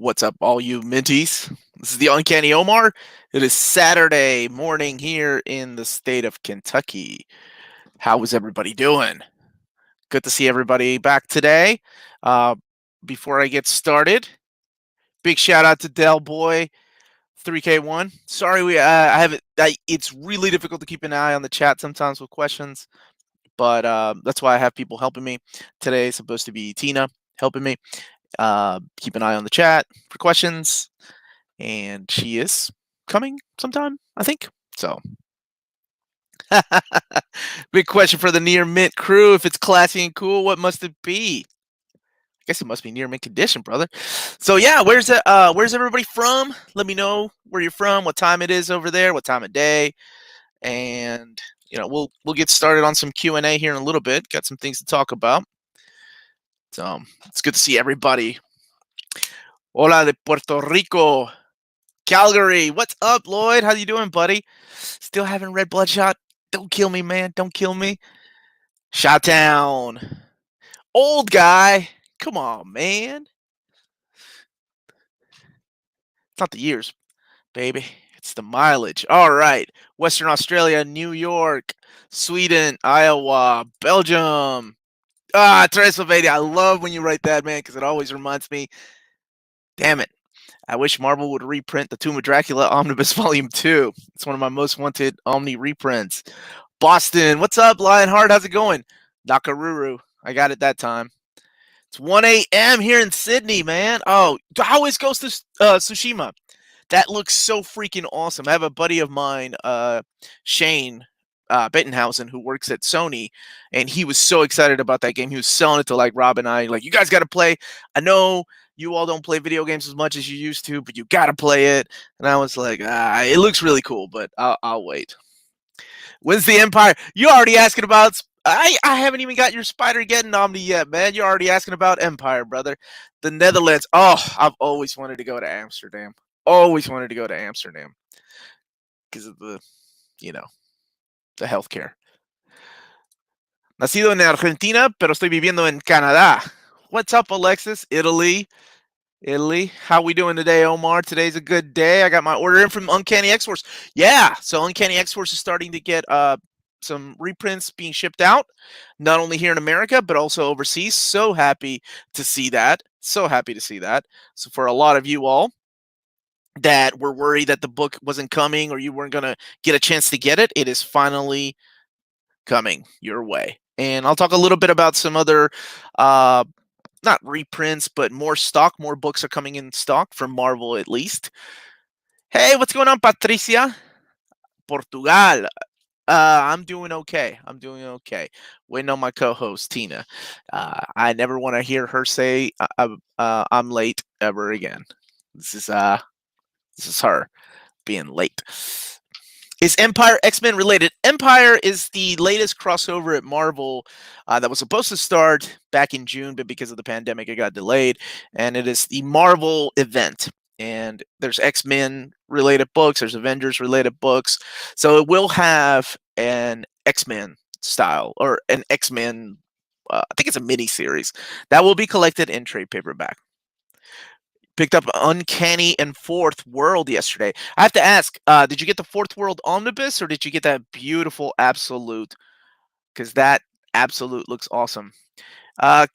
What's up, all you minties? This is the Uncanny Omar. It is Saturday morning here in the state of Kentucky. How is everybody doing? Good to see everybody back today. Uh, before I get started, big shout out to Del Boy 3K1. Sorry, I haven't. It's really difficult to keep an eye on the chat sometimes with questions, but that's why I have people helping me. Today is supposed to be Tina helping me. Keep an eye on the chat for questions, and she is coming sometime, I think. So, big question for the near mint crew: if it's classy and cool, what must it be? I guess it must be near mint condition, brother. So yeah, where's everybody from? Let me know where you're from, what time it is over there, what time of day, and we'll get started on some Q&A here in a little bit. Got some things to talk about. So it's good to see everybody. Hola de Puerto Rico. Calgary, what's up, Lloyd? How you doing, buddy? Still haven't read Bloodshot? Don't kill me, man. Don't kill me. Shot-town. Old guy. Come on, man. It's not the years, baby. It's the mileage. All right. Western Australia, New York, Sweden, Iowa, Belgium. Transylvania. I love when you write that, man, because it always reminds me. Damn it. I wish Marvel would reprint the Tomb of Dracula Omnibus Volume 2. It's one of my most wanted Omni reprints. Boston, what's up, Lionheart? How's it going? Nakaruru, I got it that time. It's 1 a.m. here in Sydney, man. Oh, how is Ghost of Tsushima? That looks so freaking awesome. I have a buddy of mine, Shane Bettenhausen, who works at Sony, and he was so excited about that game. He was selling it to like Rob and I, like, you guys got to play. I know you all don't play video games as much as you used to, but you got to play it. And I was like, it looks really cool, but I'll wait. When's the Empire? You already asking about? I haven't even got your Spider-Geddon Omni yet, man. You're already asking about Empire, brother. The Netherlands. Oh, I've always wanted to go to Amsterdam. Always wanted to go to Amsterdam because of the healthcare. Nacido en Argentina, pero estoy viviendo en Canadá. What's up, Alexis? Italy. How we doing today, Omar? Today's a good day. I got my order in from Uncanny X-Force. Yeah, so Uncanny X-Force is starting to get some reprints being shipped out, not only here in America, but also overseas. So happy to see that. So for a lot of you all that were worried that the book wasn't coming or you weren't going to get a chance to get it, it is finally coming your way. And I'll talk a little bit about some other not reprints, but more books are coming in stock from Marvel, at least. Hey, what's going on, Patricia? Portugal. I'm doing okay. Waiting on my co-host, Tina. I never want to hear her say I'm late ever again. This is her being late. Is Empyre X-Men related? Empyre is the latest crossover at Marvel that was supposed to start back in June, but because of the pandemic, it got delayed. And it is the Marvel event. And there's X-Men related books, there's Avengers related books. So it will have an X-Men style or an X-Men, I think it's a mini series that will be collected in trade paperback. Picked up Uncanny and Fourth World yesterday. I have to ask, did you get the Fourth World Omnibus or did you get that beautiful Absolute? Because that Absolute looks awesome.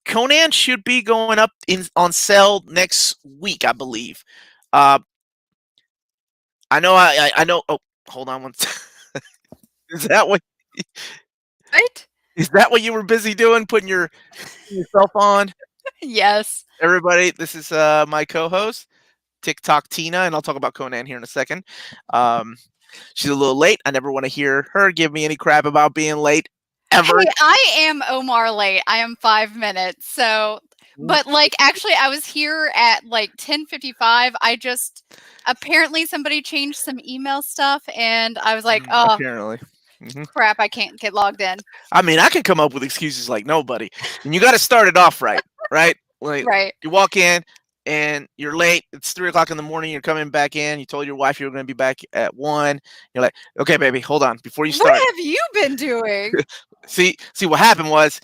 Conan should be going up on sale next week, I believe. I know. I know. Oh, hold on one second. Is that what? Right? Is that what you were busy doing? Putting yourself on? Yes. Everybody, this is my co-host, TikTok Tina, and I'll talk about Conan here in a second. She's a little late. I never want to hear her give me any crap about being late ever. Hey, I am Omar late. I am 5 minutes. So, but actually, I was here at 10:55. I just apparently somebody changed some email stuff, and I was like, oh, apparently. crap, I can't get logged in. I mean, I can come up with excuses like nobody, and you got to start it off right, right? Right. You walk in, and you're late. It's 3 o'clock in the morning. You're coming back in. You told your wife you were going to be back at 1. You're like, okay, baby, hold on before you What start. have you been doing? See what happened was,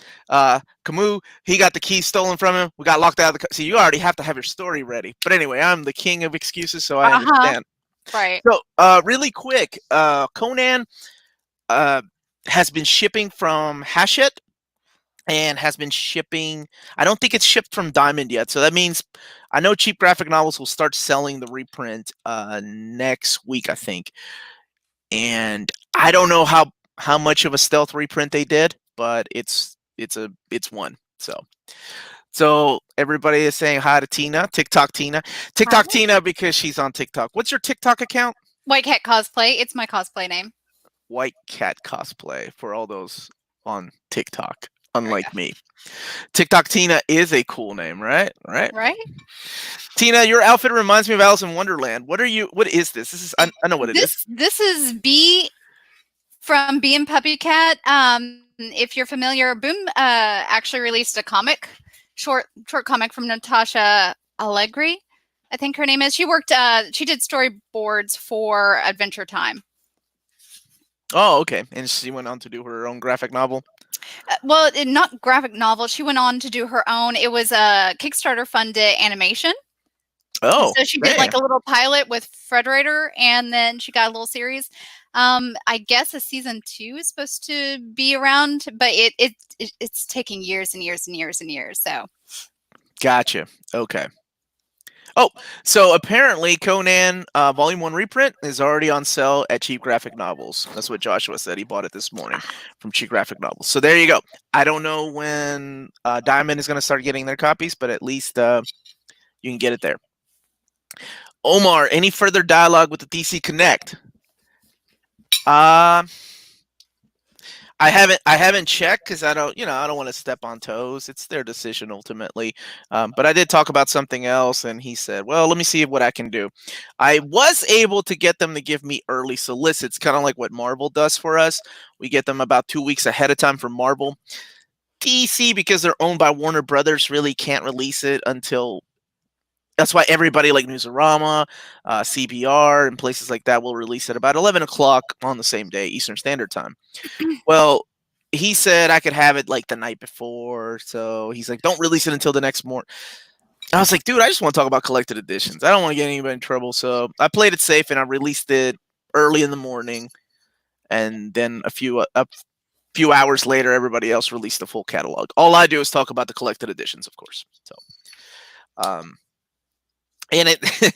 Camus, he got the keys stolen from him. We got locked out of the. See, you already have to have your story ready. But anyway, I'm the king of excuses, so I understand. Right. So, really quick, Conan has been shipping from Hachette and has been shipping. I don't think it's shipped from Diamond yet, so that means I know Cheap Graphic Novels will start selling the reprint next week, I think. And I don't know how much of a stealth reprint they did, but it's one. So everybody is saying hi to Tina, TikTok Tina, Hi. Tina, because she's on TikTok. What's your TikTok account? White Cat Cosplay. It's my cosplay name. White Cat Cosplay for all those on TikTok, unlike me. TikTok Tina is a cool name, right? Right. Tina, your outfit reminds me of Alice in Wonderland. What is this? This is I know what it is. This is Bee from Bee and Puppy Cat. If you're familiar, Boom actually released a short comic from Natasha Allegri, I think her name is. She did storyboards for Adventure Time. Oh, okay. And she went on to do her own graphic novel. Well, not graphic novel. She went on to do her own. It was a Kickstarter funded animation. Oh, so she did like a little pilot with Frederator, and then she got a little series. I guess a season 2 is supposed to be around, but it's taking years and years and years and years. So, gotcha. Okay. Oh, so apparently Conan Volume 1 reprint is already on sale at Cheap Graphic Novels. That's what Joshua said. He bought it this morning from Cheap Graphic Novels. So there you go. I don't know when Diamond is going to start getting their copies, but at least you can get it there. Omar, any further dialogue with the DC Connect? I haven't checked because I don't want to step on toes. It's their decision ultimately. But I did talk about something else, and he said, "Well, let me see what I can do." I was able to get them to give me early solicits, kind of like what Marvel does for us. We get them about 2 weeks ahead of time for Marvel. DC, because they're owned by Warner Brothers, really can't release it until. That's why everybody like Newsarama, CBR, and places like that will release it about 11 o'clock on the same day, Eastern Standard Time. Well, he said I could have it like the night before. So he's like, don't release it until the next morning. I was like, dude, I just want to talk about collected editions. I don't want to get anybody in trouble. So I played it safe and I released it early in the morning. And then a few hours later, everybody else released the full catalog. All I do is talk about the collected editions, of course. So, and it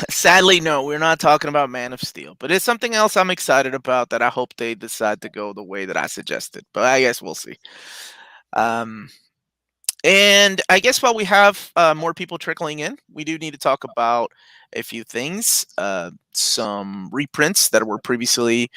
sadly, no, we're not talking about Man of Steel, but it's something else I'm excited about that I hope they decide to go the way that I suggested. But I guess we'll see. And I guess while we have more people trickling in, we do need to talk about a few things. Some reprints that were previously.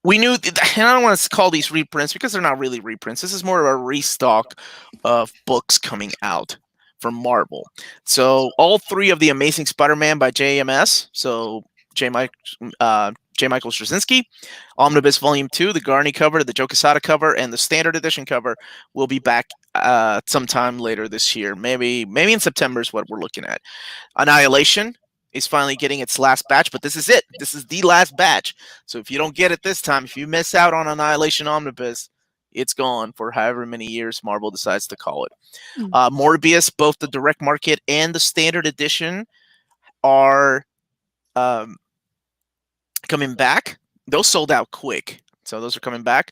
We knew, and I don't want to call these reprints because they're not really reprints. This is more of a restock of books coming out from Marvel. So all 3 of the Amazing Spider-Man by JMS, so J. Michael Straczynski, Omnibus Volume 2, the Garney cover, the Joe Quesada cover, and the Standard Edition cover will be back sometime later this year. Maybe in September is what we're looking at. Annihilation is finally getting its last batch, but this is it. This is the last batch. So if you don't get it this time, if you miss out on Annihilation Omnibus, it's gone for however many years Marvel decides to call it. Morbius, both the direct market and the standard edition are coming back. Those sold out quick. So those are coming back.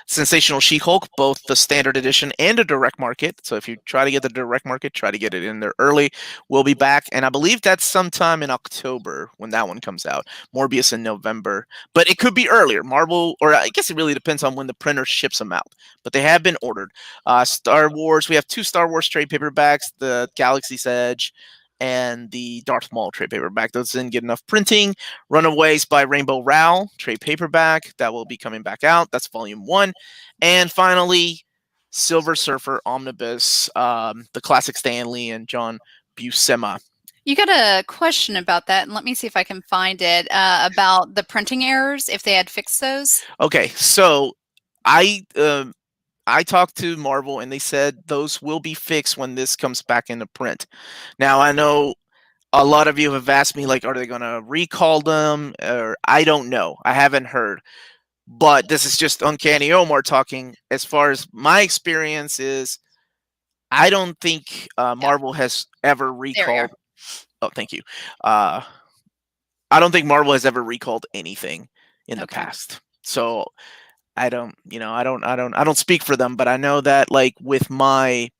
Sensational She-Hulk, both the standard edition and a direct market. So if you try to get the direct market, try to get it in there early. We'll be back. And I believe that's sometime in October when that one comes out. Morbius in November. But it could be earlier. Marvel, or I guess it really depends on when the printer ships them out. But they have been ordered. Star Wars, we have 2 Star Wars trade paperbacks, the Galaxy's Edge and the Darth Maul trade paperback. Those didn't get enough printing. Runaways by Rainbow Rowell trade paperback. That will be coming back out. That's volume 1. And finally, Silver Surfer Omnibus, the classic Stan Lee and John Buscema. You got a question about that, and let me see if I can find it, about the printing errors, if they had fixed those. Okay, so I I talked to Marvel and they said those will be fixed when this comes back into print. Now I know a lot of you have asked me, like, are they going to recall them? Or I don't know. I haven't heard. But this is just Uncanny Omar talking. As far as my experience is, I don't think Marvel has ever There we are. recalled. Oh, thank you. I don't think Marvel has ever recalled anything in the Okay. past. So I don't, I don't speak for them, but I know that, like, with my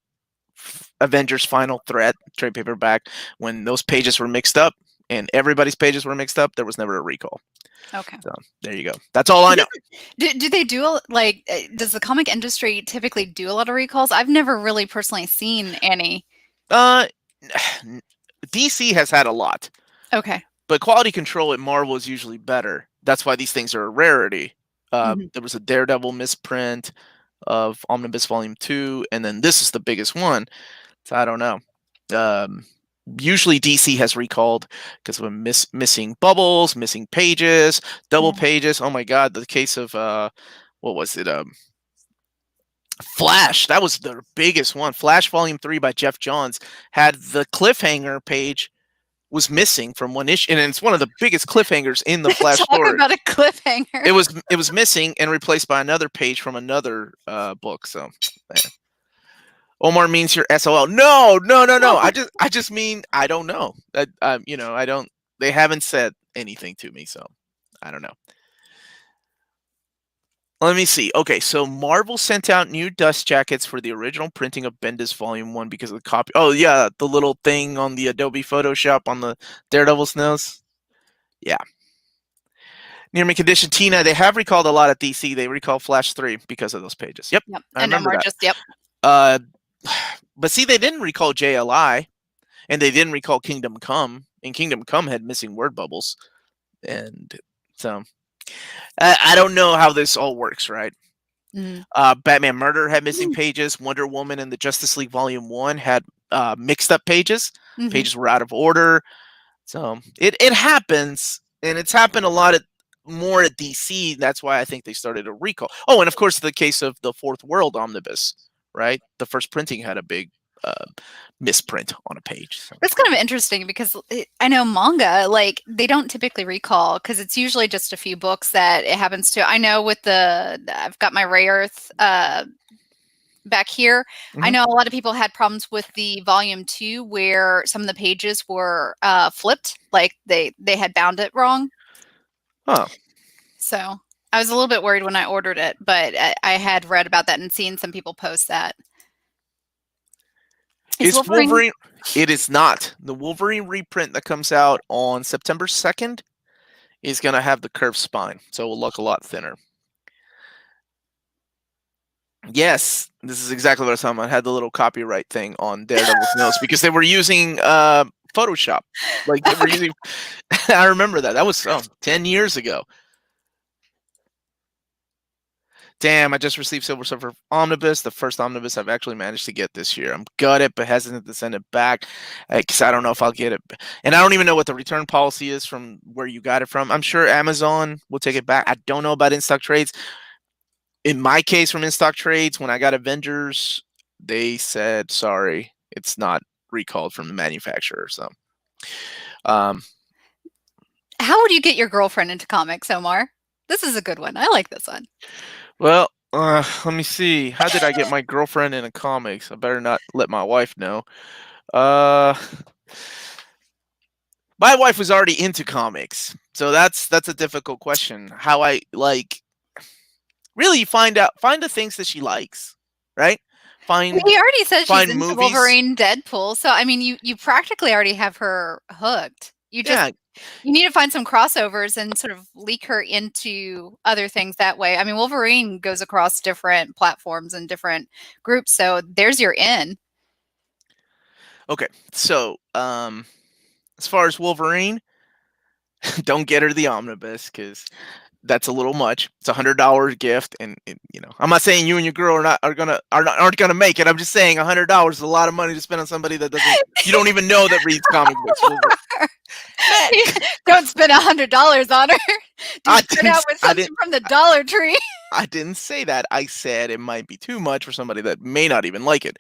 Avengers Final Threat trade paperback, when those pages were mixed up and everybody's pages were mixed up, there was never a recall. Okay. So there you go. That's all I know. Do they do does the comic industry typically do a lot of recalls? I've never really personally seen any. DC has had a lot. Okay. But quality control at Marvel is usually better. That's why these things are a rarity. There was a Daredevil misprint of Omnibus Volume 2, and then this is the biggest one. So I don't know. Usually DC has recalled because of missing bubbles, missing pages, double pages. Oh my god, the case of what was it? Flash. That was the biggest one. Flash Volume 3 by Jeff Johns had the cliffhanger page was missing from one issue, and it's one of the biggest cliffhangers in the Flash Talk story. about a cliffhanger. It was missing and replaced by another page from another book. So, man. Omar means you're SOL. No. I just mean I don't know. I don't. They haven't said anything to me, so I don't know. Let me see. Okay, so Marvel sent out new dust jackets for the original printing of Bendis Volume 1 because of the copy. Oh, yeah, the little thing on the Adobe Photoshop on the Daredevil's nose. Yeah. Near me condition, Tina, they have recalled a lot at DC. They recall Flash 3 because of those pages. Yep. I remember Omar that. But see, they didn't recall JLI, and they didn't recall Kingdom Come, and Kingdom Come had missing word bubbles. And so... I don't know how this all works, right? Batman Murder had missing pages. Wonder Woman and the Justice League Volume 1 had mixed up pages. Pages were out of order. So it happens, and it's happened a lot more at DC. That's why I think they started a recall. Oh, and of course, the case of the Fourth World Omnibus, right? The first printing had a big misprint on a page. So. That's kind of interesting because I know manga, like, they don't typically recall because it's usually just a few books that it happens to. I know with I've got my Ray Earth back here. I know a lot of people had problems with the volume 2 where some of the pages were flipped, like they had bound it wrong. Huh. So I was a little bit worried when I ordered it, but I had read about that and seen some people post that. Is Wolverine? It is not. The Wolverine reprint that comes out on September 2nd is going to have the curved spine, so it will look a lot thinner. Yes, this is exactly what I was talking about. I had the little copyright thing on Daredevil's nose because they were using Photoshop. Like, they were using... I remember that. That was 10 years ago. Damn, I just received Silver Surfer Omnibus, the first Omnibus I've actually managed to get this year. I'm gutted, but hesitant to send it back because I don't know if I'll get it. And I don't even know what the return policy is from where you got it from. I'm sure Amazon will take it back. I don't know about in-stock trades. In my case, from in-stock trades, when I got Avengers, they said, sorry, it's not recalled from the manufacturer. So, how would you get your girlfriend into comics, Omar? This is a good one. I like this one. Well, let me see. How did I get my girlfriend into comics? I better not let my wife know. My wife was already into comics, so that's a difficult question. How I really find the things that she likes, right? He already said she's into movies. Wolverine, Deadpool, so I mean, you practically already have her hooked. You need to find some crossovers and sort of leak her into other things that way. I mean, Wolverine goes across different platforms and different groups, so there's your in. Okay, so as far as Wolverine, don't get her the omnibus because that's a little much. It's $100 gift, and I'm not saying you and your girl aren't gonna make it. I'm just saying $100 is a lot of money to spend on somebody that you don't even know that reads comic books. Man, Don't spend $100 on her. Do start out with I something from the Dollar Tree. I didn't say that. I said it might be too much for somebody that may not even like it.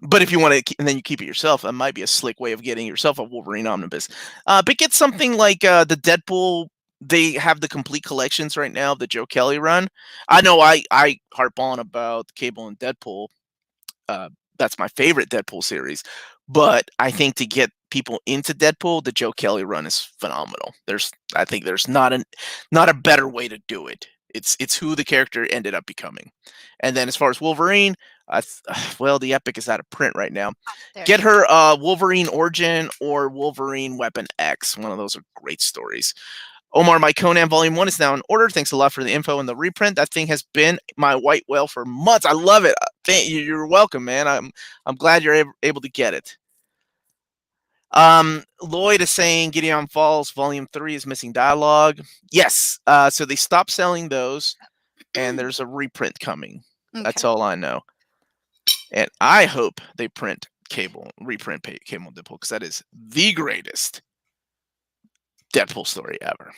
But if you want to, and then you keep it yourself, that might be a slick way of getting yourself a Wolverine omnibus. But get something like the Deadpool. They have the complete collections right now, the Joe Kelly run. I know I harp on about Cable and Deadpool. That's my favorite Deadpool series. But I think to get people into Deadpool, the Joe Kelly run is phenomenal. I think there's not a better way to do it. It's who the character ended up becoming. And then as far as Wolverine, well, the Epic is out of print right now. Get her Wolverine Origin or Wolverine Weapon X. One of those are great stories. Omar, my Conan Volume 1 is now in order. Thanks a lot for the info and the reprint. That thing has been my white whale for months. I love it. You're welcome, man. I'm glad you're able to get it. Lloyd is saying Gideon Falls Volume 3 is missing dialogue. Yes. So they stopped selling those, and there's a reprint coming. Okay. That's all I know. And I hope they reprint Cable Deadpool, because that is the greatest Deadpool story ever.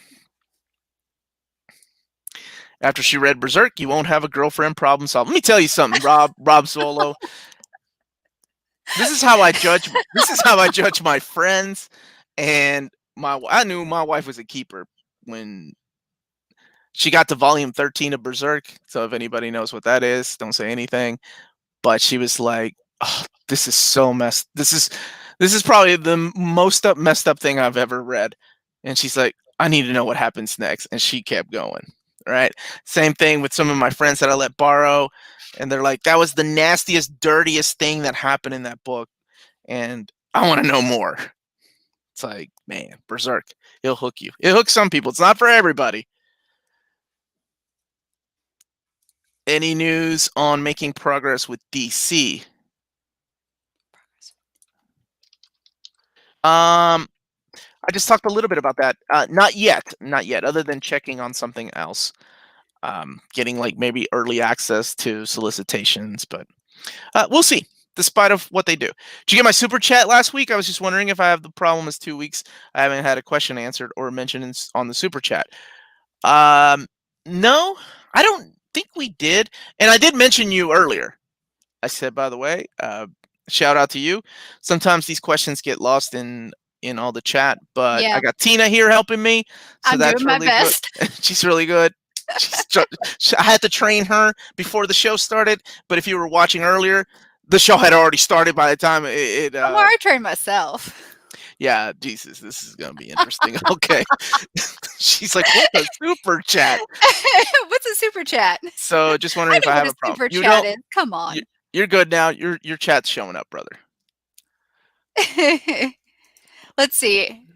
After she read Berserk, you won't have a girlfriend problem solved. Let me tell you something, Rob Solo. This is how I judge. This is how I judge my friends. And I knew my wife was a keeper when she got to volume 13 of Berserk. So if anybody knows what that is, don't say anything. But she was like, oh, "This is so messed. This is probably the most messed up thing I've ever read." And she's like, "I need to know what happens next." And she kept going. Right. Same thing with some of my friends that I let borrow. And they're like, "That was the nastiest, dirtiest thing that happened in that book. And I want to know more." It's like, man, Berserk, it'll hook you. It hooks some people. It's not for everybody. Any news on making progress with DC? I just talked a little bit about that. Not yet, other than checking on something else. Getting like maybe early access to solicitations, but we'll see. Despite of what they do. Did you get my super chat last week? I was just wondering if I have the problem as 2 weeks I haven't had a question answered or mentioned on the super chat. No, I don't think we did. And I did mention you earlier. I said, by the way, shout out to you. Sometimes these questions get lost in all the chat, but I got Tina here helping me. So I'm doing my best. Good. She's really good. I had to train her before the show started, but if you were watching earlier, the show had already started by the time it I trained myself. Yeah, Jesus, this is gonna be interesting. Okay. She's like, "What's a super chat?" What's a super chat? So just wondering if I have a problem. Super chat is. Come on. You're good now. Your chat's showing up, brother. Let's see.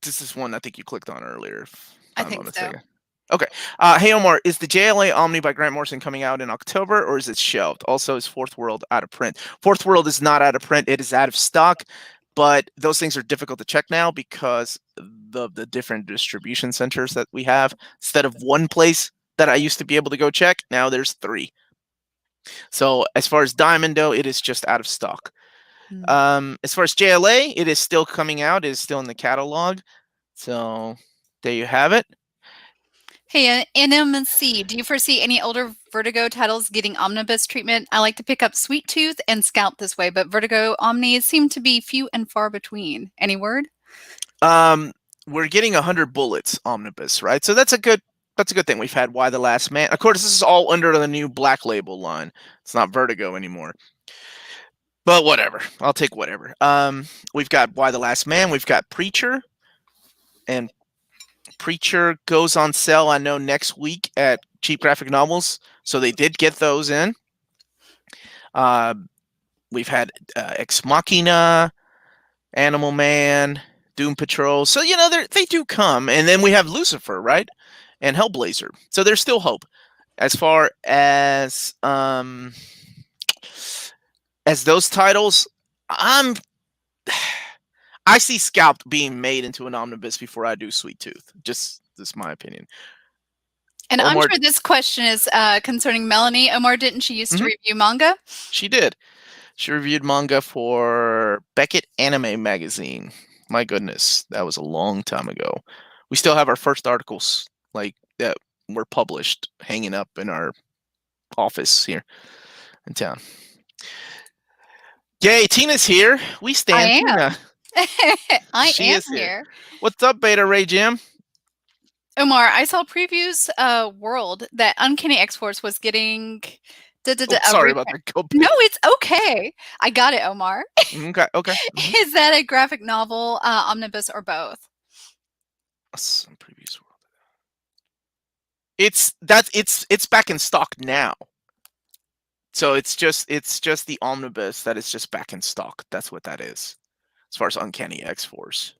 This is one I think you clicked on earlier. I think so. Okay. Hey, Omar, is the JLA Omni by Grant Morrison coming out in October, or is it shelved? Also, is Fourth World out of print? Fourth World is not out of print. It is out of stock, but those things are difficult to check now because of the different distribution centers that we have. Instead of one place that I used to be able to go check, now there's 3. So as far as Diamondo, it is just out of stock. As far as JLA, it is still coming out. It is still in the catalog. So there you have it. Hey, NMC, do you foresee any older Vertigo titles getting omnibus treatment? I like to pick up Sweet Tooth and Scout this way, but Vertigo Omnis seem to be few and far between. Any word? We're getting 100 Bullets omnibus, right? So that's a good thing. We've had Why the Last Man. Of course, this is all under the new Black Label line. It's not Vertigo anymore. But whatever. I'll take whatever. We've got Why the Last Man. We've got Preacher. And Preacher goes on sale, I know, next week at Cheap Graphic Novels. So they did get those in. We've had Ex Machina, Animal Man, Doom Patrol. So, they do come. And then we have Lucifer, right? And Hellblazer. So there's still hope. As far as those titles, I see Scalped being made into an omnibus before I do Sweet Tooth. Just my opinion. And I'm Omar, sure this question is concerning Melanie. Omar, didn't she used to Mhm. review manga? She did. She reviewed manga for Beckett Anime Magazine. My goodness, that was a long time ago. We still have our first articles like that were published hanging up in our office here in town. Yay, Tina's here. We stand I Tina. am. I She am is here. here. What's up, Beta Ray Jim? Omar, I saw previews world that Uncanny X-Force was getting Oh, a sorry about reprint. the go No, bit. it's okay. I got it, Omar. Okay, okay. Is that a graphic novel, omnibus, or both? Some previous world. It's back in stock now. So it's just the omnibus that is just back in stock. That's what that is, as far as Uncanny X-Force.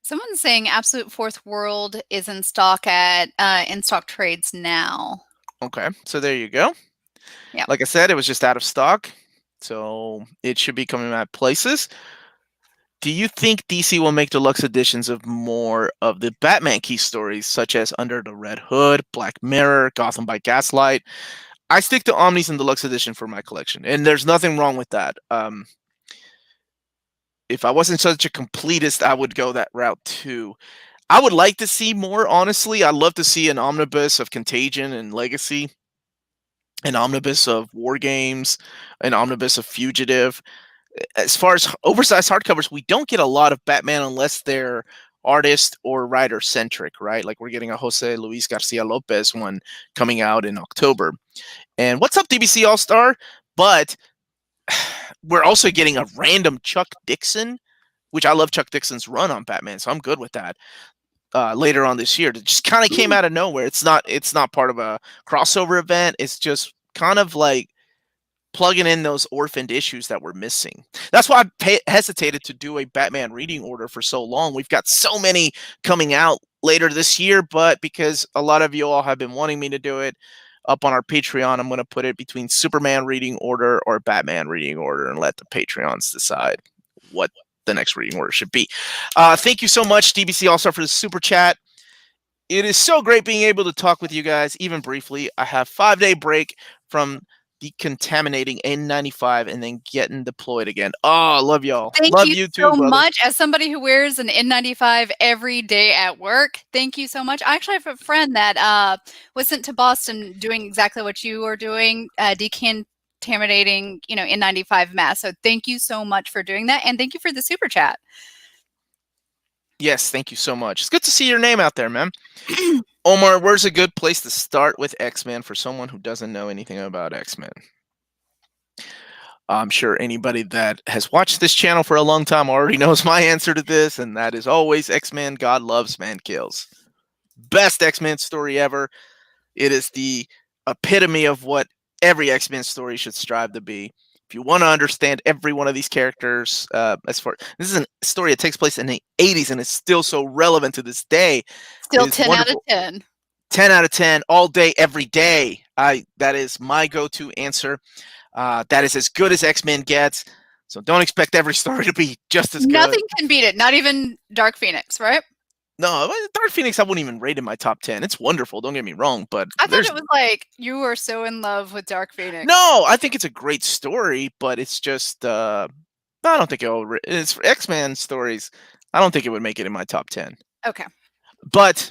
Someone's saying Absolute Fourth World is in stock at in stock trades now. Okay, so there you go. Yep. Like I said, it was just out of stock, so it should be coming at places. Do you think DC will make deluxe editions of more of the Batman key stories, such as Under the Red Hood, Black Mirror, Gotham by Gaslight? I stick to Omnis and deluxe edition for my collection, and there's nothing wrong with that. If I wasn't such a completist, I would go that route too. I would like to see more, honestly. I'd love to see an omnibus of Contagion and Legacy, an omnibus of War Games, an omnibus of Fugitive. As far as oversized hardcovers, we don't get a lot of Batman unless they're artist or writer centric, right? Like we're getting a Jose Luis Garcia Lopez one coming out in October. And what's up, DBC All Star? But we're also getting a random Chuck Dixon, which I love Chuck Dixon's run on Batman, so I'm good with that. Later on this year, it just kind of came out of nowhere. It's not part of a crossover event. It's just kind of like plugging in those orphaned issues that we're missing. That's why I hesitated to do a Batman reading order for so long. We've got so many coming out later this year, but because a lot of you all have been wanting me to do it up on our Patreon, I'm going to put it between Superman reading order or Batman reading order and let the Patreons decide what the next reading order should be. Thank you so much, DBC All-Star, for the super chat. It is so great being able to talk with you guys, even briefly. I have 5-day break from decontaminating N95 and then getting deployed again. Oh, love y'all. Thank Love you you too, so brother. much. As somebody who wears an N95 every day at work, thank you so much. I actually have a friend that was sent to Boston doing exactly what you are doing, decontaminating, N95 masks. So thank you so much for doing that, and thank you for the super chat. Yes, thank you so much. It's good to see your name out there, man. Omar, where's a good place to start with X-Men for someone who doesn't know anything about X-Men? I'm sure anybody that has watched this channel for a long time already knows my answer to this, and that is always X-Men, God loves, man kills. Best X-Men story ever. It is the epitome of what every X-Men story should strive to be. If you want to understand every one of these characters, this is a story that takes place in the 80s and is still so relevant to this day. Still 10 out of 10. 10 out of 10, all day, every day. That is my go-to answer. That is as good as X-Men gets. So don't expect every story to be just as good. Nothing can beat it. Not even Dark Phoenix, right? No, Dark Phoenix I wouldn't even rate in my top 10. It's wonderful, don't get me wrong, but I thought it was like you were so in love with Dark Phoenix. No, I think it's a great story, but it's just I don't think it's for X-Men stories. I don't think it would make it in my top 10. Okay. But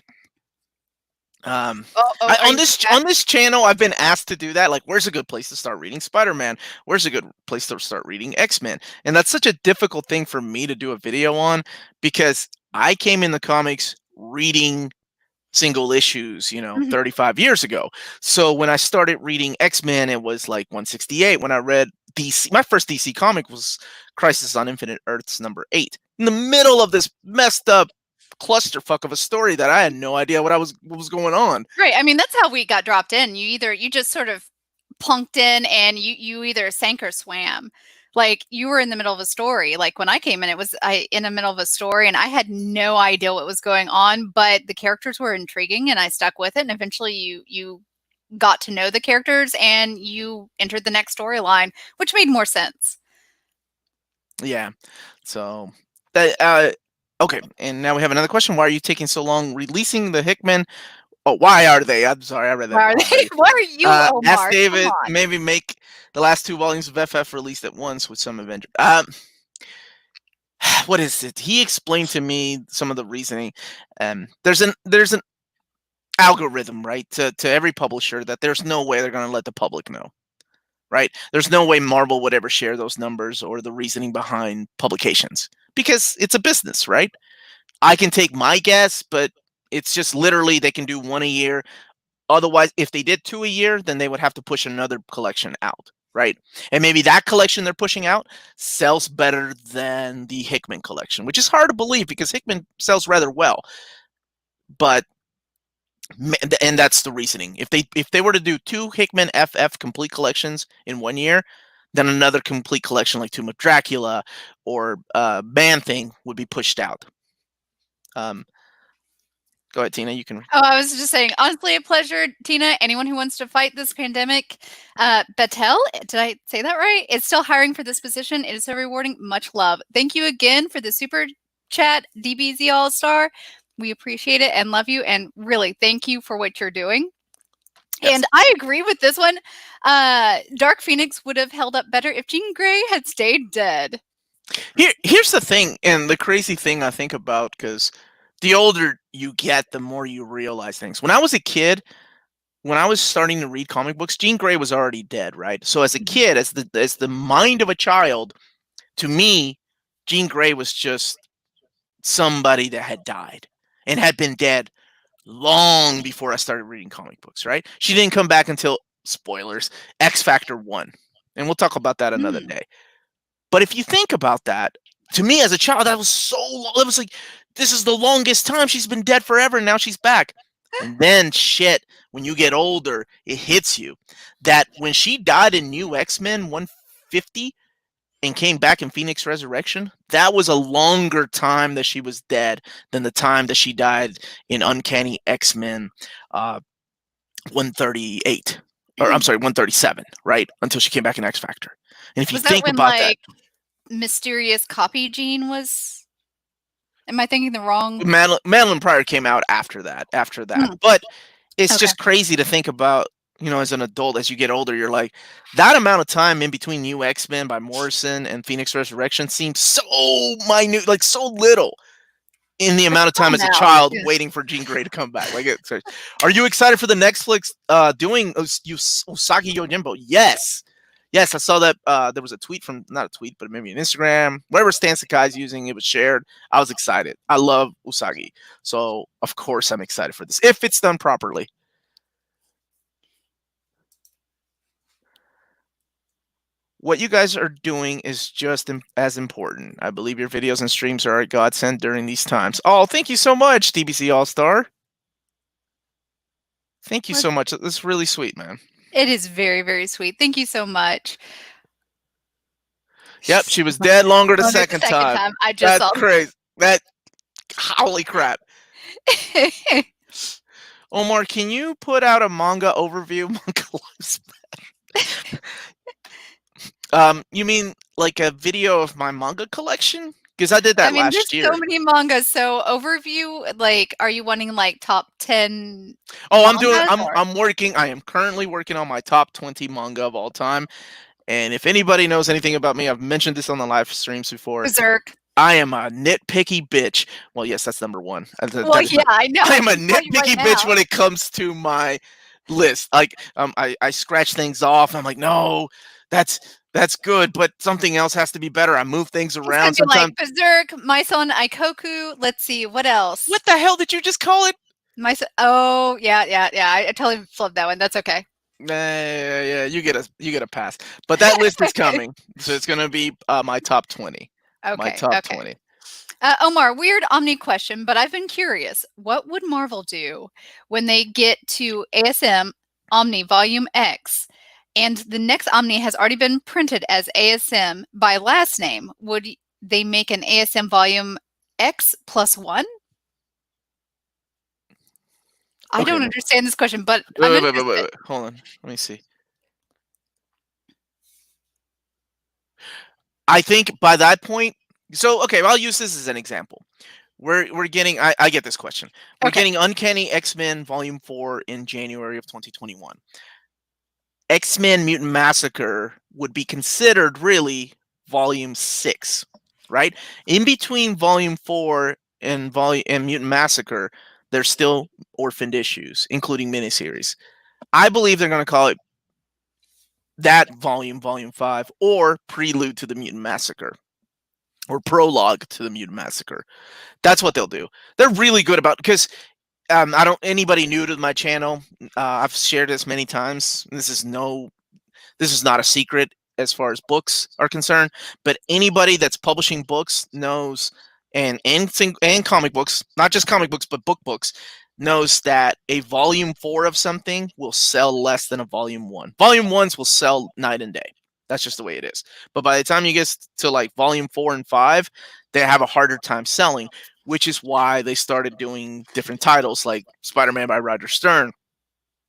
on this channel, I've been asked to do that. Like, where's a good place to start reading Spider-Man? Where's a good place to start reading X-Men? And that's such a difficult thing for me to do a video on because I came in the comics reading single issues, 35 years ago. So when I started reading X-Men, it was like 168. When I read DC, my first DC comic was Crisis on Infinite Earths number 8. In the middle of this messed up clusterfuck of a story that I had no idea what was going on. Right. I mean, that's how we got dropped in. You just sort of plunked in and you either sank or swam. Like you were in the middle of a story. Like when I came in, it was in the middle of a story and I had no idea what was going on, but the characters were intriguing and I stuck with it. And eventually you got to know the characters and you entered the next storyline, which made more sense. Yeah. So that okay. And now we have another question. Why are you taking so long releasing the Hickman Oh, why are they? I'm sorry, I read that Why are wrong they? already. Why are you, Ask Omar? Come David, on. maybe make the last 2 volumes of FF released at once with some Avenger. What is it? He explained to me some of the reasoning. There's an algorithm, right, to every publisher that there's no way they're going to let the public know, right? There's no way Marvel would ever share those numbers or the reasoning behind publications because it's a business, right? I can take my guess, but it's just literally they can do 1 a year. Otherwise, if they did 2 a year, then they would have to push another collection out, right? And maybe that collection they're pushing out sells better than the Hickman collection, which is hard to believe because Hickman sells rather well. But and that's the reasoning. If they were to do 2 Hickman FF complete collections in 1 year, then another complete collection like Tomb of Dracula or Man Thing would be pushed out. Go ahead, Tina. You can. Oh, I was just saying, honestly, a pleasure, Tina. Anyone who wants to fight this pandemic, Battelle, did I say that right? It's still hiring for this position. It is so rewarding. Much love. Thank you again for the super chat, DBZ All Star. We appreciate it and love you. And really, thank you for what you're doing. Yes. And I agree with this one. Dark Phoenix would have held up better if Jean Grey had stayed dead. Here's the thing, and the crazy thing I think about, because the older you get, the more you realize things. When I was a kid, when I was starting to read comic books, Jean Grey was already dead, right? So as a kid, as the mind of a child, to me, Jean Grey was just somebody that had died and had been dead long before I started reading comic books, right? She didn't come back until, spoilers, X Factor 1. And we'll talk about that another day. But if you think about that, to me as a child, that was so long. It was like, this is the longest time. She's been dead forever, and now she's back. And then shit, when you get older, it hits you that when she died in New X-Men 150 and came back in Phoenix Resurrection, that was a longer time that she was dead than the time that she died in Uncanny X-Men 138. Or I'm sorry, 137, right? Until she came back in X Factor. And if you think about that, mysterious copy Jean was. Am I thinking the wrong? Madeline Pryor came out after that. But it's just crazy to think about, as an adult, as you get older, you're like, that amount of time in between New X-Men by Morrison and Phoenix Resurrection seems so minute, like so little in the amount of time as a child waiting for Jean Grey to come back. Like, are you excited for the Netflix doing Usagi Yojimbo? Yes. Yes, I saw that there was a tweet from, not a tweet, but maybe an Instagram, whatever Stan Sakai's using, it was shared. I was excited. I love Usagi. So, of course, I'm excited for this, if it's done properly. What you guys are doing is just as important. I believe your videos and streams are a godsend during these times. Oh, thank you so much, DBC All-Star. Thank you so much. That's really sweet, man. It is very, very sweet. Thank you so much. Yep, she was dead longer the second time. I just That's crazy. Holy crap. Omar, can you put out a manga overview? You mean like a video of my manga collection? Because I did that last year. There's so many mangas. So overview, like, are you wanting like top 10? Oh, I am currently working on my top 20 manga of all time. And if anybody knows anything about me, I've mentioned this on the live streams before. Berserk. I am a nitpicky bitch. Well, yes, that's number one. I know. I am a nitpicky bitch when it comes to my list. Like, I scratch things off. And I'm like, no, that's good, but something else has to be better. I move things around sometimes. Like Berserk, My Son Ikoku. Let's see, what else? What the hell did you just call it? Oh, yeah. I totally flubbed that one. That's okay. Yeah. You get a pass. But that list is coming, so it's gonna be my top 20. Okay. My top 20. Omar, weird Omni question, but I've been curious. What would Marvel do when they get to ASM Omni Volume X, and the next Omni has already been printed as ASM by last name? Would they make an ASM Volume X +1? I don't understand this question, but wait. Hold on. Let me see. I think by that point, I'll use this as an example. We're getting. I get this question. We're Okay. getting Uncanny X-Men Volume 4 in January of 2021. X-Men Mutant Massacre would be considered really Volume 6, right? In between Volume 4 and Mutant Massacre, there's still orphaned issues, including miniseries. I believe they're going to call it that volume, Volume 5, or Prelude to the Mutant Massacre, or Prologue to the Mutant Massacre. That's what they'll do. They're really good about, because I don't, anybody new to my channel, I've shared this many times. This is not a secret as far as books are concerned, but anybody that's publishing books knows, and comic books, not just comic books, but books, knows that a volume 4 of something will sell less than a volume 1. Volume 1s will sell night and day. That's just the way it is. But by the time you get to like volume 4 and 5, they have a harder time selling, which is why they started doing different titles like Spider-Man by Roger Stern,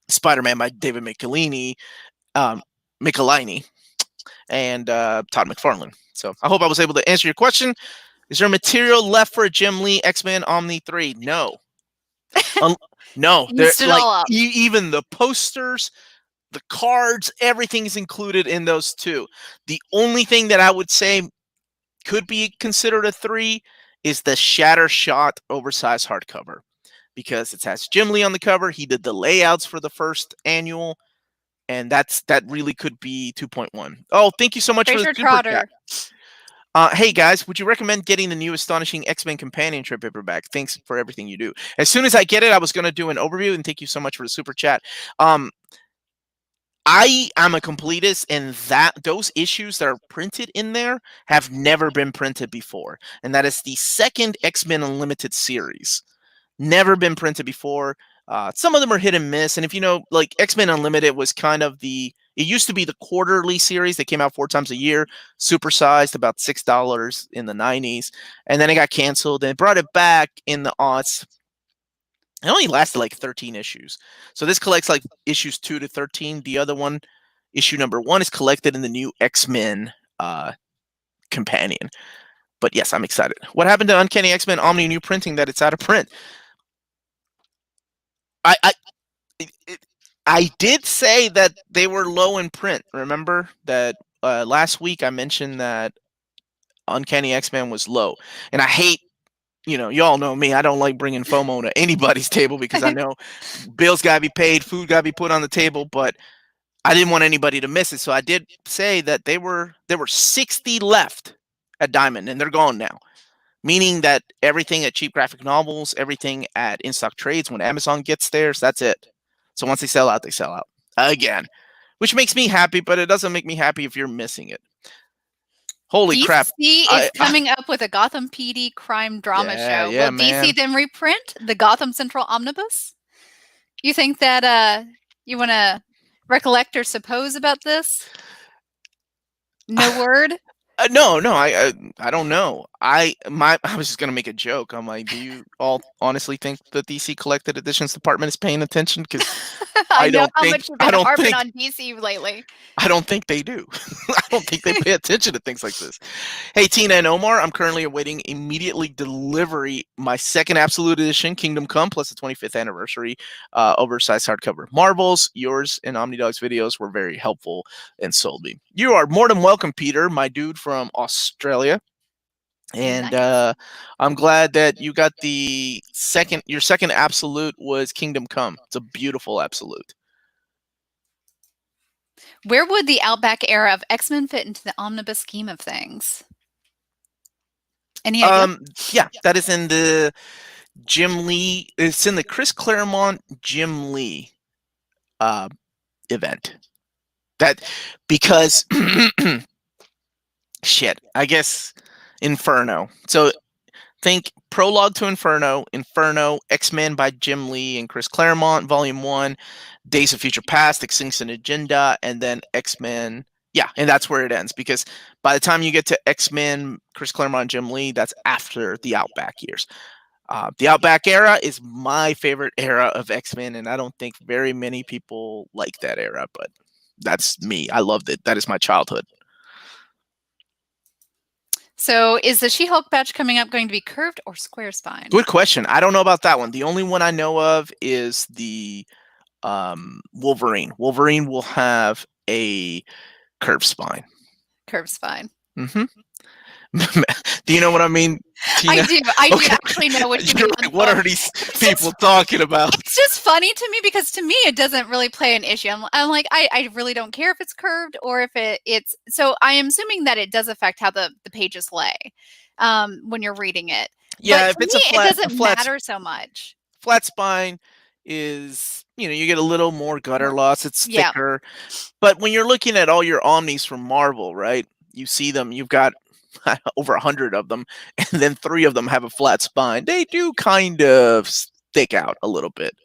Spider-Man by David Michelinie, and Todd McFarlane. So I hope I was able to answer your question. Is there material left for a Jim Lee X-Men Omni 3? No. No. Used it Like all up. even the posters, the cards, everything is included in those two. The only thing that I would say could be considered a 3 is the Shatter Shot oversized hardcover, because it has Jim Lee on the cover. He did the layouts for the first annual, and that really could be 2.1. Oh, thank you so much for the Fraser super Trotter. chat. Hey guys, would you recommend getting the new Astonishing X-Men Companionship paperback? Thanks for everything you do. As soon as I get it, I was going to do an overview, and thank you so much for the super chat. I am a completist, and those issues that are printed in there have never been printed before, and that is the second X-Men Unlimited series. Never been printed before. Some of them are hit and miss, and if you know, like X-Men Unlimited was kind of it used to be the quarterly series that came out 4 times a year, supersized, about $6 in the 90s, and then it got canceled, and it brought it back in the aughts. It only lasted like 13 issues. So this collects like issues 2 to 13. The other one, issue number 1, is collected in the new X-Men companion. But yes, I'm excited. What happened to Uncanny X-Men Omni new printing that it's out of print? I did say that they were low in print. Remember that last week I mentioned that Uncanny X-Men was low. And I hate, y'all know me. I don't like bringing FOMO to anybody's table, because I know bills got to be paid, food got to be put on the table, but I didn't want anybody to miss it. So I did say that there were 60 left at Diamond, and they're gone now. Meaning that everything at Cheap Graphic Novels, everything at In-Stock Trades, when Amazon gets theirs, that's it. So once they sell out, they sell out again, which makes me happy, but it doesn't make me happy if you're missing it. Holy crap. DC is coming up with a Gotham PD crime drama show. Yeah, Will DC then reprint the Gotham Central omnibus? You think that you want to recollect or suppose about this? No word? No, I don't know. I was just gonna make a joke. I'm like, do you all honestly think the DC Collected Editions department is paying attention? Because I know how much you've been harping on DC lately. I don't think they do. I don't think they pay attention to things like this. Hey, Tina and Omar, I'm currently awaiting immediately delivery my second Absolute Edition, Kingdom Come, plus the 25th anniversary oversized hardcover. Marvels, yours and OmniDog's videos were very helpful and sold me. You are more than welcome, Peter, my dude from Australia. And nice. I'm glad that you got your second Absolute was Kingdom Come. It's a beautiful Absolute. Where would the Outback era of X-Men fit into the omnibus scheme of things? Any idea? Yeah, that is in the Jim Lee. It's in the Chris Claremont Jim Lee event. Because shit, I guess Inferno. So think Prologue to Inferno, X-Men by Jim Lee and Chris Claremont, Volume 1, Days of Future Past, Extinction Agenda, and then X-Men. Yeah, and that's where it ends, because by the time you get to X-Men, Chris Claremont, Jim Lee, that's after the Outback years. The Outback era is my favorite era of X-Men, and I don't think very many people like that era, but that's me. I loved it. That is my childhood. So is the She-Hulk batch coming up going to be curved or square spine? Good question. I don't know about that one. The only one I know of is the Wolverine. Wolverine will have a curved spine. Curved spine. Mm-hmm. Do you know what I mean, Tina? I do actually know what you mean. Like, what are these people talking about? It's just funny to me because to me it doesn't really play an issue. I'm like, I really don't care if it's curved or if it's so I am assuming that it does affect how the pages lay when you're reading it. Yeah, but if it's it doesn't matter so much. Flat spine is, you get a little more gutter loss. It's Yeah. thicker. But when you're looking at all your omnis from Marvel, right? You see them, you've got over 100 of them, and then 3 of them have a flat spine. They do kind of stick out a little bit.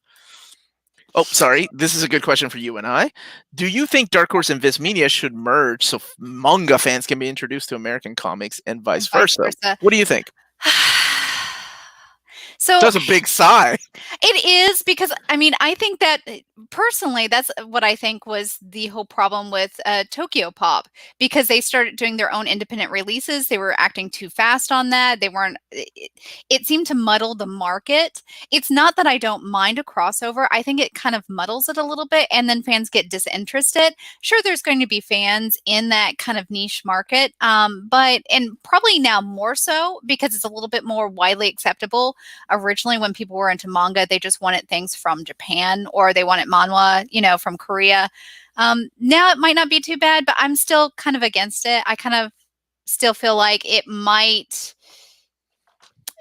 Oh, sorry. This is a good question for you and I. Do you think Dark Horse and Viz Media should merge so manga fans can be introduced to American comics and vice versa? What do you think? So that's a big sigh. It is because, I mean, I think that personally, that's what I think was the whole problem with Tokyo Pop, because they started doing their own independent releases. They were acting too fast on that. They weren't, it seemed to muddle the market. It's not that I don't mind a crossover. I think it kind of muddles it a little bit and then fans get disinterested. Sure, there's going to be fans in that kind of niche market, but, and probably now more so because it's a little bit more widely acceptable. Originally, when people were into manga, they just wanted things from Japan or they wanted manhwa, from Korea. Now it might not be too bad, but I'm still kind of against it. I kind of still feel like it might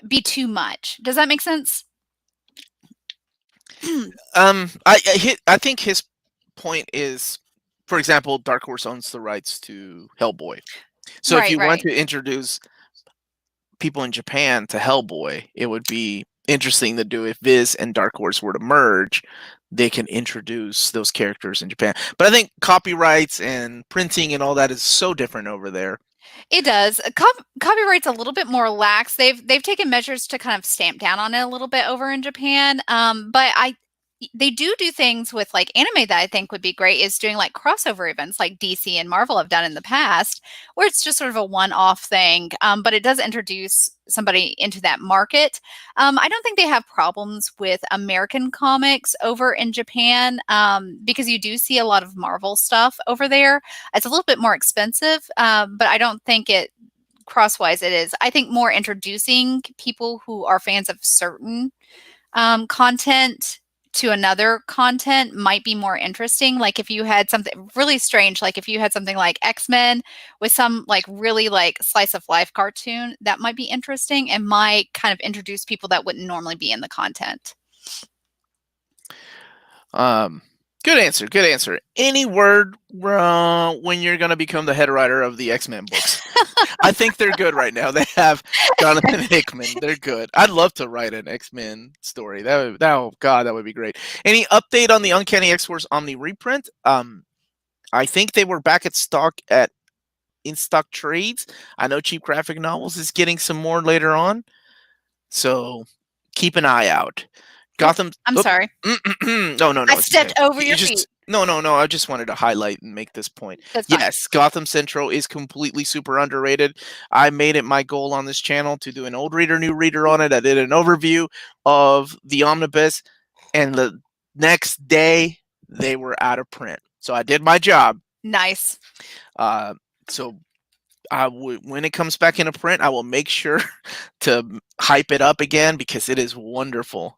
be too much. Does that make sense? I think his point is, for example, Dark Horse owns the rights to Hellboy. So if you want to introduce people in Japan to Hellboy, it would be interesting to do if Viz and Dark Horse were to merge. They can introduce those characters in Japan. But I think copyrights and printing and all that is so different over there. It does. Copyright's a little bit more lax. They've taken measures to kind of stamp down on it a little bit over in Japan. But they do things with like anime that I think would be great is doing like crossover events like DC and Marvel have done in the past, where it's just sort of a one-off thing, but it does introduce somebody into that market. I don't think they have problems with American comics over in Japan because you do see a lot of Marvel stuff over there. It's a little bit more expensive, but I don't think it crosswise it is. I think more introducing people who are fans of certain content to another content might be more interesting. Like if you had something really strange, like if you had something like X-Men with some like really like slice of life cartoon, that might be interesting and might kind of introduce people that wouldn't normally be in the content. Good answer. Good answer. Any word when you're going to become the head writer of the X-Men books? I think they're good right now. They have Jonathan Hickman. They're good. I'd love to write an X-Men story. Oh God, that would be great. Any update on the Uncanny X-Force Omni reprint? I think they were back at in-stock trades. I know Cheap Graphic Novels is getting some more later on. So keep an eye out. Gotham. I'm sorry. No. I stepped over your feet. No. I just wanted to highlight and make this point. Yes, Gotham Central is completely super underrated. I made it my goal on this channel to do an old reader, new reader on it. I did an overview of the omnibus, and the next day they were out of print. So I did my job. Nice. So when it comes back into print, I will make sure to hype it up again because it is wonderful.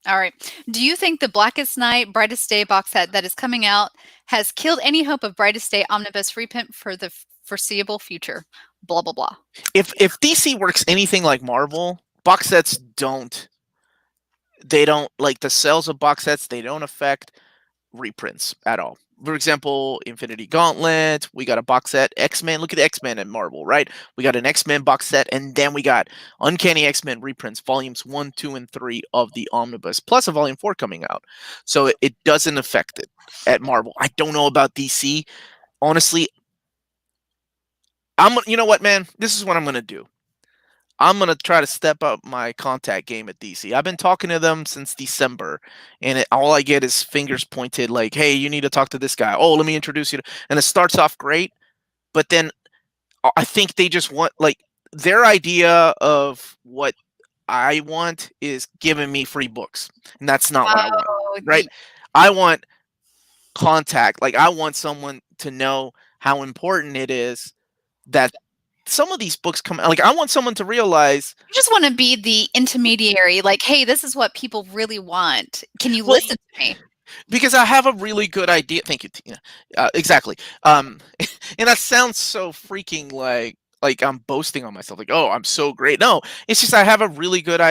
All right. Do you think the Blackest Night, Brightest Day box set that is coming out has killed any hope of Brightest Day omnibus reprint for the foreseeable future? Blah, blah, blah. If DC works anything like Marvel, box sets they don't, like the sales of box sets, they don't affect reprints at all. For example, Infinity Gauntlet, we got a box set. X-Men, look at the X-Men at Marvel, right? We got an X-Men box set, and then we got Uncanny X-Men reprints, volumes 1, 2, and 3 of the omnibus, plus a volume 4 coming out. So it doesn't affect it at Marvel. I don't know about DC. Honestly, you know what, man? This is what I'm going to do. I'm going to try to step up my contact game at DC. I've been talking to them since December, and all I get is fingers pointed like, hey, you need to talk to this guy. Oh, let me introduce you. And it starts off great, but then I think they just want, like, their idea of what I want is giving me free books, and that's not what I want, Oh, right? I want contact. Like, I want someone to know how important it is that some of these books come, like, I want someone to realize, you just want to be the intermediary. Like, hey, this is what people really want. Can you well, listen to me? because I have a really good idea. Thank you, Tina. Exactly. And that sounds so freaking like I'm boasting on myself. Like, oh, I'm so great. No, it's just I have a really good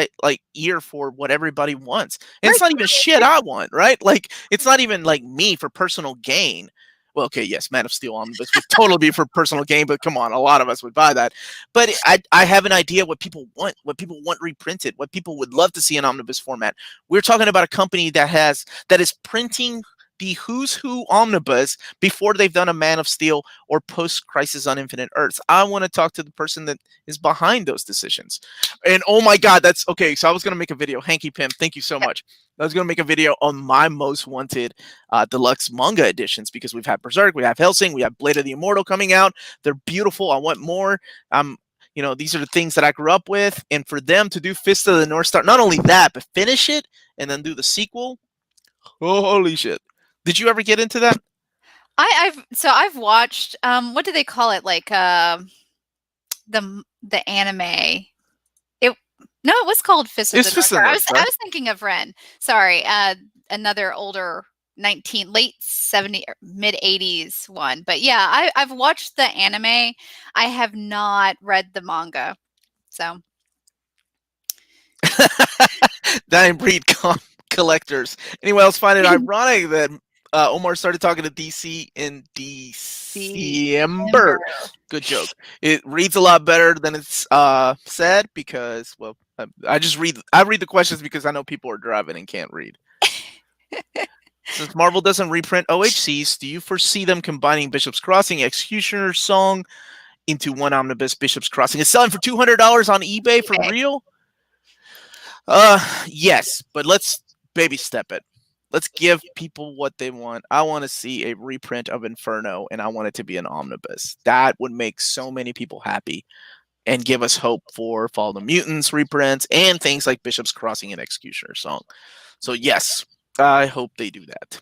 ear for what everybody wants, and it's Right. not even shit I want, right? Like, it's not even like me for personal gain. Well, okay, yes, Man of Steel omnibus would totally be for personal gain, but come on, a lot of us would buy that. But I have an idea what people want reprinted, what people would love to see in omnibus format. We're talking about a company that is printing the Who's Who omnibus before they've done a Man of Steel or post Crisis on Infinite Earths. I want to talk to the person that is behind those decisions. And oh my God, that's okay. So I was going to make a video. Hanky Pim, thank you so much. I was going to make a video on my most wanted deluxe manga editions, because we've had Berserk, we have Hellsing, we have Blade of the Immortal coming out. They're beautiful. I want more. These are the things that I grew up with. And for them to do Fist of the North Star, not only that, but finish it and then do the sequel. Oh, holy shit. Did you ever get into that? I've watched what do they call it, like the anime. It was called Fist of It's the North Fist of Star. the I North was Star. I was thinking of Ren. Sorry, another older late 70s mid 80s one. But yeah, I've watched the anime. I have not read the manga. So Dying breed collectors. Anyone else find it ironic that Omar started talking to DC in December? Good joke. It reads a lot better than it's said, because, well, I read the questions because I know people are driving and can't read. Since Marvel doesn't reprint OHCs, do you foresee them combining Bishop's Crossing, Executioner's Song into one omnibus? Bishop's Crossing is selling for $200 on eBay for real? Yes, but let's baby step it. Let's give people what they want. I want to see a reprint of Inferno, and I want it to be an omnibus. That would make so many people happy and give us hope for Fall of the Mutants reprints and things like Bishop's Crossing and Executioner's Song. So yes, I hope they do that.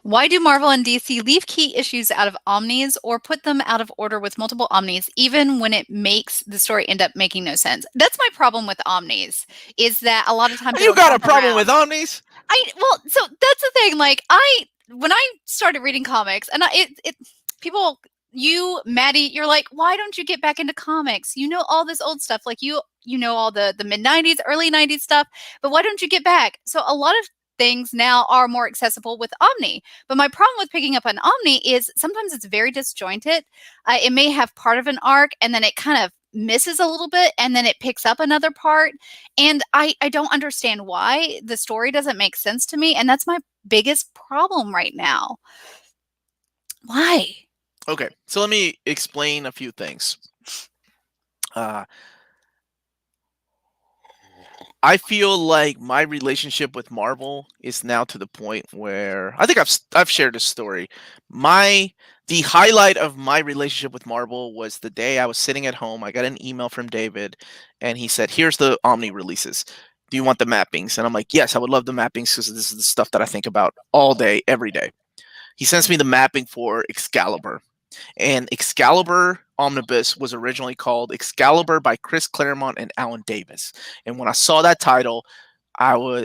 Why do Marvel and DC leave key issues out of omnis or put them out of order with multiple omnis, even when it makes the story end up making no sense? That's my problem with omnis, is that a lot of times You got a problem with omnis? So that's the thing. Like, when I started reading comics, and people, you, Maddie, you're like, why don't you get back into comics? You know all this old stuff, like you know all the mid 90s, early 90s stuff, but why don't you get back? So a lot of things now are more accessible with Omni. But my problem with picking up an Omni is sometimes it's very disjointed. It may have part of an arc and then it kind of misses a little bit and then it picks up another part. And I don't understand why. The story doesn't make sense to me. And that's my biggest problem right now. Why? Okay, so let me explain a few things. I feel like my relationship with Marvel is now to the point where I think I've shared this story. The highlight of my relationship with Marvel was the day I was sitting at home. I got an email from David, and he said, "Here's the Omni releases. Do you want the mappings?" And I'm like, "Yes, I would love the mappings, because this is the stuff that I think about all day, every day." He sends me the mapping for Excalibur. And Excalibur Omnibus was originally called Excalibur by Chris Claremont and Alan Davis. And when I saw that title, I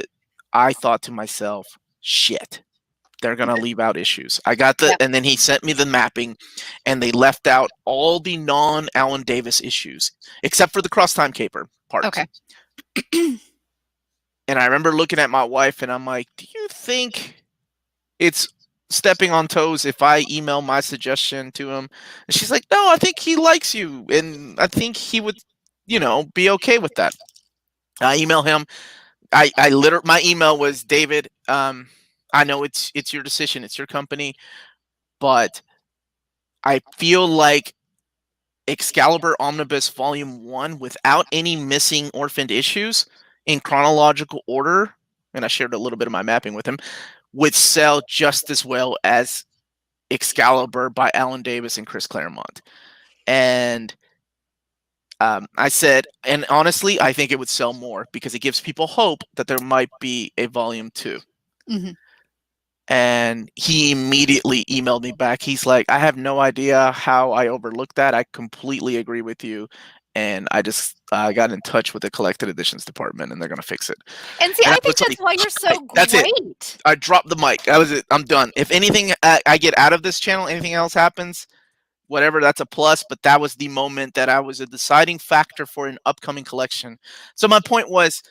thought to myself, shit, they're gonna leave out issues. And then he sent me the mapping, and they left out all the non-Alan Davis issues, except for the Cross Time Caper parts. Okay. And I remember looking at my wife, and I'm like, do you think it's stepping on toes if I email my suggestion to him? And she's like, no, I think he likes you, and I think he would, be okay with that. I email him. My email was, David, I know it's your decision, it's your company, but I feel like Excalibur Omnibus Volume 1 without any missing orphaned issues in chronological order, and I shared a little bit of my mapping with him, would sell just as well as Excalibur by Alan Davis and Chris Claremont. And I said, and honestly, I think it would sell more because it gives people hope that there might be a volume 2. Mm-hmm. And he immediately emailed me back. He's like, I have no idea how I overlooked that. I completely agree with you. And I just got in touch with the collected editions department, and they're going to fix it. And see, And I I think was that's like, why you're so that's it. great. I dropped the mic. That was it. I'm done. If anything I get out of this channel, anything else happens, whatever, that's a plus. But that was the moment that I was a deciding factor for an upcoming collection. So my point was,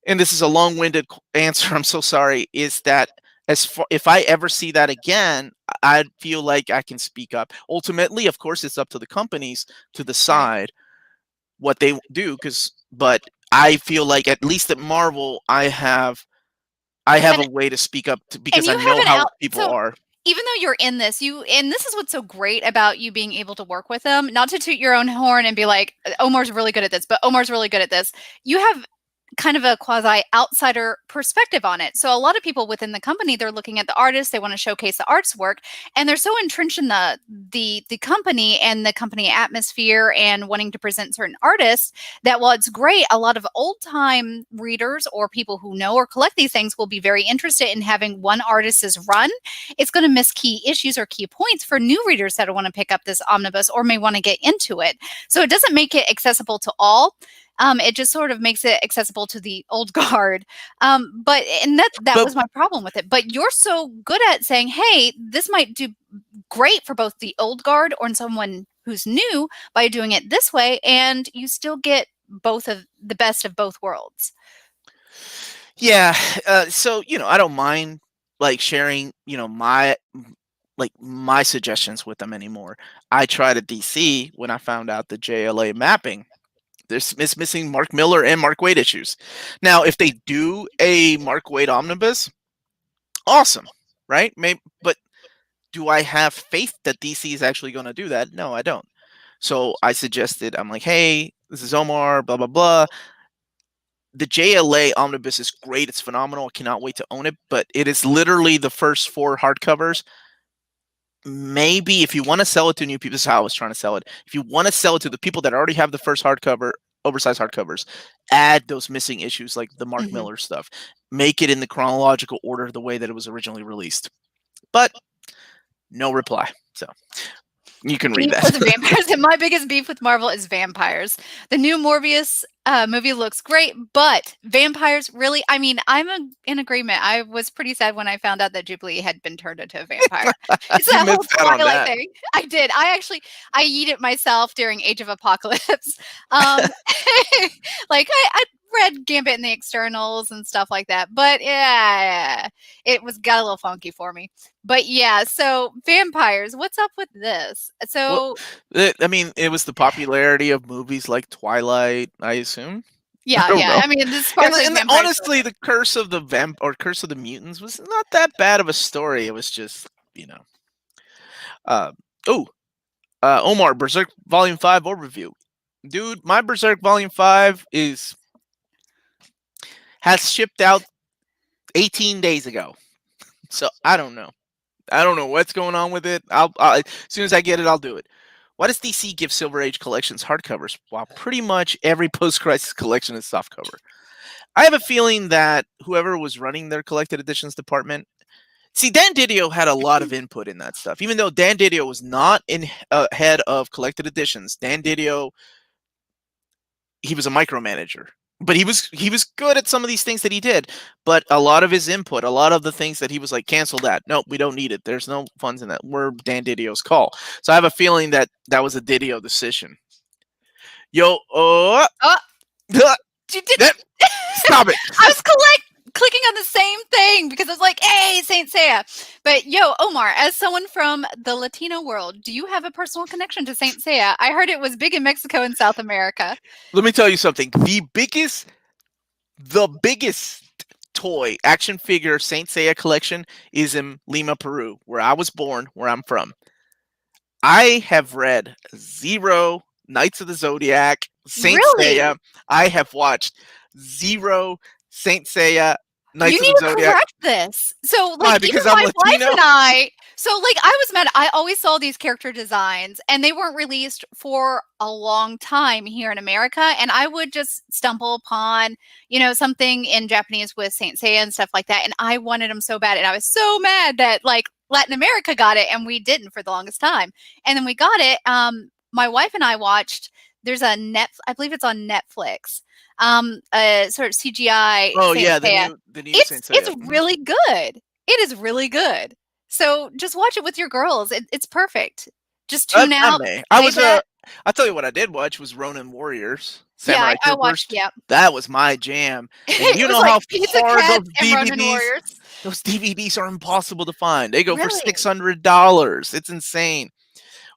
and this is a long-winded answer, I'm so sorry, is that if I ever see that again, I feel like I can speak up. Ultimately, of course, it's up to the companies to decide what they do. But I feel like at least at Marvel, I have And, a way to speak up and because I you have know an how out. people So are. even though you're in this, and this is what's so great about you being able to work with them, not to toot your own horn and be like, Omar's really good at this, but Omar's really good at this. You have kind of a quasi outsider perspective on it. So a lot of people within the company, they're looking at the artist, they want to showcase the art's work, and they're so entrenched in the company and the company atmosphere and wanting to present certain artists that while it's great, a lot of old time readers or people who know or collect these things will be very interested in having one artist's run. It's going to miss key issues or key points for new readers that want to pick up this omnibus or may want to get into it. So it doesn't make it accessible to all. It just sort of makes it accessible to the old guard. But that was my problem with it. But you're so good at saying, hey, this might do great for both the old guard or someone who's new by doing it this way, and you still get both of the best of both worlds. Yeah. So, I don't mind like sharing, my suggestions with them anymore. I tried at DC when I found out the JLA mapping. It's missing Mark Miller and Mark Waid issues. Now, if they do a Mark Waid omnibus, awesome, right? But do I have faith that DC is actually going to do that? No, I don't. So I suggested, I'm like, hey, this is Omar, blah, blah, blah. The JLA omnibus is great. It's phenomenal. I cannot wait to own it. But it is literally the first 4 hardcovers. Maybe if you want to sell it to new people, this is how I was trying to sell it. If you want to sell it to the people that already have the first hardcover, oversized hardcovers, add those missing issues like the Mark Miller stuff. Make it in the chronological order the way that it was originally released. But no reply. So you can read that. The vampires. And my biggest beef with Marvel is vampires. The new Morbius movie looks great, but vampires really, I mean, I'm in agreement. I was pretty sad when I found out that Jubilee had been turned into a vampire. It's that whole Twilight thing. I did. I eat it myself during Age of Apocalypse. Like I read Gambit in the externals and stuff like that, but yeah, it got a little funky for me. But yeah, so vampires, what's up with this? So I mean, it was the popularity of movies like Twilight, I assume. Yeah. I mean, this part and honestly, the Curse of the Curse of the Mutants was not that bad of a story. It was just, Omar, Berserk Volume 5 overview. Dude, my Berserk Volume 5 has shipped out 18 days ago. So I don't know. I don't know what's going on with it. I'll as soon as I get it, I'll do it. Why does DC give Silver Age collections hardcovers while pretty much every post-crisis collection is softcover? I have a feeling that whoever was running their collected editions department, see, Dan Didio had a lot of input in that stuff. Even though Dan Didio was not in head of collected editions, Dan Didio, he was a micromanager. But he was good at some of these things that he did. But a lot of his input, a lot of the things that he was like, cancel that. Nope, we don't need it. There's no funds in that. We're Dan Didio's call. So I have a feeling that was a Didio decision. Yo, you did stop it. I was clicking on the same thing because I was like, hey, Saint Seiya. But yo, Omar, as someone from the Latino world, do you have a personal connection to Saint Seiya? I heard it was big in Mexico and South America. Let me tell you something. The biggest toy action figure Saint Seiya collection is in Lima, Peru, where I was born, where I'm from. I have read 0 Knights of the Zodiac, Saint Seiya. I have watched 0 Saint Seiya, Knights of the Zodiac. You need to correct this. So, like, because even my wife and I. So, like, I was mad. I always saw these character designs, and they weren't released for a long time here in America. And I would just stumble upon, something in Japanese with Saint Seiya and stuff like that. And I wanted them so bad, and I was so mad that like Latin America got it and we didn't for the longest time. And then we got it. My wife and I watched. There's a I believe it's on Netflix. A sort of CGI. Oh Saint yeah, Seiya. the new Saint It's Seiya. really good. It is really good. So just watch it with your girls. It's perfect. Just tune I out. may. Play that. I'll tell you what I did watch was Ronin Warriors, Yeah, Samurai I Troopers. watched. Yep. That was my jam. And It you was know like how Pizza hard Cats those and Ronin DVDs. Warriors. Those DVDs are impossible to find. They go for Really? $600. It's insane.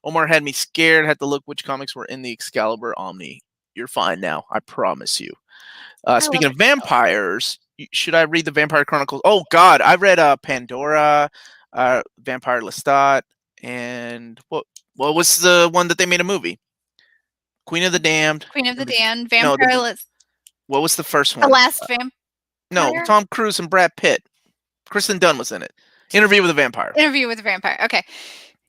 Omar had me scared. Had to look which comics were in the Excalibur Omni. You're fine now. I promise you. Speaking of vampires, should I read the Vampire Chronicles? Oh God, I read Pandora, Vampire Lestat, and what was the one that they made a movie? Queen of the Damned. Queen of the Damned. No, Vampire. what was the first The one? Last Vampire. No, Tom Cruise and Brad Pitt. Kristen Dunn was in it. Interview with a Vampire. Interview with a Vampire. Okay,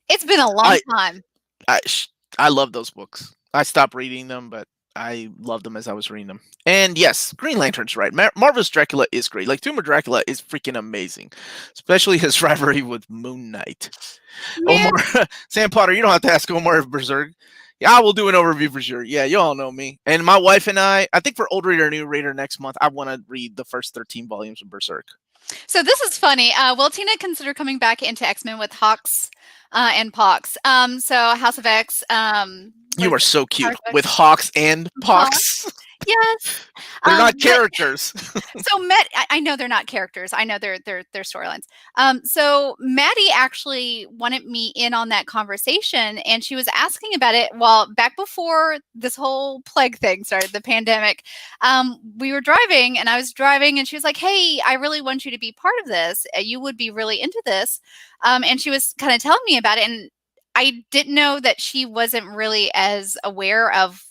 it's been a long time. I love those books. I stopped reading them, but I loved them as I was reading them. And yes, Green Lantern's right. Marvel's Dracula is great. Like Tomb of Dracula is freaking amazing, especially his rivalry with Moon Knight. Man. Omar, Sam Potter, you don't have to ask Omar if Berserk. Yeah, I will do an overview for sure. Yeah, you all know me. And my wife and I think for Old Reader, New Reader next month, I want to read the first 13 volumes of Berserk. So this is funny. Will Tina consider coming back into X-Men with Hawks and Pox? So House of X. You are so cute with Hawks and Pox. Yes, they're not characters. So I know they're not characters. I know they're storylines. So Maddie actually wanted me in on that conversation, and she was asking about it. Well, back before this whole plague thing started, the pandemic, we were driving, and I was driving, and she was like, "Hey, I really want you to be part of this. You would be really into this." And she was kind of telling me about it, and I didn't know that she wasn't really as aware of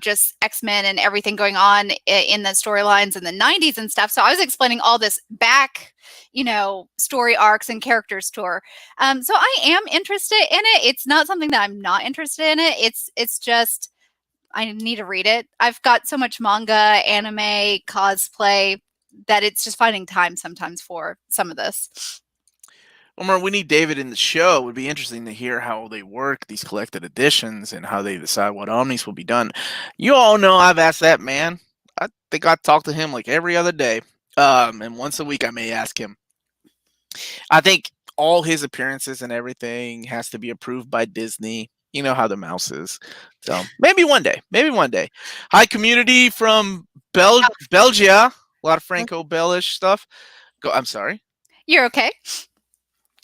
just X-Men and everything going on in the storylines in the 90s and stuff. So I was explaining all this back, story arcs and characters to her. So I am interested in it. It's not something that I'm not interested in it. It's just, I need to read it. I've got so much manga, anime, cosplay that it's just finding time sometimes for some of this. Omar, we need David in the show. It would be interesting to hear how they work these collected editions and how they decide what omnis will be done. You all know I've asked that man. I think I talk to him like every other day. And once a week I may ask him. I think all his appearances and everything has to be approved by Disney. You know how the mouse is. So maybe one day. Hi, community from Belgia. A lot of Franco-Belgish stuff. I'm sorry. You're okay.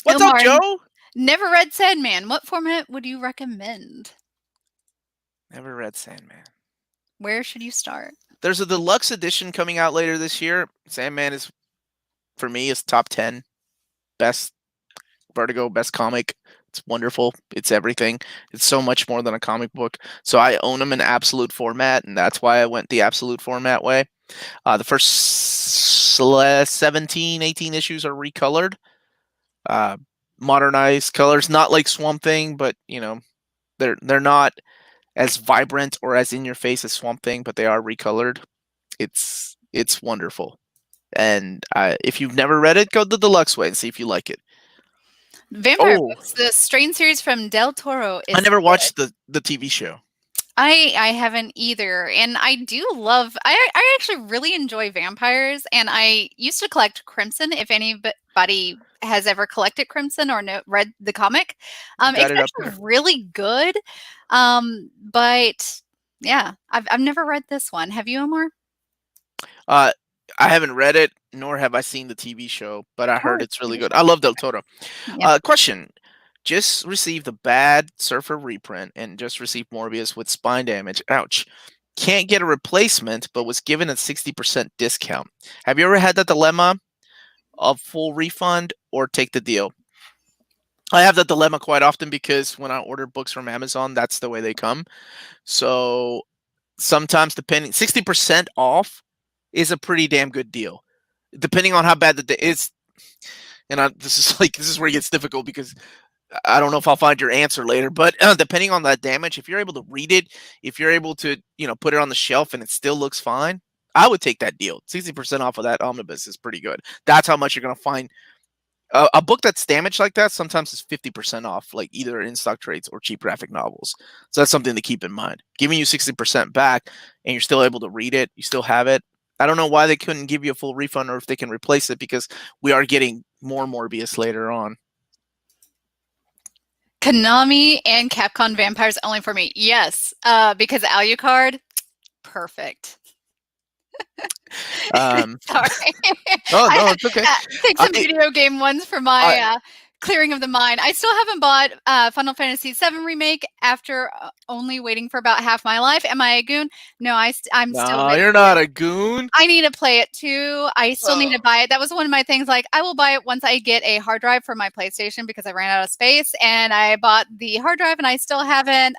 What's up, Joe? Never read Sandman. What format would you recommend? Never read Sandman. Where should you start? There's a deluxe edition coming out later this year. Sandman is, for me, is top 10 best Vertigo, best comic. It's wonderful. It's everything. It's so much more than a comic book. So I own them in absolute format, and that's why I went the absolute format way. The first 17, 18 issues are recolored. Modernized colors, not like Swamp Thing, but they're not as vibrant or as in your face as Swamp Thing, but they are recolored. It's wonderful, and if you've never read it, go the deluxe way and see if you like it. Vampire Books, the Strain series from Del Toro. I never watched the TV show. I haven't either, and I do love. I actually really enjoy vampires, and I used to collect Crimson. If anybody has ever collected Crimson or read the comic, it's actually really good. But yeah, I've never read this one. Have you, Omar? I haven't read it, nor have I seen the TV show, but I heard it's really good. I love Del Toro. Yeah. Question. Just received the Bad Surfer reprint and just received Morbius with spine damage. Ouch. Can't get a replacement, but was given a 60% discount. Have you ever had that dilemma of full refund or take the deal? I have that dilemma quite often because when I order books from Amazon, that's the way they come. So sometimes 60% off is a pretty damn good deal. Depending on how bad the day is. and this is where it gets difficult because I don't know if I'll find your answer later, but depending on that damage, if you're able to read it, if you're able to, put it on the shelf and it still looks fine, I would take that deal. 60% off of that omnibus is pretty good. That's how much you're going to find. A book that's damaged like that sometimes is 50% off, like either in stock trades or cheap graphic novels. So that's something to keep in mind. Giving you 60% back and you're still able to read it, you still have it. I don't know why they couldn't give you a full refund or if they can replace it because we are getting more Morbius later on. Konami and Capcom Vampires only for me. Yes, because Alucard, perfect. Sorry. Oh, no, it's okay. Take some video game ones for my clearing of the mind. I still haven't bought Final Fantasy VII Remake after only waiting for about half my life. Am I a goon? No, I'm still. No, you're not a goon. I need to play it too. I still need to buy it. That was one of my things. Like, I will buy it once I get a hard drive for my PlayStation because I ran out of space, and I bought the hard drive, and I still haven't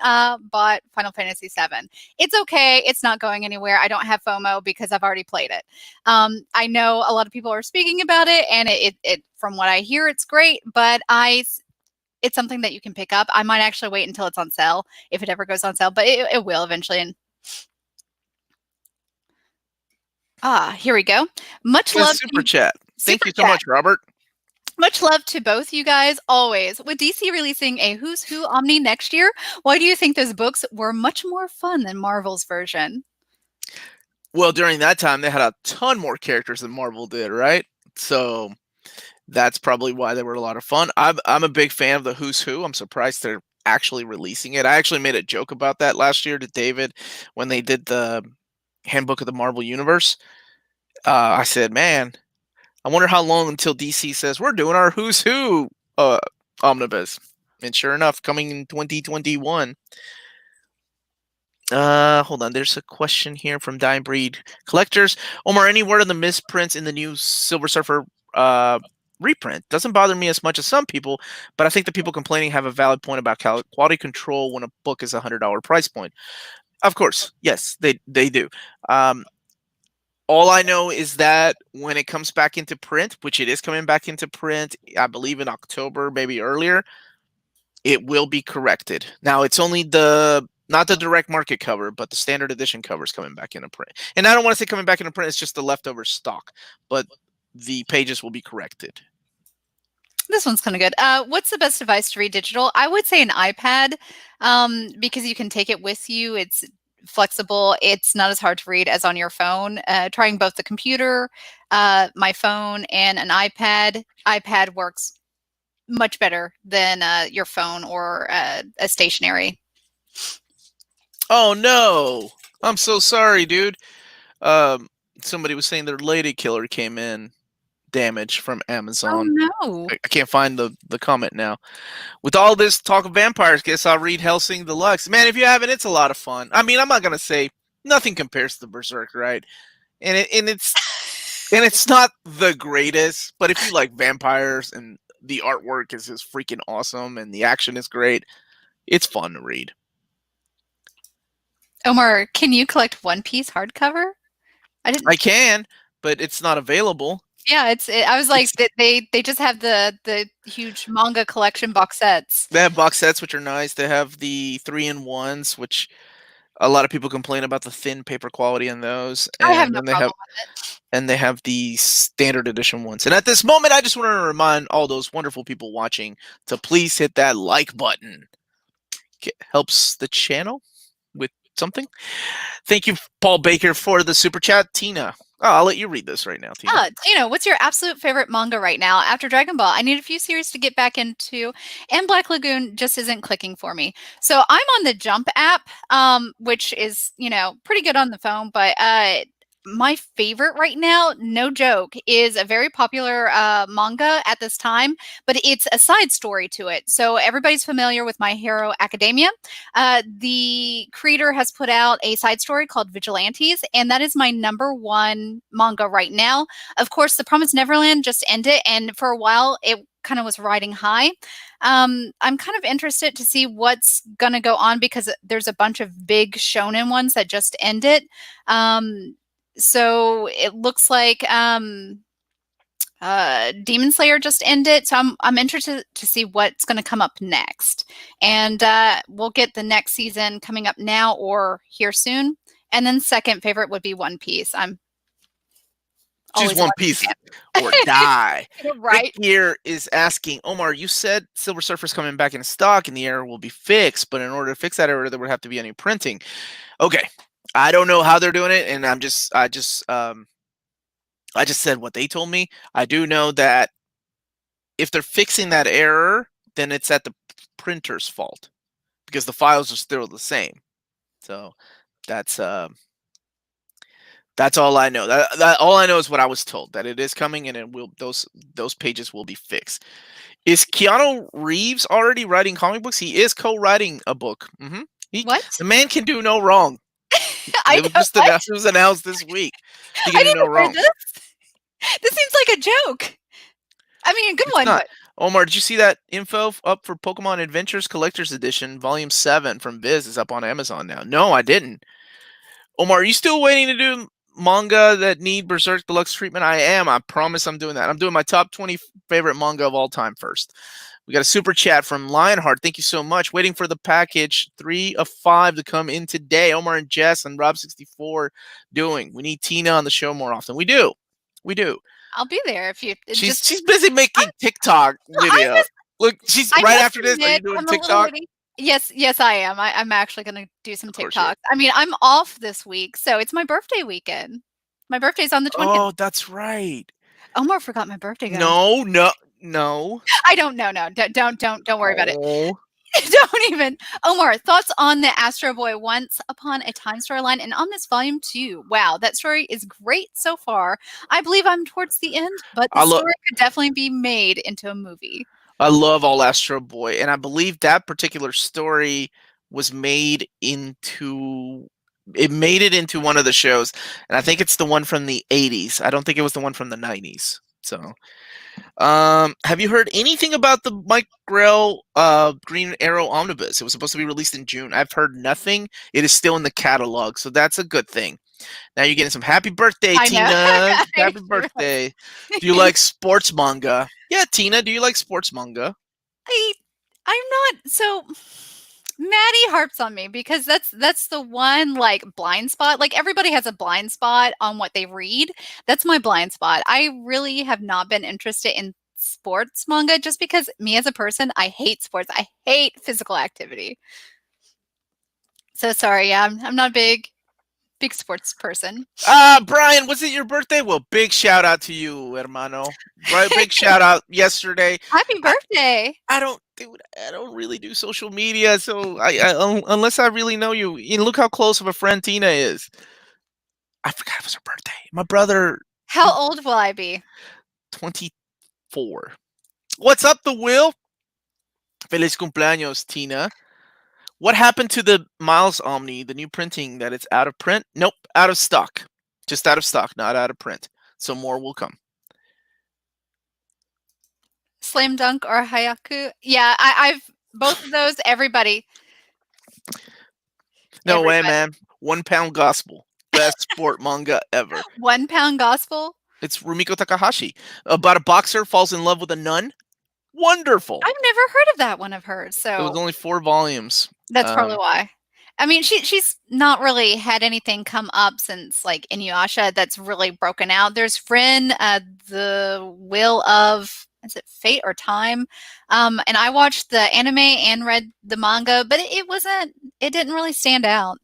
bought Final Fantasy VII. It's okay. It's not going anywhere. I don't have FOMO because I've already played it. I know a lot of people are speaking about it, and it from what I hear, it's great, but it's something that you can pick up. I might actually wait until it's on sale, if it ever goes on sale, but it will eventually. And here we go. Much love. Super chat. Thank you so much, Robert. Much love to both you guys, always. With DC releasing a Who's Who Omni next year, why do you think those books were much more fun than Marvel's version? Well, during that time, they had a ton more characters than Marvel did, right? So that's probably why they were a lot of fun. I'm a big fan of the Who's Who. I'm surprised they're actually releasing it. I actually made a joke about that last year to David when they did the Handbook of the Marvel Universe. I said, man, I wonder how long until DC says we're doing our Who's Who omnibus. And sure enough, coming in 2021. Hold on. There's a question here from Dying Breed Collectors. Omar, any word on the misprints in the new Silver Surfer reprint? Doesn't bother me as much as some people, but I think the people complaining have a valid point about quality control when a book is $100 price point. Of course, yes, they do. All I know is that when it comes back into print, which it is coming back into print, I believe in October, maybe earlier, it will be corrected. Now, it's only not the direct market cover, but the standard edition cover is coming back into print. And I don't want to say coming back into print, it's just the leftover stock, but the pages will be corrected. This one's kind of good. What's the best device to read digital? I would say an iPad because you can take it with you. It's flexible. It's not as hard to read as on your phone. Trying both the computer, my phone, and an iPad. iPad works much better than your phone or a stationary. Oh, no. I'm so sorry, dude. Somebody was saying their lady killer came in damage from Amazon. Oh, no. I can't find the comment now. With all this talk of vampires, guess I'll read Hellsing Deluxe. Man, if you haven't, it's a lot of fun. I mean, I'm not going to say nothing compares to Berserk, right? And it's not the greatest, but if you like vampires and the artwork is just freaking awesome and the action is great, it's fun to read. Omar, can you collect One Piece hardcover? I can, but it's not available. Yeah, I was like, they just have the huge manga collection box sets. They have box sets, which are nice. They have the 3-in-1s, which a lot of people complain about the thin paper quality in those. And I have no problem with it. And they have the standard edition ones. And at this moment, I just want to remind all those wonderful people watching to please hit that like button. It helps the channel with something. Thank you, Paul Baker, for the super chat. Tina. Oh, I'll let you read this right now, Tina. Tina, what's your absolute favorite manga right now? After Dragon Ball, I need a few series to get back into, and Black Lagoon just isn't clicking for me. So I'm on the Jump app, which is, pretty good on the phone, but my favorite right now, no joke, is a very popular manga at this time, but it's a side story to it. So everybody's familiar with My Hero Academia. The creator has put out a side story called Vigilantes, and that is my #1 manga right now. Of course, The Promised Neverland just ended, and for a while it kind of was riding high. I'm kind of interested to see what's going to go on because there's a bunch of big shonen ones that just ended. So it looks like Demon Slayer just ended, so I'm interested to see what's going to come up next. And we'll get the next season coming up now or here soon. And then second favorite would be One Piece. I'm Choose always a One One Piece Piece fan. or die. Right. Rick here is asking, Omar, you said Silver Surfer's coming back in stock and the error will be fixed, but in order to fix that error, there would have to be a new printing. Okay. I don't know how they're doing it, and I just said what they told me. I do know that if they're fixing that error, then it's at the printer's fault because the files are still the same. So that's all I know. That all I know is what I was told, that it is coming and it will those pages will be fixed. Is Keanu Reeves already writing comic books? He is co-writing a book. What? The man can do no wrong. It was announced this week. He can do no wrong. This seems like a joke. I mean, a good one. But... Omar, did you see that info up for Pokemon Adventures Collector's Edition, Volume 7 from Viz is up on Amazon now? No, I didn't. Omar, are you still waiting to do manga that need Berserk Deluxe treatment? I am. I promise I'm doing that. I'm doing my top 20 favorite manga of all time first. We got a super chat from Lionheart. Thank you so much. Waiting for the package 3 of 5 to come in today. Omar and Jess and Rob64 doing. We need Tina on the show more often. We do. I'll be there if you. She's busy making TikTok video. Look, she's right after this. Are you doing TikTok? Yes, I am. I'm actually going to do some TikTok. I mean, I'm off this week, so it's my birthday weekend. My birthday's on the 20th. Oh, that's right. Omar forgot my birthday. Guys. No. I don't know. No, don't worry about it. Don't even. Omar, thoughts on the Astro Boy Once Upon a Time storyline and on this volume 2? Wow, that story is great so far. I believe I'm towards the end, but the story could definitely be made into a movie. I love all Astro Boy, and I believe that particular story was made into one of the shows, and I think it's the one from the 80s. I don't think it was the one from the 90s. So, have you heard anything about the Mike Grell Green Arrow omnibus? It was supposed to be released in June. I've heard nothing. It is still in the catalog, so that's a good thing. Now you're getting some happy birthday, Tina. Happy birthday. Do you like sports manga? Yeah, Tina, do you like sports manga? I'm not. So Maddie harps on me because that's the one like blind spot. Like everybody has a blind spot on what they read. That's my blind spot. I really have not been interested in sports manga just because me as a person, I hate sports. I hate physical activity. So sorry, yeah, I'm not a big sports person. Brian, was it your birthday? Well, big shout out to you, hermano. Right, big shout out yesterday. Happy birthday. I don't really do social media, so I unless I really know you. Look how close of a friend Tina is. I forgot it was her birthday. My brother. How old will I be? 24. What's up, the Will? Feliz cumpleaños, Tina. What happened to the Miles Omni, the new printing that it's out of print? Nope, out of stock. Just out of stock, not out of print. So more will come. Slam Dunk or Hayaku? Yeah, I've both of those. Everybody. No way, man. 1 Pound Gospel. Best sport manga ever. 1 Pound Gospel? It's Rumiko Takahashi. About a boxer falls in love with a nun. Wonderful. I've never heard of that one of hers. So it was only 4 volumes. That's probably why. I mean, she's not really had anything come up since like Inuyasha that's really broken out. There's Rin, the Will of, is it Fate or Time? And I watched the anime and read the manga, but it didn't really stand out.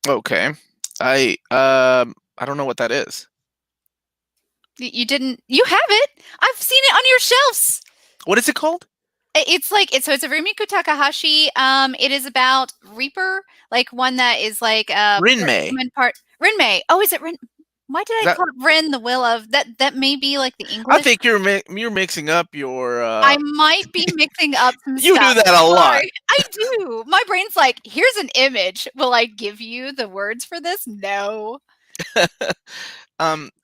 Okay. I don't know what that is. You have it. I've seen it on your shelves. What is it called? It's a Rumiko Takahashi. It is about Reaper, like one that is like Rinmei. Rinmei. Oh, is it Rin? Why did I call it Rin? The Will of that? That may be like the English. I think you're mixing up your. I might be mixing up some you stuff. do that a lot. I do. My brain's like, here's an image. Will I give you the words for this? No.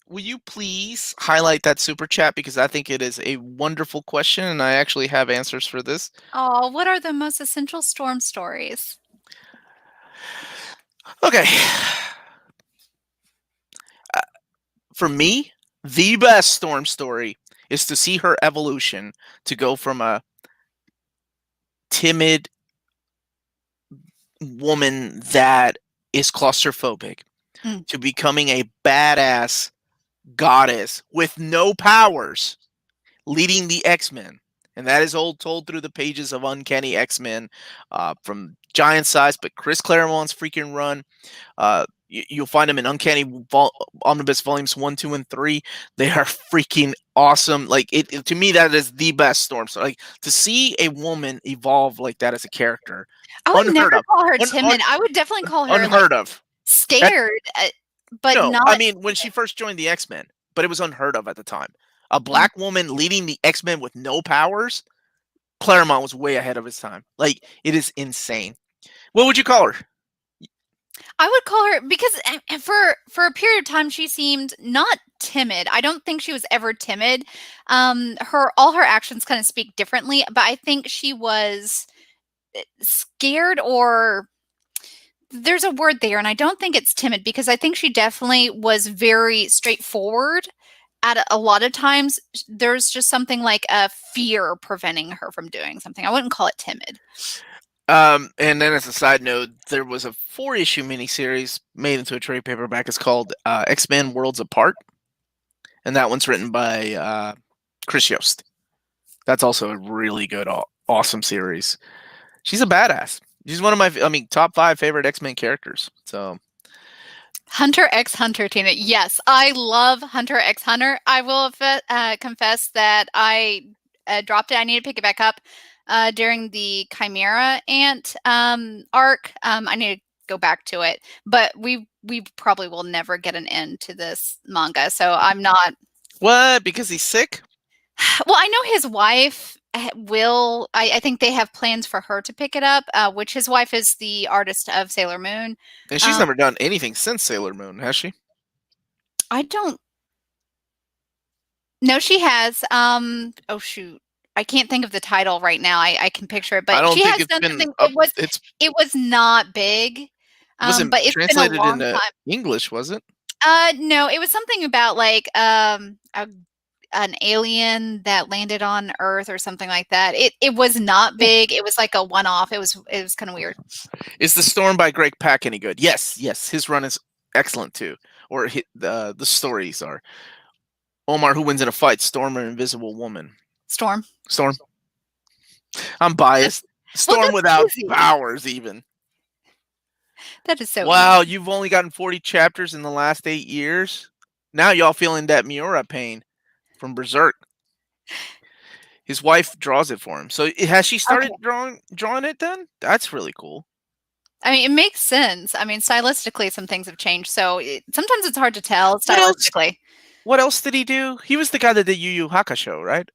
Will you please highlight that super chat because I think it is a wonderful question and I actually have answers for this. Oh, what are the most essential Storm stories? Okay. For me, The best Storm story is to see her evolution to go from a timid woman that is claustrophobic to becoming a badass goddess with no powers leading the X-Men. And that is all told through the pages of Uncanny X-Men, from giant size, but Chris Claremont's freaking run. You'll find them in Uncanny Omnibus Volumes 1, 2, and 3. They are freaking awesome. Like, to me, that is the best Storm. So, like, to see a woman evolve like that as a character, I would unheard never of. call her timid. I would definitely call her Unheard of. scared, but No, not. I mean, when she first joined the X-Men, but it was unheard of at the time. A black woman leading the X-Men with no powers, Claremont was way ahead of his time. Like, it is insane. What would you call her? I would call her, because for a period of time she seemed not timid. I don't think she was ever timid. All her actions kind of speak differently, but I think she was scared, or there's a word there, and I don't think it's timid, because I think she definitely was very straightforward. At a lot of times, there's just something like a fear preventing her from doing something. I wouldn't call it timid. And then as a side note, there was a 4-issue miniseries made into a trade paperback. It's called X-Men Worlds Apart. And that one's written by Chris Yost. That's also a really good, awesome series. She's a badass. She's one of my, top 5 favorite X-Men characters. So, Hunter x Hunter, Tina. Yes, I love Hunter x Hunter. I will confess that I dropped it. I need to pick it back up during the Chimera Ant arc. I need to go back to it, but we probably will never get an end to this manga. So I'm not. What? Because he's sick? Well, I know his wife will. I think they have plans for her to pick it up, which his wife is the artist of Sailor Moon. And she's never done anything since Sailor Moon, has she? I don't. No, she has. Oh shoot, I can't think of the title right now. I can picture it, but she has done something. It was not big. Wasn't but it's translated been a long into time. English, was it? No, it was something about like an alien that landed on Earth or something like that. It was not big. It was like a one-off. It was kind of weird. Is the Storm by Greg Pak any good? Yes. His run is excellent too. Or the stories are Omar, who wins in a fight, Storm or Invisible Woman? Storm. I'm biased. Storm without powers, even. That is so. Wow, you've only gotten 40 chapters in the last 8 years. Now y'all feeling that Miura pain from Berserk. His wife draws it for him. So has she started drawing it then? That's really cool. I mean, it makes sense. I mean, stylistically, some things have changed. So sometimes it's hard to tell stylistically. What else did he do? He was the guy that did Yu Yu Hakusho, right?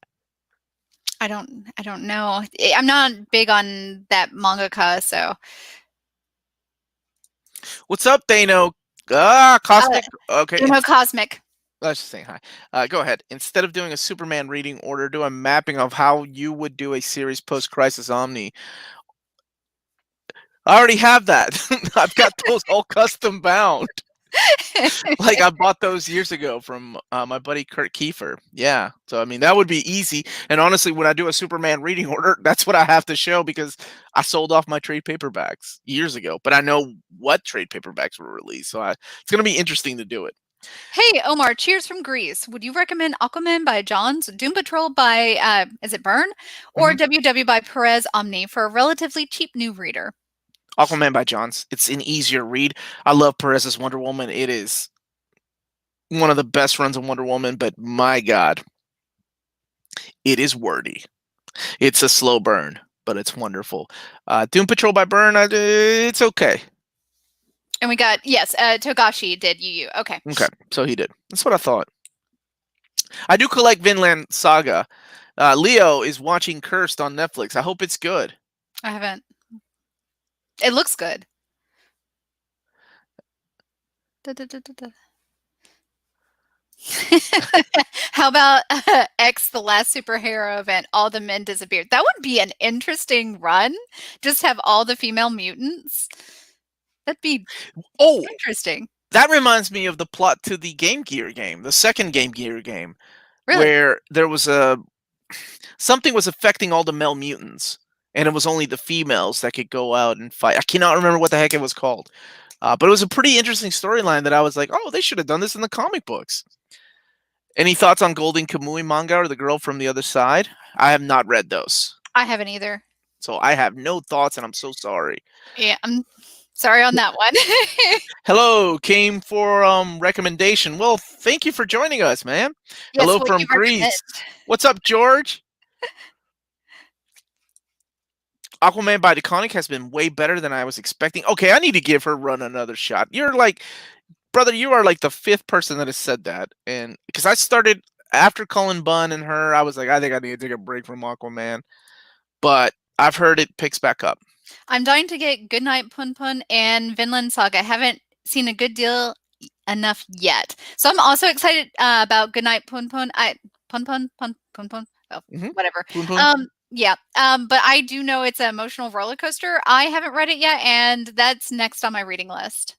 I don't know. I'm not big on that mangaka, so. What's up, Dano? Cosmic. Okay. Dano Cosmic. Let's just say hi. Go ahead. Instead of doing a Superman reading order, do a mapping of how you would do a series post-Crisis Omni. I already have that. I've got those all custom bound. Like, I bought those years ago from my buddy Kurt Kiefer. Yeah. So, I mean, that would be easy. And honestly, when I do a Superman reading order, that's what I have to show, because I sold off my trade paperbacks years ago. But I know what trade paperbacks were released. So it's going to be interesting to do it. Hey, Omar, cheers from Greece. Would you recommend Aquaman by Johns, Doom Patrol by, is it Byrne? Or WW by Perez Omni for a relatively cheap new reader? Aquaman by Johns. It's an easier read. I love Perez's Wonder Woman. It is one of the best runs of Wonder Woman, but my God, it is wordy. It's a slow burn, but it's wonderful. Doom Patrol by Byrne, it's okay. And we got, yes, Togashi did Yu. Okay, so he did. That's what I thought. I do collect Vinland Saga. Leo is watching Cursed on Netflix. I hope it's good. I haven't. It looks good. How about X, the last superhero event? All the men disappeared. That would be an interesting run. Just have all the female mutants. That'd be interesting. That reminds me of the plot to the Game Gear game, the second Game Gear game, Really? where there was a something was affecting all the male mutants, and it was only the females that could go out and fight. I cannot remember what the heck it was called, but it was a pretty interesting storyline that I was like, oh, they should have done this in the comic books. Any thoughts on Golden Kamui manga or The Girl from the Other Side? I have not read those, I haven't either. so I have no thoughts, and I'm so sorry. Yeah, I'm sorry on that one. Hello, came for recommendation. Well, thank you for joining us, man. Yes, Hello what from you recommend? Greece. What's up, George? Aquaman by DeConnick has been way better than I was expecting. Okay, I need to give her run another shot. You're like, brother, you are like the fifth person that has said that. And because I started after Cullen Bunn and her, I was like, I think I need to take a break from Aquaman. But I've heard it picks back up. I'm dying to get Goodnight Pun Pun and Vinland Saga. I haven't seen a good deal enough yet. So I'm also excited about Goodnight Pun Pun. Pun Pun Pun Pun Pun. Oh, whatever. Poon Poon. Yeah. But I do know it's an emotional roller coaster. I haven't read it yet, and that's next on my reading list.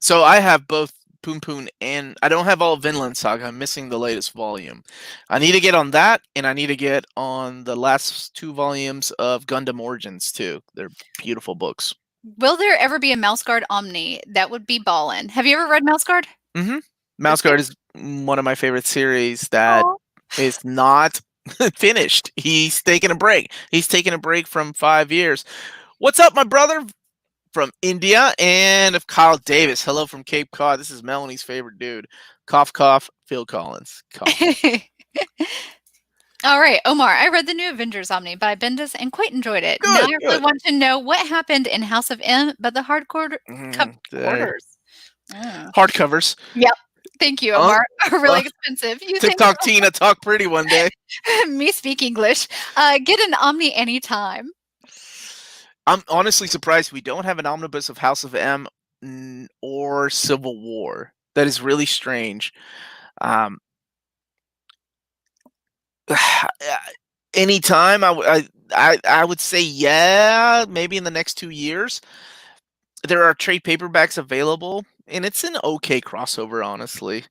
So I have both Poon Poon and I don't have all of Vinland Saga. I'm missing the latest volume. I need to get on that, and I need to get on the last 2 volumes of Gundam Origins too. They're beautiful books. Will there ever be a Mouse Guard Omni? That would be ballin'. Have you ever read Mouse Guard? Mm-hmm. Mouse Guard is one of my favorite series that is not finished. He's taking a break. He's taking a break from 5 years. What's up, my brother from India? And of Kyle Davis. Hello from Cape Cod. This is Melanie's favorite dude. Cough, cough, Phil Collins. Cough. All right, Omar, I read the new Avengers Omni by Bendis and quite enjoyed it. Good, now I really good. want to know what happened in House of M, but the hardcore quarters. Hardcovers. Yep. Thank you, Omar. Really expensive. You TikTok Tina, talk pretty one day. Me speak English. Get an Omni anytime. I'm honestly surprised we don't have an omnibus of House of M or Civil War. That is really strange. Anytime, I would say yeah, maybe in the next 2 years. There are trade paperbacks available, and it's an okay crossover, honestly.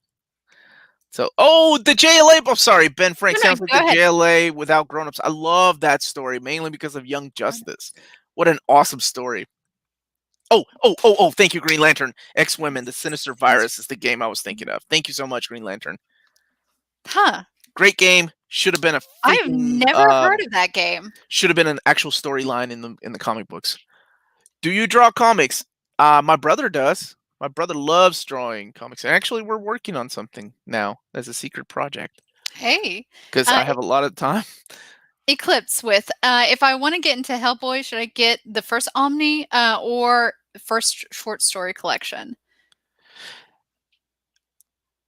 So, the JLA. Oh, sorry, Ben Frank sounds like the JLA without grown-ups. I love that story, mainly because of Young Justice. What an awesome story. Oh, thank you, Green Lantern. X-Women, the Sinister Virus is the game I was thinking of. Thank you so much, Green Lantern. Huh. Great game. Should have been a I have never heard of that game. Should have been an actual storyline in the comic books. Do you draw comics? My brother does. My brother loves drawing comics. And actually, we're working on something now as a secret project. Hey. Because I have a lot of time. Eclipse with, if I want to get into Hellboy, should I get the first Omni or first short story collection?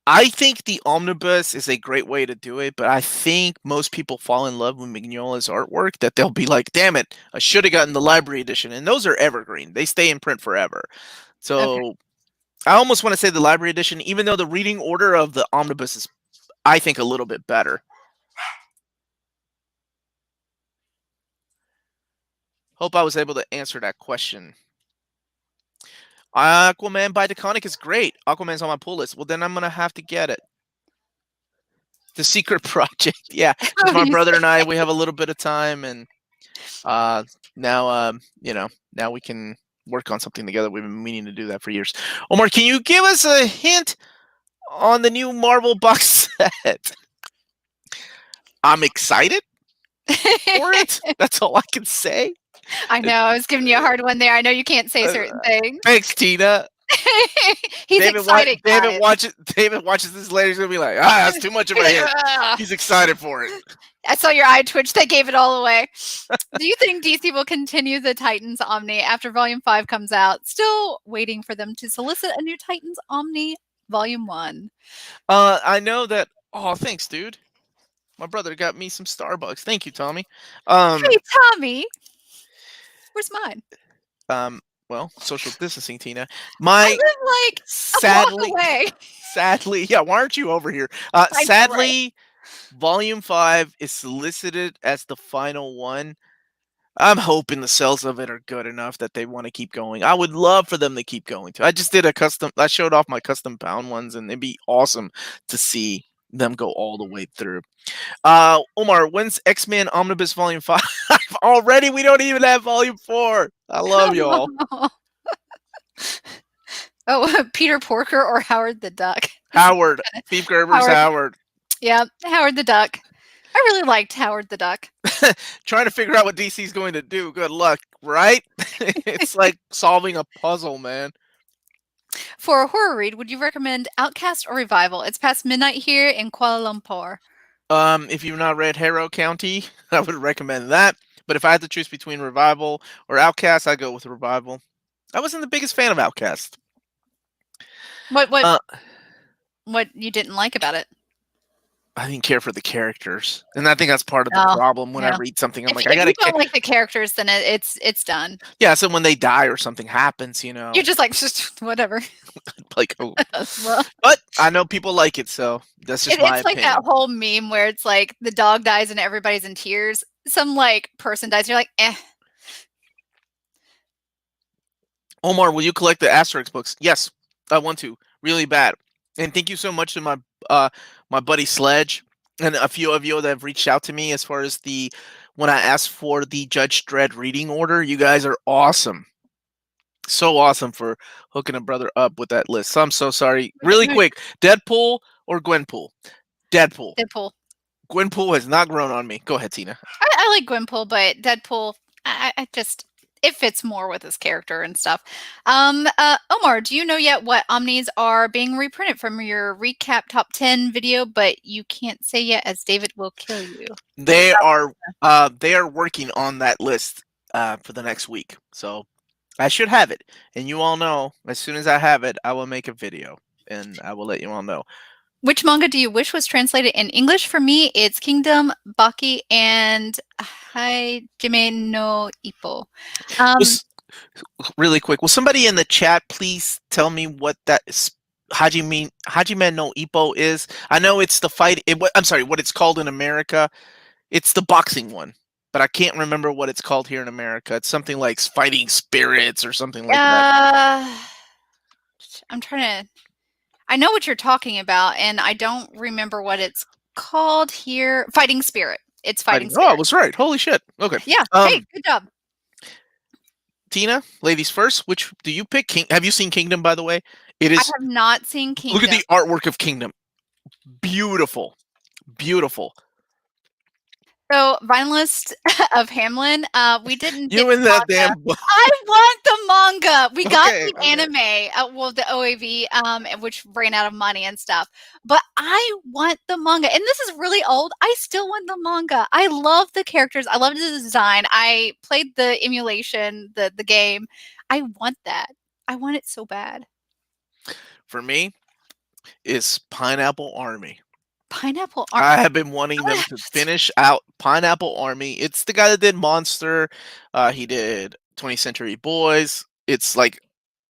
I think the omnibus is a great way to do it, but I think most people fall in love with Mignola's artwork that they'll be like, damn it, I should have gotten the library edition. And those are evergreen. They stay in print forever. So I almost want to say the library edition, even though the reading order of the omnibus is, I think, a little bit better. Hope I was able to answer that question. Aquaman by DeConnick is great. Aquaman's on my pull list. Well, then I'm going to have to get it. The secret project. Yeah. Just my brother and I, we have a little bit of time. And now we can work on something together. We've been meaning to do that for years. Omar, can you give us a hint on the new Marvel box set? I'm excited for it. That's all I can say. I know. I was giving you a hard one there. I know you can't say certain things. Thanks, Tina. He's excited. David watches this later. He's gonna be like, that's too much of a hint. He's excited for it. I saw your eye twitch. That gave it all away. Do you think DC will continue the Titans Omni after Volume 5 comes out? Still waiting for them to solicit a new Titans Omni Volume 1. I know that. Oh, thanks, dude. My brother got me some Starbucks. Thank you, Tommy. Hey, Tommy. Where's mine? Well, social distancing, Tina. I live like sadly, a block away. Sadly, yeah. Why aren't you over here? Sadly, Volume 5 is solicited as the final one. I'm hoping the sales of it are good enough that they want to keep going. I would love for them to keep going too. I just did a custom. I showed off my custom bound ones, and it'd be awesome to see them go all the way through. Omar, when's X-Men Omnibus Volume 5? Already, we don't even have Volume 4. I love y'all. Oh, Peter Porker or Howard the Duck? Howard. Steve Gerber's Howard. Yeah, Howard the Duck. I really liked Howard the Duck. Trying to figure out what DC's going to do. Good luck, right? It's like solving a puzzle, man. For a horror read, would you recommend Outcast or Revival? It's past midnight here in Kuala Lumpur. If you've not read Harrow County, I would recommend that. But if I had to choose between Revival or Outcast, I'd go with Revival. I wasn't the biggest fan of Outcast. What you didn't like about it? I didn't care for the characters, and I think that's part of the problem. When I read something, I'm like, I gotta. If you don't like the characters, then it's done. Yeah, so when they die or something happens, you're just like, just whatever. Like, oh. But I know people like it, so that's just my opinion. It's like that whole meme where it's like the dog dies and everybody's in tears. Some like person dies, you're like, eh. Omar, will you collect the Asterix books? Yes, I want to really bad. And thank you so much to my my buddy Sledge and a few of you that have reached out to me as far as when I asked for the Judge Dredd reading order. You guys are awesome. So awesome for hooking a brother up with that list. So I'm so sorry. Really quick, Deadpool or Gwenpool? Deadpool. Gwenpool has not grown on me. Go ahead, Tina. I like Gwenpool, but Deadpool, I just... it fits more with his character and stuff. Omar, do you know yet what omnis are being reprinted from your recap top 10 video, but you can't say yet as David will kill you? They are working on that list for the next week. So I should have it. And you all know, as soon as I have it, I will make a video and I will let you all know. Which manga do you wish was translated in English? For me, it's Kingdom, Baki, and Hajime no Ippo. Really quick, will somebody in the chat please tell me what that is? Hajime no Ippo is? I know it's the fight. I'm sorry, what it's called in America. It's the boxing one, but I can't remember what it's called here in America. It's something like Fighting Spirits or something like that. I'm trying to... I know what you're talking about, and I don't remember what it's called here. Fighting Spirit. It's Fighting Spirit. Oh, I was right. Holy shit. Okay. Yeah. Hey, good job. Tina, ladies first. Which do you pick? Have you seen Kingdom, by the way? I have not seen Kingdom. Look at the artwork of Kingdom. Beautiful. Beautiful. So, Vinylist of Hamlin, we didn't get in that damn book. I want the manga. We got the anime, well, the OAV, which ran out of money and stuff. But I want the manga. And this is really old. I still want the manga. I love the characters. I love the design. I played the emulation, the game. I want that. I want it so bad. For me, it's Pineapple Army. Pineapple Army. I have been wanting them to finish out Pineapple Army. It's the guy that did Monster. He did 20th Century Boys. It's like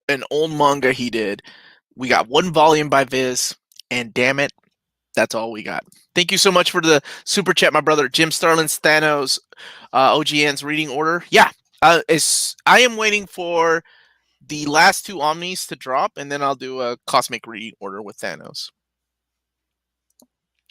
an old manga he did. We got one volume by Viz, and damn it, that's all we got. Thank you so much for the super chat, my brother. Jim Starlin's Thanos OGN's reading order. Yeah, I am waiting for the last two Omnis to drop, and then I'll do a cosmic reading order with Thanos.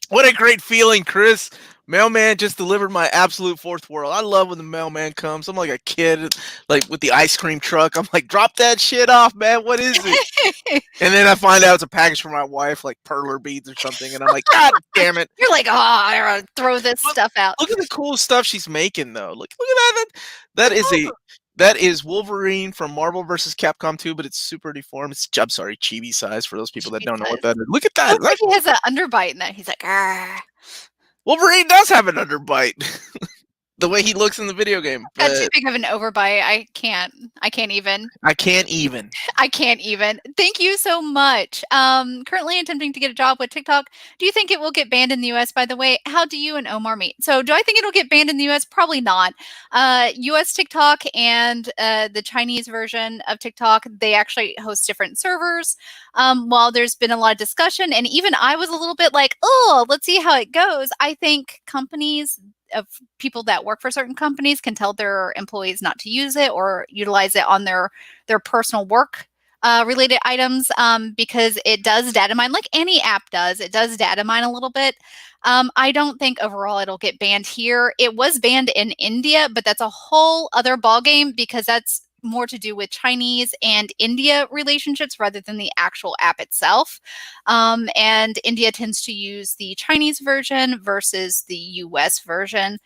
What a great feeling, Chris. Mailman just delivered my absolute fourth world. I love when the mailman comes. I'm like a kid, like with the ice cream truck. I'm like, drop that shit off, man. What is it? And then I find out it's a package for my wife, like perler beads or something. And I'm like, God damn it. You're like, I gotta throw this stuff out. Look at the cool stuff she's making, though. Look at that. That is Wolverine from Marvel vs. Capcom 2, but it's super deformed. It's, I'm sorry, chibi size for those people that don't know what that is. Look at that. Like he has an underbite in that. He's like, argh. Wolverine does have an underbite. The way he looks in the video game. That's too big of an overbite. I can't even. Thank you so much. Currently attempting to get a job with TikTok. Do you think it will get banned in the US, by the way? How do you and Omar meet? So do I think it'll get banned in the US? Probably not. US TikTok and the Chinese version of TikTok, they actually host different servers. While there's been a lot of discussion, and even I was a little bit like, oh, let's see how it goes. I think companies of people that work for certain companies can tell their employees not to use it or utilize it on their personal work related items, because it does data mine like any app does. It does data mine a little bit. I don't think overall it'll get banned here. It was banned in India, but that's a whole other ballgame because that's more to do with Chinese and India relationships rather than the actual app itself. And India tends to use the Chinese version versus the US version.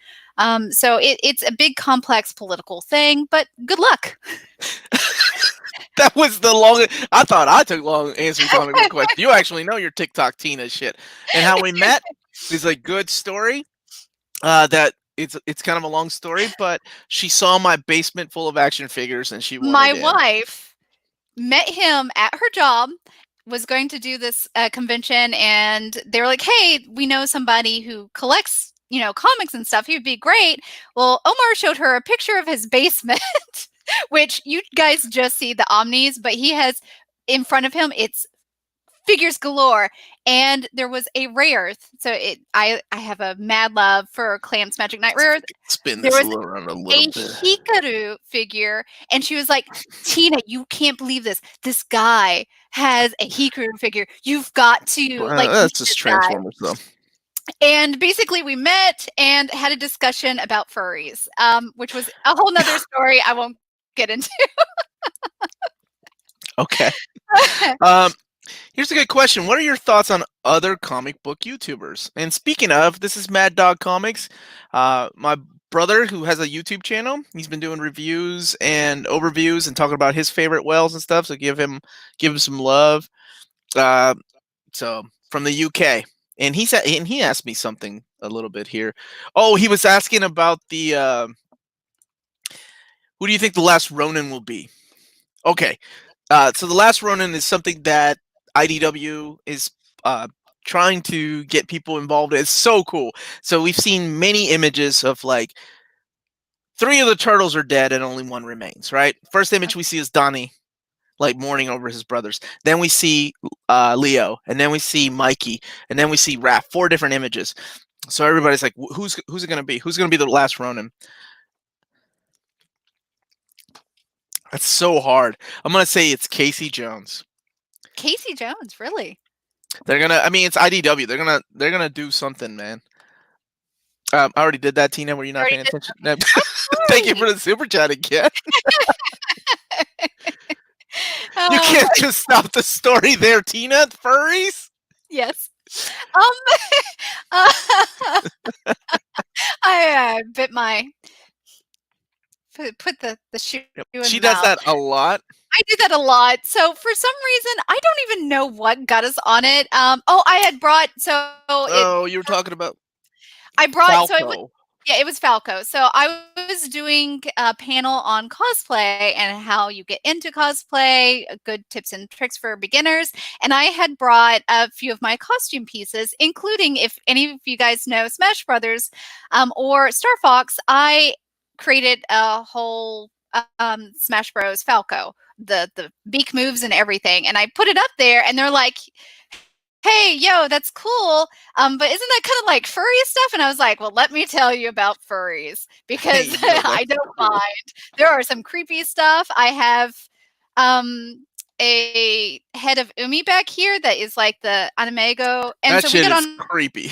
So it's a big, complex political thing, but good luck. That was the longest. I thought I took long answering comic book questions. You actually know your TikTok Tina shit. And how we met is a good story. That it's kind of a long story, but she saw my basement full of action figures and she wanted My in. wife met him at her job, was going to do this convention, and they were like, hey, we know somebody who collects, comics and stuff. He would be great. Well, Omar showed her a picture of his basement, which you guys just see the omnis, but he has in front of him, it's figures galore. And there was a rare earth. So I have a mad love for Clamp's Magic Knight rare earth. Spin There this was around a little a bit. Hikaru figure, and she was like, Tina, you can't believe this. This guy has a Hikaru figure. You've got to That's meet just this Transformers, though. And basically we met and had a discussion about furries, which was a whole nother story I won't get into. Okay. Here's a good question. What are your thoughts on other comic book YouTubers? And speaking of, this is Mad Dog Comics. My brother, who has a YouTube channel, he's been doing reviews and overviews and talking about his favorite whales and stuff. So give him some love. So from the UK, and he asked me something a little bit here. Oh, he was asking about the who do you think the last Ronin will be? Okay. So the last Ronin is something that IDW is trying to get people involved in. It's so cool. So we've seen many images of like 3 of the turtles are dead and only 1 remains, right? First image we see is Donnie, like mourning over his brothers. Then we see Leo, and then we see Mikey, and then we see Raph. 4 different images. So everybody's like, who's it going to be? Who's going to be the last Ronin? That's so hard. I'm going to say it's Casey Jones. Casey Jones, really? They're gonna. I mean, it's IDW. They're gonna do something, man. I already did that, Tina. Were you not paying attention? No. Thank you for the super chat again. You can't just stop the story there, Tina. Furries. Yes. I bit my put the shoe. She does that a lot. I do that a lot. So for some reason, I don't even know what got us on it. I had brought You were talking about. I brought Falco. it was Falco. So I was doing a panel on cosplay and how you get into cosplay, good tips and tricks for beginners. And I had brought a few of my costume pieces, including, if any of you guys know Smash Brothers or Star Fox, I created a whole Smash Bros. Falco, the beak moves and everything. And I put it up there and they're like, hey, yo, that's cool. But isn't that kind of like furry stuff? And I was like, well, let me tell you about furries because I don't mind. There are some creepy stuff. I have a head of Umi back here that is like the animego. And that so shit we get is on creepy.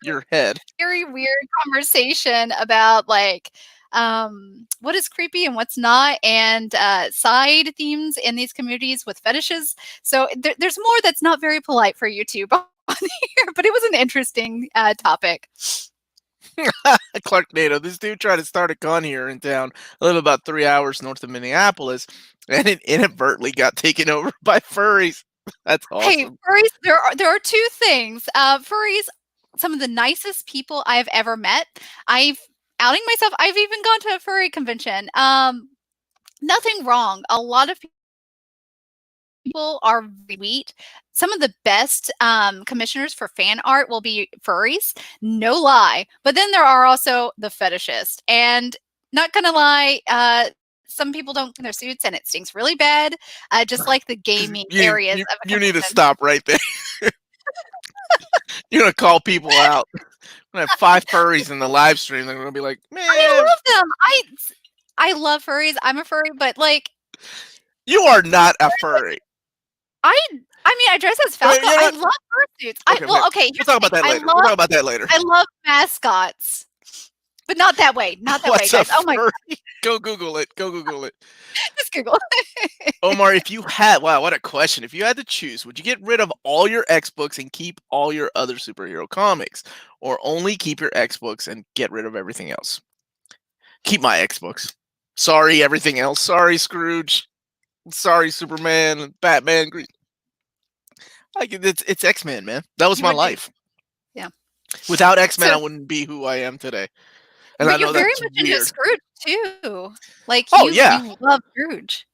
Your head. Very weird conversation about like what is creepy and what's not, and side themes in these communities with fetishes. So there's more that's not very polite for YouTube on here, but it was an interesting topic. Clark Nato, this dude tried to start a con here in town. I live about 3 hours north of Minneapolis, and it inadvertently got taken over by furries. That's awesome. Hey, furries, there are 2 things. Furries, some of the nicest people I've ever met. Outing myself, I've even gone to a furry convention. Nothing wrong. A lot of people are sweet. Some of the best commissioners for fan art will be furries. No lie. But then there are also the fetishists. And not gonna lie, some people don't clean their suits and it stinks really bad. Just like the gaming areas of a you need to stop right there. You're gonna call people out. gonna have 5 furries in the live stream. They're gonna be like, man, I love them. I love furries. I'm a furry, but like you are not a furry. I mean, I dress as I mean, Falco. you know I what? love fursuits. Okay, Okay, we'll talk about that later. We'll talk about that later. I love mascots, but not that way. Not that way, What's a guys. Oh my god, furry? Go Google it. Go Google it. just Google. Omar, if you had, wow, what a question. If you had to choose, would you get rid of all your X books and keep all your other superhero comics? Or only keep your X books and get rid of everything else? Keep my X books. Sorry, everything else. Sorry, Scrooge. Sorry, Superman, Batman. Like it's X-Men, man. That was my life. Yeah. Without X-Men, I wouldn't be who I am today. And but I know you're very that's much weird. into Scrooge too. Like you love Scrooge.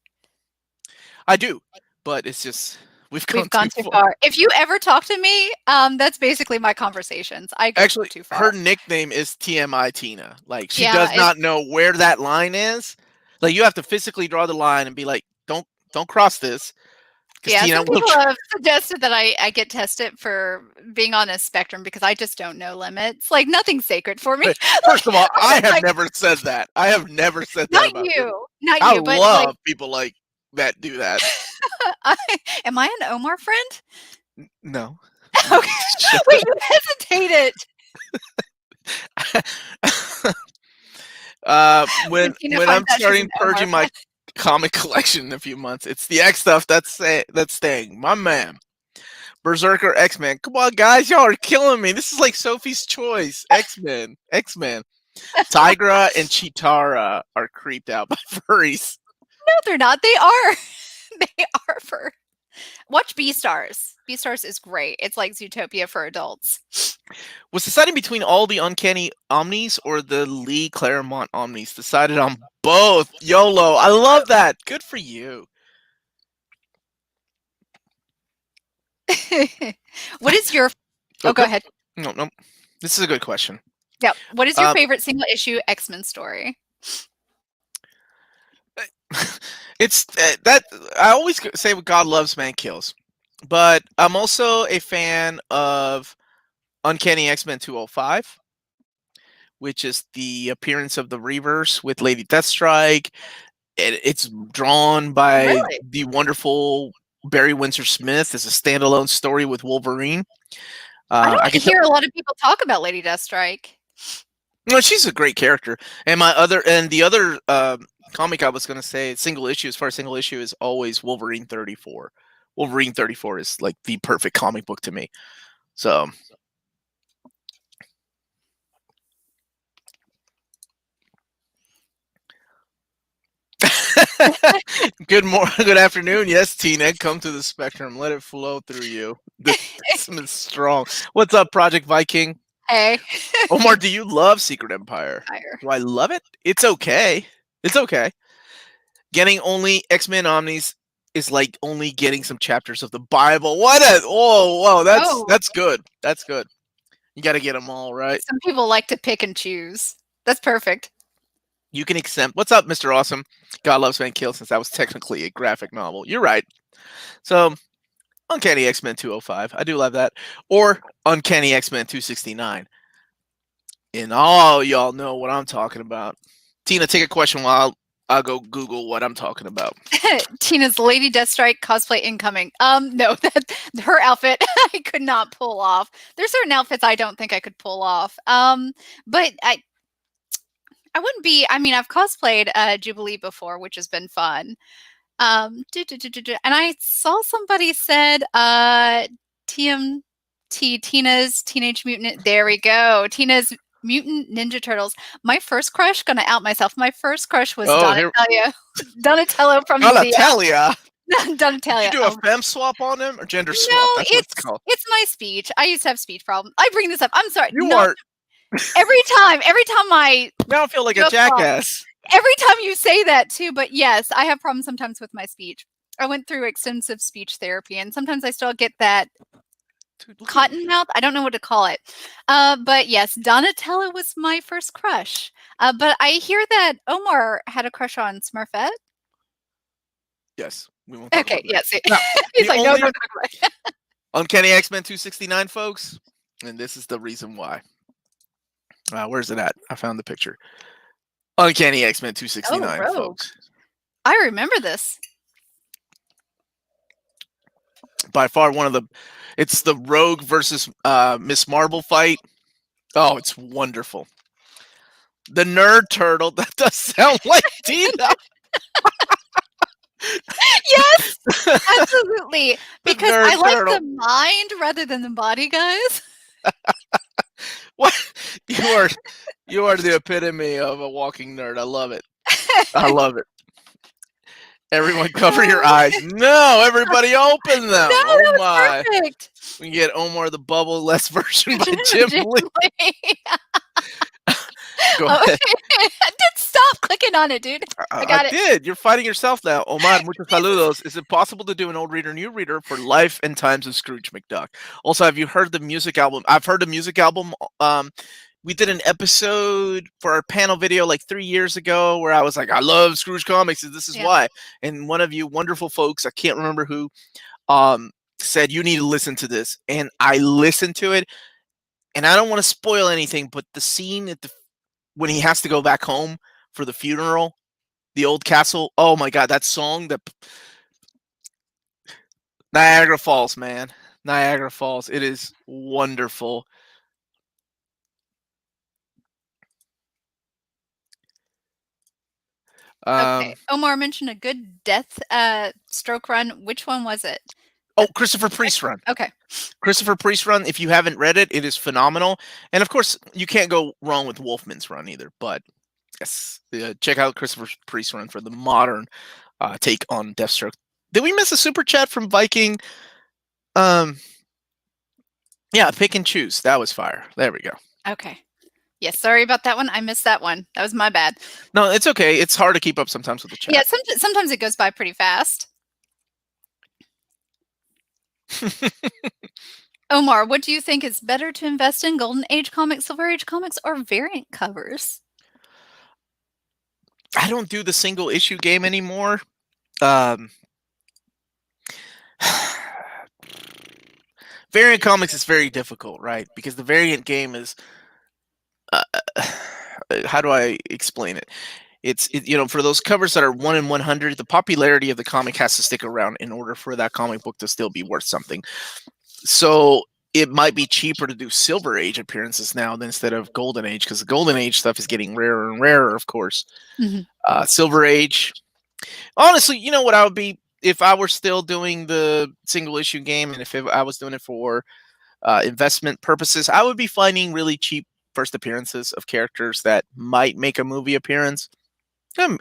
I do, but it's just we've gone too far. If you ever talk to me, that's basically my conversations. I go Actually too far. her nickname is TMI Tina. Like she does not know where that line is. Like you have to physically draw the line and be like, don't cross this. Yeah, some people have suggested that I get tested for being on a spectrum because I just don't know limits. Like nothing's sacred for me. First of all, I have never said that. I have never said that about you. Not I you, but love people like that do that. Am I an Omar friend? No. Okay. Wait, you hesitated. When I'm starting purging my comic collection in a few months, it's the X stuff that's staying. My man. Berserk or X-Men. Come on, guys, y'all are killing me. This is like Sophie's Choice. X-Men. Tigra and Chitara are creeped out by furries. No, they're not. They are. They are for. Watch Beastars. Beastars is great. It's like Zootopia for adults. Was deciding between all the Uncanny Omnis or the Lee Claremont Omnis. Decided on both. YOLO. I love that. Good for you. What is your... Oh, go ahead. No. This is a good question. Yeah. What is your favorite single issue X-Men story? It's that I always say what God loves, man kills. But I'm also a fan of Uncanny X-Men 205, which is the appearance of the Reavers with Lady Deathstrike. It's drawn by the wonderful Barry Windsor Smith as a standalone story with Wolverine. I can hear a lot of people talk about Lady Deathstrike. No, she's a great character. And the other comic I was going to say, single issue, as far as single issue, is always Wolverine 34. Wolverine 34 is like the perfect comic book to me. So good afternoon. Yes, Tina, come to the spectrum. Let it flow through you. This is strong. What's up, Project Viking? Hey. Omar, do you love Secret Empire? Do I love it? It's okay. It's okay. Getting only X-Men Omnis is like only getting some chapters of the Bible. Whoa, that's good. That's good. You got to get them all, right? Some people like to pick and choose. That's perfect. You can exempt. What's up, Mr. Awesome? God loves man kill, since that was technically a graphic novel. You're right. So, Uncanny X-Men 205. I do love that. Or Uncanny X-Men 269. And all y'all know what I'm talking about. Tina, take a question while I'll go Google what I'm talking about. Tina's Lady Deathstrike cosplay incoming. No, her outfit I could not pull off. There's certain outfits I don't think I could pull off. But I wouldn't be. I mean, I've cosplayed Jubilee before, which has been fun. And I saw somebody said TMT, Tina's Teenage Mutant. There we go. Tina's Mutant Ninja Turtles. My first crush, gonna out myself. My first crush was Donatello from Donatello. Donatello. Did you do a femme swap on him or gender swap? No, That's what it's called. It's my speech. I used to have speech problems. I bring this up. I'm sorry. You are. Every time I now I feel like a jackass. Every time you say that too, but yes, I have problems sometimes with my speech. I went through extensive speech therapy, and sometimes I still get that cotton mouth. I don't know what to call it. But yes, Donatello was my first crush. But I hear that Omar had a crush on Smurfette. Yes. We won't talk about that. Yes. No, he's like, no. Uncanny X-Men 269, folks. And this is the reason why. Where's it at? I found the picture. Uncanny X-Men Oh, 269, Rogue. folks. I remember this. By far one of the. It's the Rogue versus Miss Marvel fight. Oh, it's wonderful. The Nerd Turtle. That does sound like Tina. Yes, absolutely. Because Nerd I like Turtle. the mind rather than the body, guys. What? You are the epitome of a walking nerd. I love it. I love it. Everyone cover your eyes. No, everybody open them. No, Oh that was my. perfect. We can get Omar the Bubble Less version by Jim Lee. Go ahead. Stop clicking on it, dude. I got it. Did. You're fighting yourself now. Omar, muchos saludos. Is it possible to do an old reader, new reader for Life and Times of Scrooge McDuck? Also, have you heard the music album? I've heard the music album. We did an episode for our panel video like 3 years ago where I was like, I love Scrooge comics, and this is why. And one of you wonderful folks, I can't remember who, said, you need to listen to this. And I listened to it, and I don't want to spoil anything, but the scene at when he has to go back home for the funeral, the old castle. Oh my God, that song, Niagara Falls, man. Niagara Falls. It is wonderful. Okay. Omar mentioned a good death stroke run. Which one was it? Oh, Christopher Priest run. Okay. Christopher Priest run. If you haven't read it, it is phenomenal. And of course, you can't go wrong with Wolfman's run either. But yes, check out Christopher Priest run for the modern take on Deathstroke. Did we miss a super chat from Viking? Yeah, pick and choose. That was fire. There we go. Okay. Yes, sorry about that one. I missed that one. That was my bad. No, it's okay. It's hard to keep up sometimes with the chat. Yeah, sometimes it goes by pretty fast. Omar, what do you think is better to invest in? Golden Age comics, Silver Age comics, or variant covers? I don't do the single issue game anymore. Variant comics is very difficult, right? Because the variant game is how do I explain it? It's for those covers that are 1 in 100, the popularity of the comic has to stick around in order for that comic book to still be worth something. So it might be cheaper to do Silver Age appearances now than instead of Golden Age, because the Golden Age stuff is getting rarer and rarer, of course. Mm-hmm. Silver Age, honestly, you know what I would be if I were still doing the single issue game, and if I was doing it for investment purposes, I would be finding really cheap first appearances of characters that might make a movie appearance. I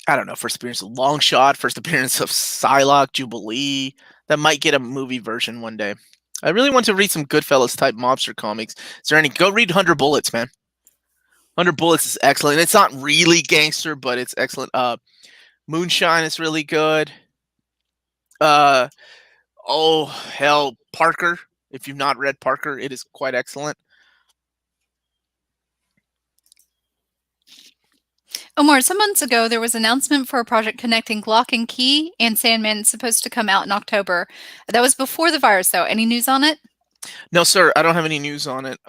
don't know, first appearance of Longshot, first appearance of Psylocke, Jubilee, that might get a movie version one day. I really want to read some Goodfellas type mobster comics. Is there any? Go read 100 Bullets, man. 100 Bullets is excellent. It's not really gangster, but it's excellent. Moonshine is really good. Oh hell, Parker. If you've not read Parker, it is quite excellent. Omar, some months ago, there was an announcement for a project connecting Glock and Key and Sandman supposed to come out in October. That was before the virus, though. Any news on it? No, sir. I don't have any news on it.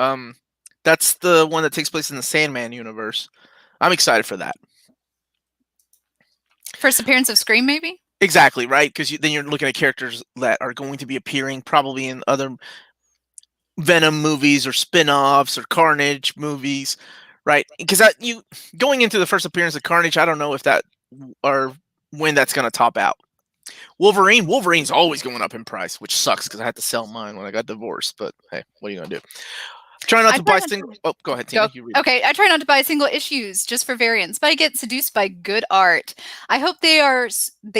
That's the one that takes place in the Sandman universe. I'm excited for that. First appearance of Scream, maybe? Exactly, right? Because then you're looking at characters that are going to be appearing probably in other Venom movies or spin-offs or Carnage movies, right? Because you going into the first appearance of Carnage, I don't know if that or when that's going to top out. Wolverine's always going up in price, which sucks because I had to sell mine when I got divorced. But hey, what are you going to do? Try not to buy single. Oh, go ahead, Tina. You read it. Okay, I try not to buy single issues just for variants, but I get seduced by good art. I hope they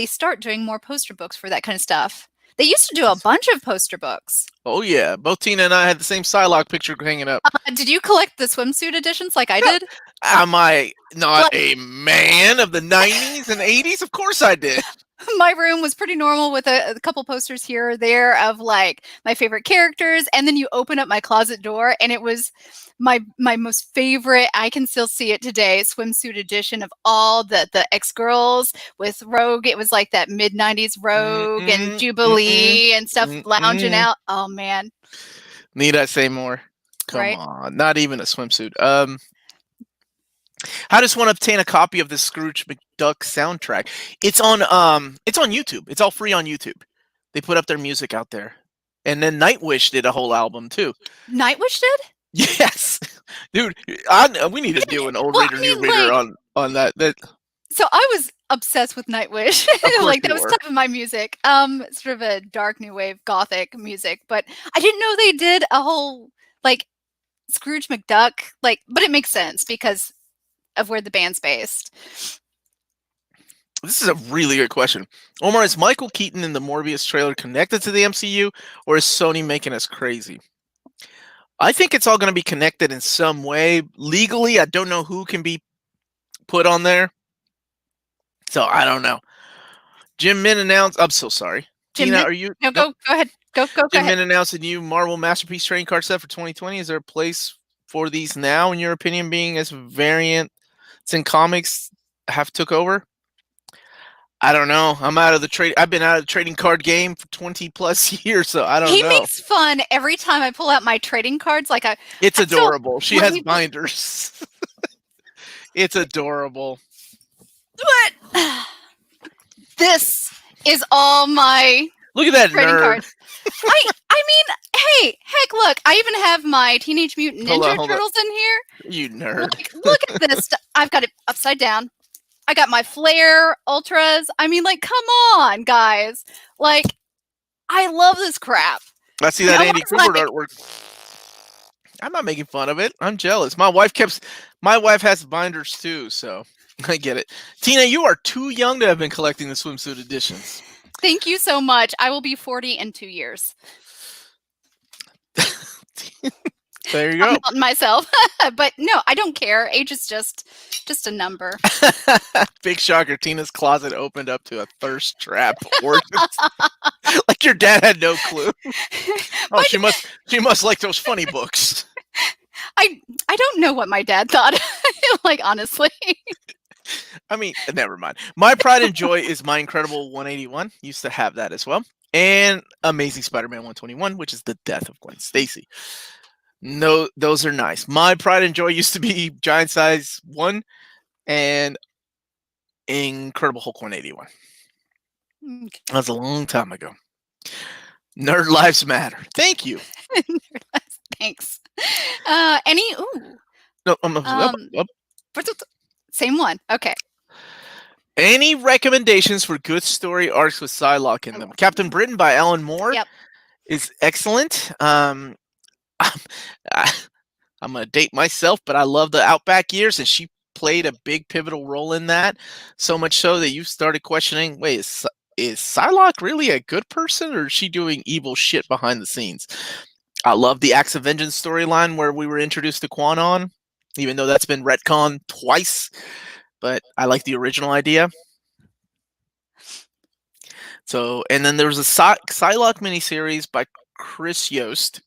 start doing more poster books for that kind of stuff. They used to do a bunch of poster books. Oh yeah, both Tina and I had the same Psylocke picture hanging up. Did you collect the swimsuit editions like I did? Am I not a man of the 90s and 80s? Of course I did. My room was pretty normal with a couple posters here or there of like my favorite characters, and then you open up my closet door and it was my most favorite, I can still see it today, swimsuit edition of all the X-Girls with Rogue. It was like that mid-90s Rogue and Jubilee and stuff lounging out. Oh man. Need I say more? come right? on, not even a swimsuit. How does one obtain a copy of the Scrooge McDuck soundtrack? It's on YouTube. It's all free on YouTube. They put up their music out there. And then Nightwish did a whole album too. Nightwish did? Yes. Dude, we need to do an old Well, reader, I new mean, reader like, on that. so I was obsessed with Nightwish. Course Like that you was were. type of my music. Sort of a dark new wave gothic music, but I didn't know they did a whole like Scrooge McDuck, like, but it makes sense because of where the band's based. This is a really good question. Omar, is Michael Keaton in the Morbius trailer connected to the MCU, or is Sony making us crazy? I think it's all going to be connected in some way. Legally, I don't know who can be put on there. So I don't know. Jim Min announced. I'm so sorry. Jim Tina, Min? are you? No, Nope. go ahead. Go Jim ahead. Min announced a new Marvel Masterpiece trading card set for 2020. Is there a place for these now, in your opinion, being as variants in comics have took over? I don't know. I'm out of the trade. I've been out of the trading card game for 20 plus years, so I don't He know. makes fun every time I pull out my trading cards. Like It's I feel adorable. She when has we- binders. It's adorable. What? This is all my Look at that trading nerd. cards. I mean, hey, heck, look, I even have my Teenage Mutant Hold Ninja on, hold on. Turtles in here. You nerd. Like, look at this. I've got it upside down. I got my Flare Ultras. I mean, like, come on, guys. Like, I love this crap. I see that No Andy one's Kubert like- artwork. I'm not making fun of it. I'm jealous. My wife has binders too, so I get it. Tina, you are too young to have been collecting the swimsuit editions. Thank you so much. I will be 40 in 2 years. There you go. I'm outing myself. But no, I don't care. Age is just a number. Big shocker. Tina's closet opened up to a thirst trap. Like your dad had no clue. Oh, she must like those funny books. I don't know what my dad thought. Like, honestly. I mean, never mind. My pride and joy is My Incredible 181. Used to have that as well. And Amazing Spider-Man 121, which is the death of Gwen Stacy. No, those are nice. My pride and joy used to be Giant Size 1 and Incredible Hulk 181. Okay. That was a long time ago. Nerd lives matter. Thank you. Thanks. Ooh. No, Same one. Okay. Any recommendations for good story arcs with Psylocke in them? Captain Britain by Alan Moore is excellent. I'm going to date myself, but I love the Outback years, and she played a big pivotal role in that. So much so that you started questioning, wait, is Psylocke really a good person, or is she doing evil shit behind the scenes? I love the Acts of Vengeance storyline where we were introduced to Quan-On, even though that's been retconned twice. But I like the original idea. So, and then there was a Psylocke miniseries by Chris Yost,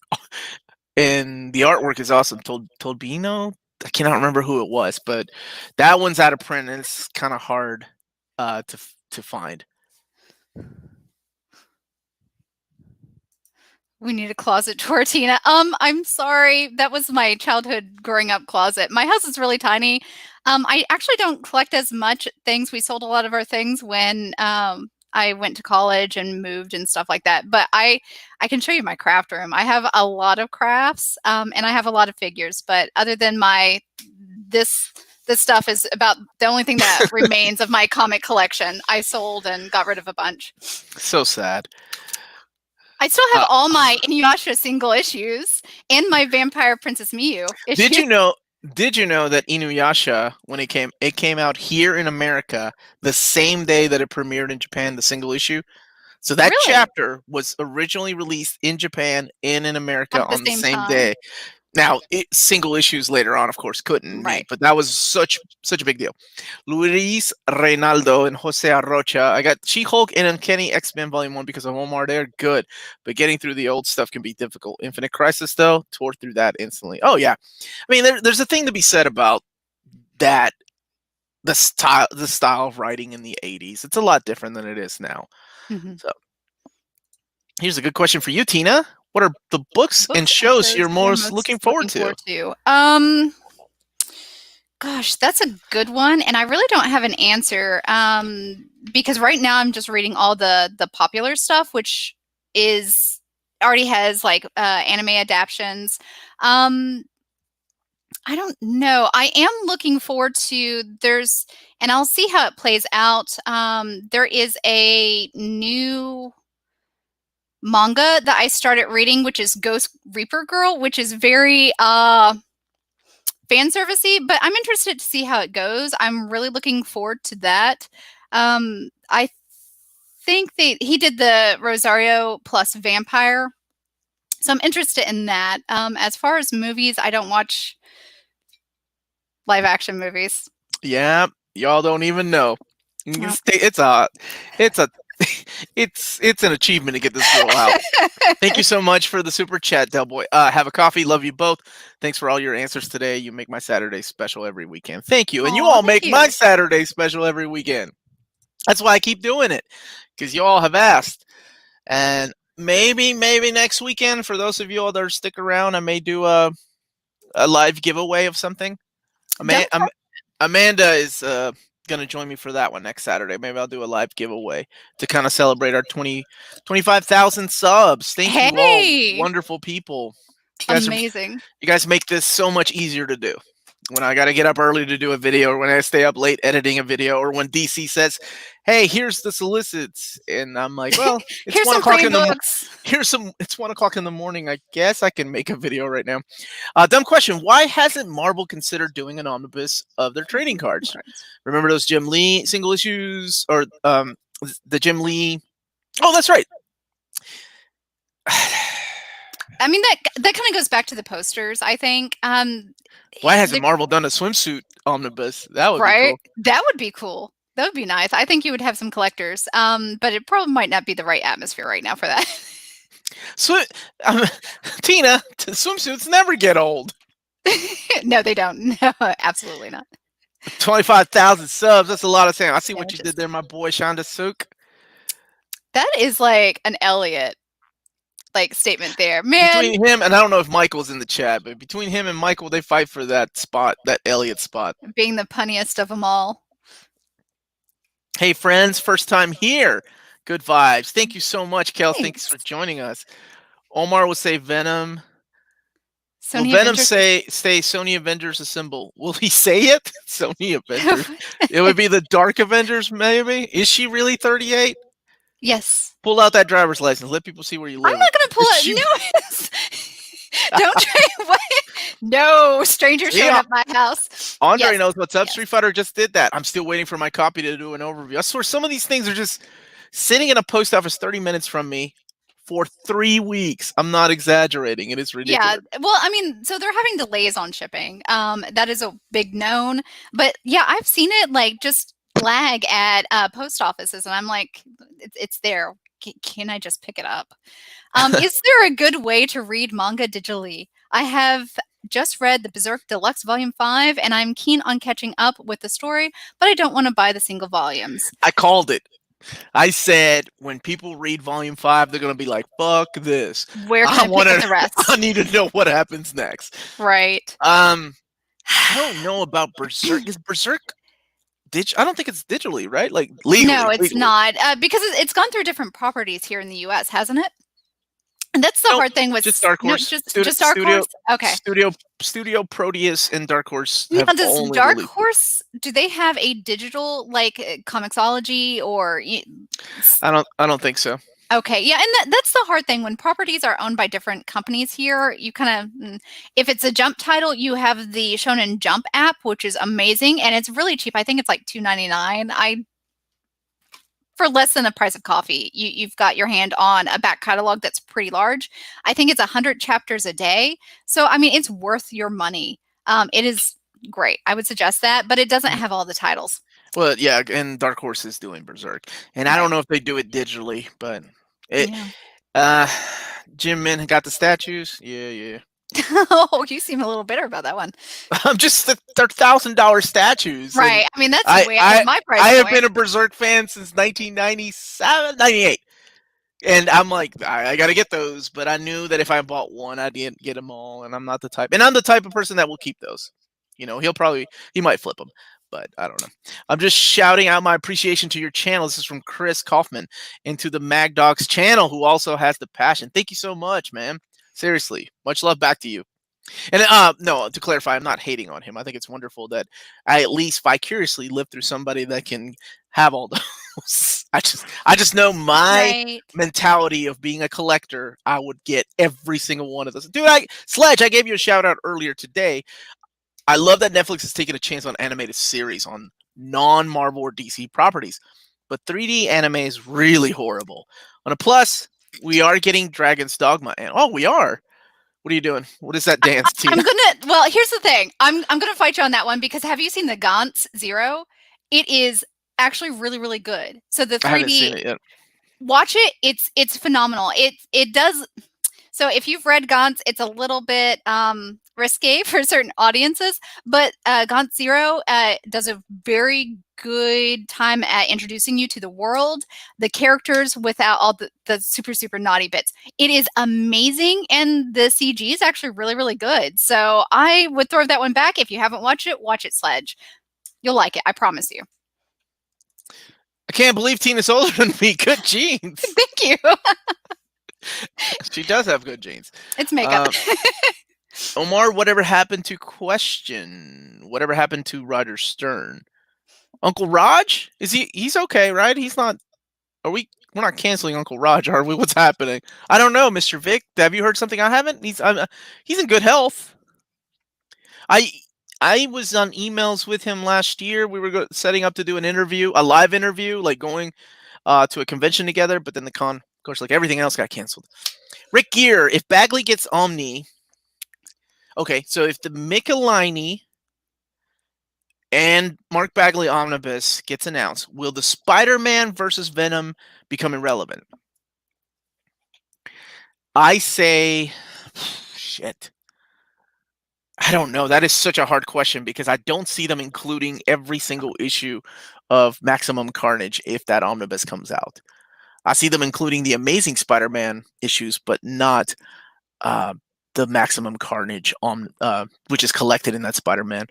and the artwork is awesome. Tolbino, I cannot remember who it was, but that one's out of print, and it's kind of hard to find. We need a closet tour, Tina. I'm sorry. That was my childhood growing up closet. My house is really tiny. I actually don't collect as much things. We sold a lot of our things when I went to college and moved and stuff like that. But I can show you my craft room. I have a lot of crafts, and I have a lot of figures. But other than this stuff is about the only thing that remains of my comic collection. I sold and got rid of a bunch. So sad. I still have all my Inuyasha single issues and my Vampire Princess Miyu issue. Did you know that Inuyasha, when it came out here in America the same day that it premiered in Japan, the single issue? So that chapter was originally released in Japan and in America on the same day. Now, single issues later on, of course, couldn't meet, but that was such a big deal. Luis Reynaldo and Jose Arrocha. I got She-Hulk and Uncanny X-Men Volume 1 because of Omar. They're good, but getting through the old stuff can be difficult. Infinite Crisis, though, tore through that instantly. Oh, yeah. I mean, there's a thing to be said about that, the style of writing in the 80s. It's a lot different than it is now. Mm-hmm. So, here's a good question for you, Tina. What are the books and shows you're most looking forward to? Gosh, that's a good one, and I really don't have an answer. Because right now I'm just reading all the popular stuff, which is already has like anime adaptations. I don't know. I am looking forward to and I'll see how it plays out. There is a new manga that I started reading, which is Ghost Reaper Girl, which is very fan servicey, but I'm interested to see how it goes. I'm really looking forward to that. I think he did the Rosario plus Vampire, so I'm interested in that. As far as movies, I don't watch live action movies. Yeah, y'all don't even know. Yep. It's an achievement to get this girl out. Thank you so much for the super chat, Del Boy. Have a coffee. Love you both. Thanks for all your answers today. You make my Saturday special every weekend. Thank you. And you all make my Saturday special every weekend. That's why I keep doing it, because you all have asked. And maybe next weekend, for those of you all that are stick around, I may do a live giveaway of something. Amanda is going to join me for that one next Saturday. Maybe I'll do a live giveaway to kind of celebrate our 25,000 subs. Thank you all, wonderful people. Amazing. You guys make this so much easier to do. When I got to get up early to do a video, or when I stay up late editing a video, or when DC says, "Hey, here's the solicits," and I'm like, "Well, it's here's 1 o'clock in the morning. It's 1 o'clock in the morning. I guess I can make a video right now." Dumb question: why hasn't Marvel considered doing an omnibus of their trading cards? Remember those Jim Lee single issues, or the Jim Lee? Oh, that's right. I mean, that kind of goes back to the posters, I think. Why hasn't Marvel done a swimsuit omnibus? That would be cool. That would be cool. That would be nice. I think you would have some collectors, but it probably might not be the right atmosphere right now for that. Tina, swimsuits never get old. No, they don't. No, absolutely not. 25,000 subs. That's a lot of saying. I see what you did there, my boy Shonda Sook. That is like an Elliot statement there, man. Between him and I don't know if Michael's in the chat, but between him and Michael, they fight for that spot, that Elliot spot. Being the punniest of them all. Hey friends, first time here. Good vibes. Thank you so much, Kel. Thanks for joining us. Omar will say Venom. Will Venom say Sony Avengers Assemble? Will he say it? Sony Avengers. It would be the Dark Avengers, maybe. Is she really 38? Yes. Pull out that driver's license. Let people see where you live. I'm not going to pull it. No. Don't try. What? No, stranger showing up my house. Andre knows what's up. Street Fighter just did that. I'm still waiting for my copy to do an overview. I swear some of these things are just sitting in a post office 30 minutes from me for 3 weeks. I'm not exaggerating. It is ridiculous. Yeah. Well, I mean, so they're having delays on shipping. That is a big known. But yeah, I've seen it just lag at post offices, and I'm like, it's there. Can I just pick it up? Is there a good way to read manga digitally? I have just read the Berserk Deluxe Volume 5, and I'm keen on catching up with the story, but I don't want to buy the single volumes. I called it. I said, when people read Volume 5, they're going to be like, fuck this. Where can I pick up the rest? I need to know what happens next. Right. I don't know about Berserk. Is Berserk... I don't think it's digitally, right? Like legally. No, it's not, because it's gone through different properties here in the U.S., hasn't it? And that's the hard thing with just Dark Horse. No, just Dark Horse. Okay. Studio Proteus and Dark Horse. Now, does Dark Horse, do they have a digital Comixology or? I don't think so. Okay, yeah, and that's the hard thing when properties are owned by different companies here. You kind of, if it's a Jump title, you have the Shonen Jump app, which is amazing, and it's really cheap. I think it's like $2.99. For less than the price of coffee, you've got your hand on a back catalog that's pretty large. I think it's 100 chapters a day, so I mean, it's worth your money. It is great. I would suggest that, but it doesn't have all the titles. Well, yeah, and Dark Horse is doing Berserk, and I don't know if they do it digitally, but. Jim Min got the statues. Yeah. Oh, you seem a little bitter about that one. I'm just they're $1,000 statues. Right. I mean, that's way out of my price. I have been a Berserk fan since 1997, 98. And I'm like, I got to get those, but I knew that if I bought one, I didn't get them all, and I'm not the type. And I'm the type of person that will keep those. He might flip them, but I don't know. I'm just shouting out my appreciation to your channel. This is from Chris Kaufman and to the Mag Dogs channel, who also has the passion. Thank you so much, man. Seriously, much love back to you. And no, to clarify, I'm not hating on him. I think it's wonderful that I at least vicariously live through somebody that can have all those. I just know my Right. mentality of being a collector. I would get every single one of those. Dude, Sledge, I gave you a shout out earlier today. I love that Netflix is taking a chance on animated series on non-Marvel or DC properties, but 3D anime is really horrible. On a plus, we are getting Dragon's Dogma, and we are. What are you doing? What is that dance, Tina? Well, here's the thing. I'm gonna fight you on that one because have you seen the Gantz Zero? It is actually really, really good. So the 3D, I haven't seen it yet. watch it. It's phenomenal. It does. So if you've read Gantz, it's a little bit risque for certain audiences, but Gantz Zero does a very good time at introducing you to the world, the characters without all the super, super naughty bits. It is amazing, and the CG is actually really, really good. So I would throw that one back. If you haven't watched it, watch it, Sledge. You'll like it. I promise you. I can't believe Tina's older than me. Good genes. Thank you. She does have good genes. It's makeup. Omar, whatever happened to question? Whatever happened to Roger Stern? Uncle Raj? He's okay, right? He's not. We're not canceling Uncle Raj, are we? What's happening? I don't know, Mr. Vic. Have you heard something I haven't? He's in good health. I was on emails with him last year. We were setting up to do a live interview, like going to a convention together, but then the con, of course, like everything else got canceled. Rick Gear, if Bagley gets Omni, okay, so if the Michelini and Mark Bagley omnibus gets announced, will the Spider-Man versus Venom become irrelevant? I say, shit. I don't know. That is such a hard question because I don't see them including every single issue of Maximum Carnage if that omnibus comes out. I see them including the Amazing Spider-Man issues, but not the Maximum Carnage which is collected in that Spider-Man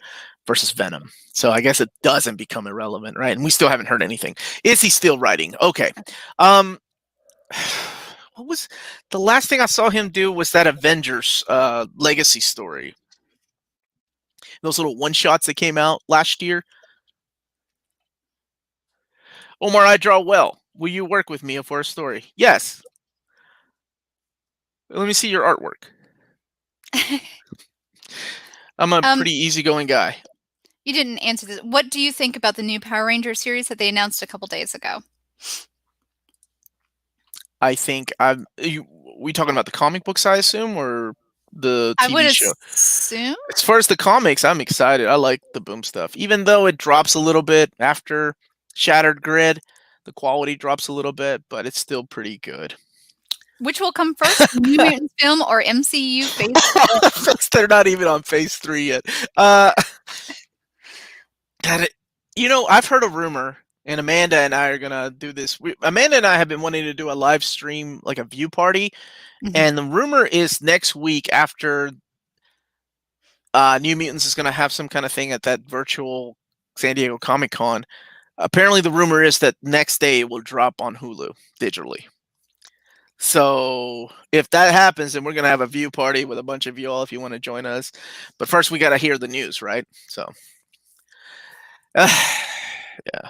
versus Venom. So I guess it doesn't become irrelevant, right? And we still haven't heard anything. Is he still writing? Okay. What was the last thing I saw him do was that Avengers Legacy story. Those little one-shots that came out last year. Omar, I draw well. Will you work with me for a story? Yes. Let me see your artwork. I'm a pretty easygoing guy. You didn't answer this. What do you think about the new Power Ranger series that they announced a couple days ago? I think we talking about the comic books, I assume, or the TV I would show? assume. As far as the comics, I'm excited. I like the Boom stuff. Even though it drops a little bit after Shattered Grid, the quality drops a little bit, but it's still pretty good. Which will come first, New Mutants film or MCU phase 3? They're not even on phase 3 yet. I've heard a rumor, and Amanda and I are gonna do this. Amanda and I have been wanting to do a live stream, like a view party, and the rumor is next week after New Mutants is gonna have some kind of thing at that virtual San Diego Comic Con. Apparently, the rumor is that next day it will drop on Hulu digitally. So if that happens, then we're going to have a view party with a bunch of you all if you want to join us. But first, we got to hear the news, right? So, yeah.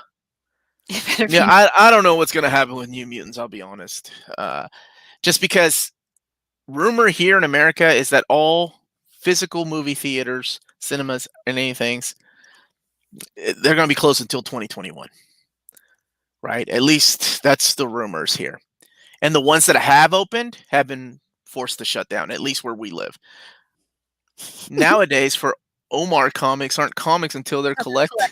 I don't know what's going to happen with New Mutants, I'll be honest. Just because rumor here in America is that all physical movie theaters, cinemas, and anything, they're going to be closed until 2021. Right? At least that's the rumors here. And the ones that have opened have been forced to shut down, at least where we live. Nowadays, for Omar comics aren't comics until they're collected.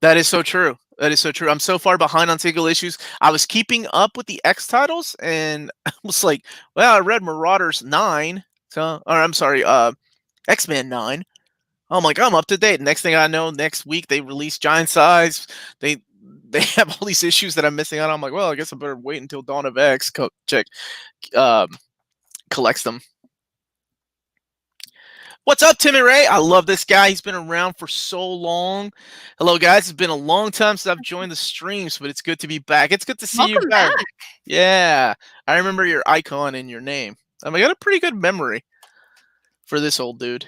That is so true. That is so true. I'm so far behind on single issues. I was keeping up with the X titles, and I was like, well, I read Marauders 9. X-Men 9. I'm like, I'm up to date. Next thing I know, next week they release Giant Size. they have all these issues that I'm missing out on. I'm like, well, I guess I better wait until Dawn of X collects them. What's up, Timmy Ray? I love this guy. He's been around for so long. Hello, guys. It's been a long time since I've joined the streams, but it's good to be back. It's good to see you Welcome back. back. Yeah, I remember your icon and your name. I got a pretty good memory for this old dude.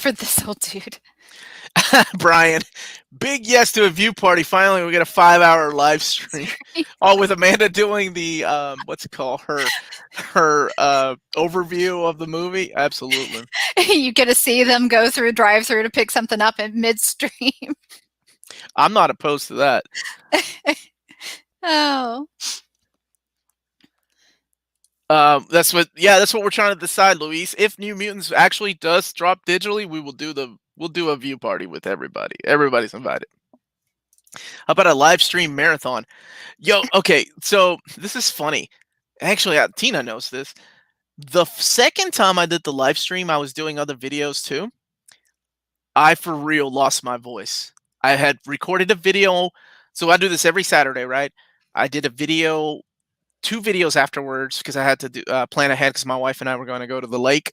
For this old dude. Brian, big yes to a view party. Finally, we get a 5-hour live stream. All with Amanda doing the what's it called? Her overview of the movie. Absolutely. You get to see them go through drive-through to pick something up in midstream. I'm not opposed to that. Oh. That's what we're trying to decide, Luis. If New Mutants actually does drop digitally, we'll do a view party with everybody. Everybody's invited. How about a live stream marathon? Yo, okay, so this is funny. Actually, Tina knows this. The second time I did the live stream, I was doing other videos too. I for real lost my voice. I had recorded a video. So I do this every Saturday, right? I did a video, 2 videos afterwards because I had to plan ahead because my wife and I were going to go to the lake.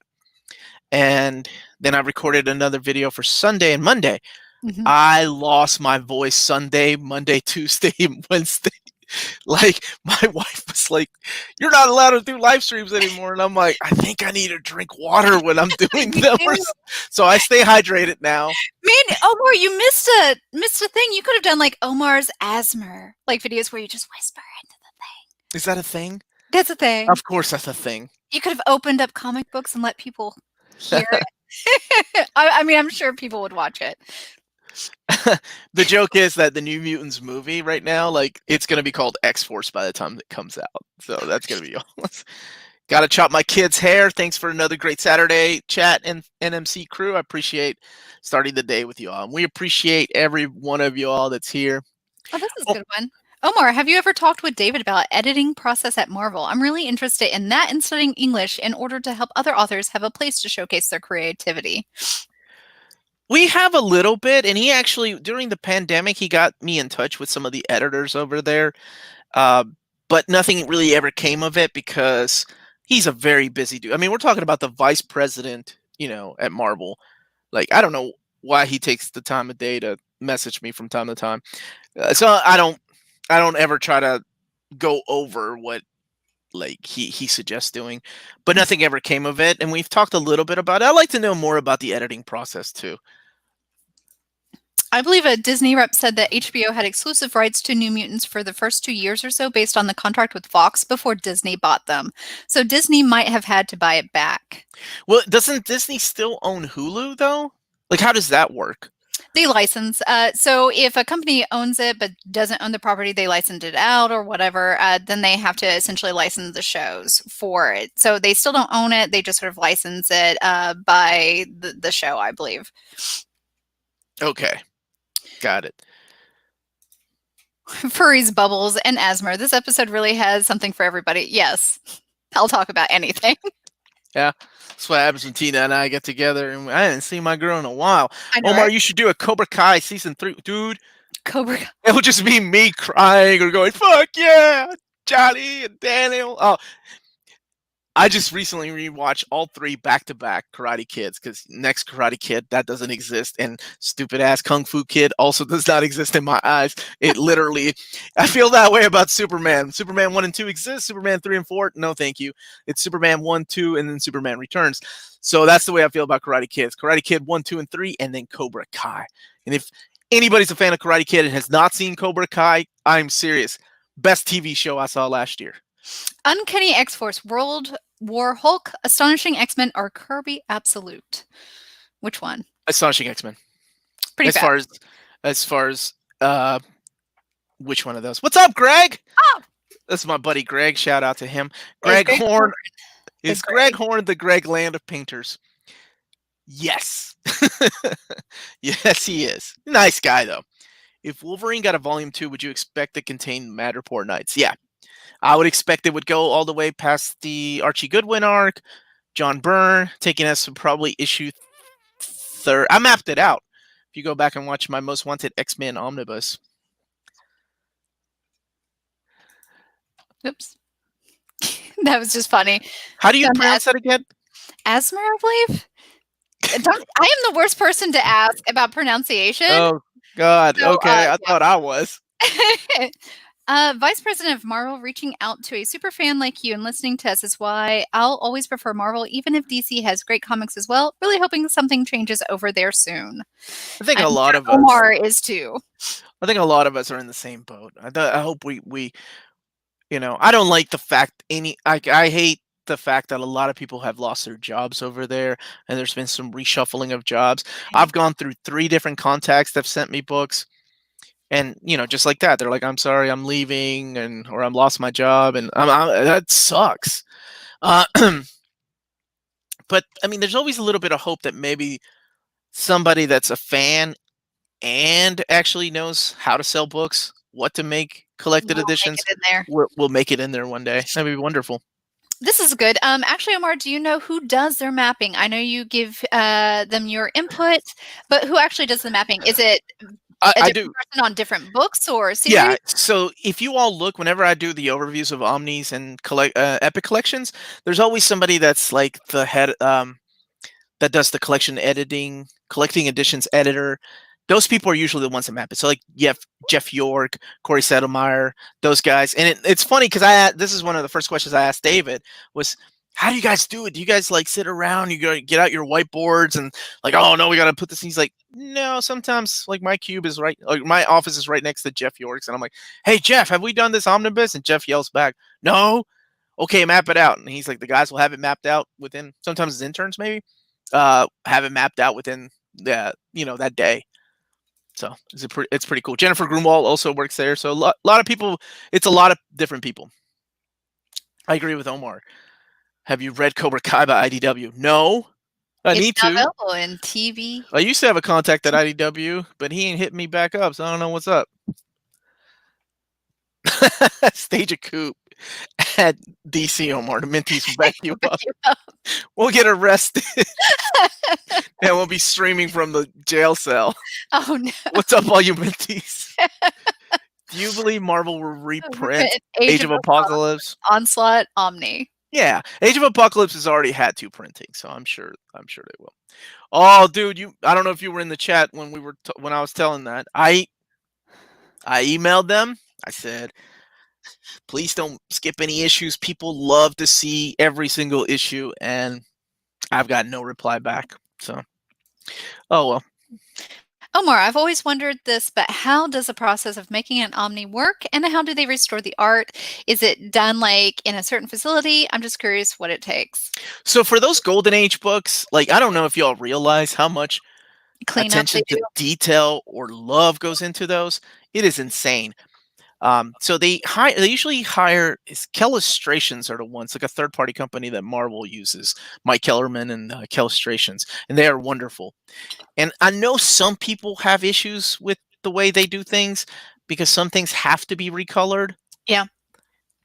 And then I recorded another video for Sunday and Monday. Mm-hmm. I lost my voice Sunday, Monday, Tuesday, Wednesday. Like, my wife was like, "You're not allowed to do live streams anymore." And I'm like, I think I need to drink water when I'm doing them. So I stay hydrated now. Man, Omar, you missed a thing. You could have done like Omar's asthma, like videos where you just whisper into the thing. Is that a thing? That's a thing. Of course that's a thing. You could have opened up comic books and let people hear it. I mean, I'm sure people would watch it. The joke is that the New Mutants movie right now, like, it's going to be called X-Force by the time it comes out. So that's going to be all. Got to chop my kid's hair. Thanks for another great Saturday chat and NMC crew. I appreciate starting the day with you all. And we appreciate every one of you all that's here. Oh, this is a good one. Omar, have you ever talked with David about editing process at Marvel? I'm really interested in that and studying English in order to help other authors have a place to showcase their creativity. We have a little bit, and he actually, during the pandemic, he got me in touch with some of the editors over there, but nothing really ever came of it because he's a very busy dude. I mean, we're talking about the vice president, at Marvel. Like, I don't know why he takes the time of day to message me from time to time. So I don't ever try to go over what he suggests doing, but nothing ever came of it. And we've talked a little bit about it. I'd like to know more about the editing process too. I believe a Disney rep said that HBO had exclusive rights to New Mutants for the first 2 years or so based on the contract with Fox before Disney bought them. So Disney might have had to buy it back. Well, doesn't Disney still own Hulu though? Like, how does that work? They license. So if a company owns it but doesn't own the property, they license it out or whatever, then they have to essentially license the shows for it. So they still don't own it. They just sort of license it by the show, I believe. Okay. Got it. Furries, bubbles, and asthma. This episode really has something for everybody. Yes. I'll talk about anything. Yeah. That's what happens when Tina and I get together, and I didn't see my girl in a while. Know, Omar, right? You should do a Cobra Kai season 3. Dude. Cobra Kai. It would just be me crying or going, "Fuck yeah, Johnny and Daniel." Oh, I just recently rewatched all 3 back-to-back Karate Kids because next Karate Kid, that doesn't exist, and stupid-ass Kung Fu Kid also does not exist in my eyes. It literally, I feel that way about Superman. Superman 1 and 2 exist. Superman 3 and 4, no thank you. It's Superman 1, 2, and then Superman Returns. So that's the way I feel about Karate Kids. Karate Kid 1, 2, and 3, and then Cobra Kai. And if anybody's a fan of Karate Kid and has not seen Cobra Kai, I'm serious. Best TV show I saw last year. Uncanny X-Force, World War Hulk, Astonishing X-Men, or Kirby Absolute? Which one? Astonishing X-Men. Pretty as bad. As far as which one of those? What's up, Greg? Oh, that's my buddy Greg. Shout out to him. Greg Horn. Is Greg Horn the Greg Land of painters? Yes. Yes, he is. Nice guy though. If Wolverine got a volume 2, would you expect to contain Madripoor Knights? Yeah. I would expect it would go all the way past the Archie Goodwin arc, John Byrne, taking us to probably issue 3. I mapped it out. If you go back and watch my Most Wanted X-Men omnibus. Oops. That was just funny. How do you Done pronounce that again? Asmer, I believe. I am the worst person to ask about pronunciation. Oh God. So, Okay, I thought I was. Vice President of Marvel reaching out to a super fan like you and listening to us is why I'll always prefer Marvel, even if DC has great comics as well. Really hoping something changes over there soon. I think a I'm lot sure of us. Omar is too. I think a lot of us are in the same boat. I hope we I don't like the fact I hate the fact that a lot of people have lost their jobs over there, and there's been some reshuffling of jobs. I've gone through 3 different contacts that have sent me books, and just like that, they're like, "I'm sorry, I'm leaving," or "I'm lost my job," and that sucks. Uh, but I mean, there's always a little bit of hope that maybe somebody that's a fan and actually knows how to sell books, what to make collected We'll make editions, it in there. will make it in there one day. That'd be wonderful. This is good. Actually, Omar, do you know who does their mapping? I know you give them your input, but who actually does the mapping? Is it a I different do. person on different books or series? Yeah. So if you all look, whenever I do the overviews of Omnis and Epic collections, there's always somebody that's like the head that does the collection editing, collecting editions editor. Those people are usually the ones that map it. So like Jeff York, Corey Settlemeyer, those guys. And it's funny because this is one of the first questions I asked David was, how do you guys do it? Do you guys like sit around? You go get out your whiteboards and like, oh no, we got to put this. And he's like, no, sometimes like my cube is right, like my office is right next to Jeff York's, and I'm like, hey Jeff, have we done this omnibus? And Jeff yells back, no. Okay, map it out. And he's like, the guys will have it mapped out within. Sometimes it's interns maybe have it mapped out within that day. So it's pretty cool. Jennifer Grunwald also works there. So a lot of people. It's a lot of different people. I agree with Omar. Have you read Cobra Kai by IDW? No, I need It's to. available in TV. I used to have a contact at IDW, but he ain't hit me back up, so I don't know what's up. Stage a coup at DC, Omar. The Minties will back you up. We'll get arrested. And we'll be streaming from the jail cell. Oh no! What's up, all you Minties? Do you believe Marvel will reprint Age of Apocalypse? Onslaught, Omni. Yeah, Age of Apocalypse has already had 2 printings, so I'm sure they will. Oh, dude, I don't know if you were in the chat when when I was telling that. I emailed them. I said, please don't skip any issues. People love to see every single issue, and I've got no reply back. So, oh well. Omar, I've always wondered this, but how does the process of making an Omni work, and how do they restore the art? Is it done like in a certain facility? I'm just curious what it takes. So for those Golden Age books, like I don't know if y'all realize how much attention to detail or love goes into those. It is insane. So they usually hire Kellustrations are the ones, like a third-party company that Marvel uses, Mike Kellerman and Kellustrations, and they are wonderful. And I know some people have issues with the way they do things because some things have to be recolored. Yeah,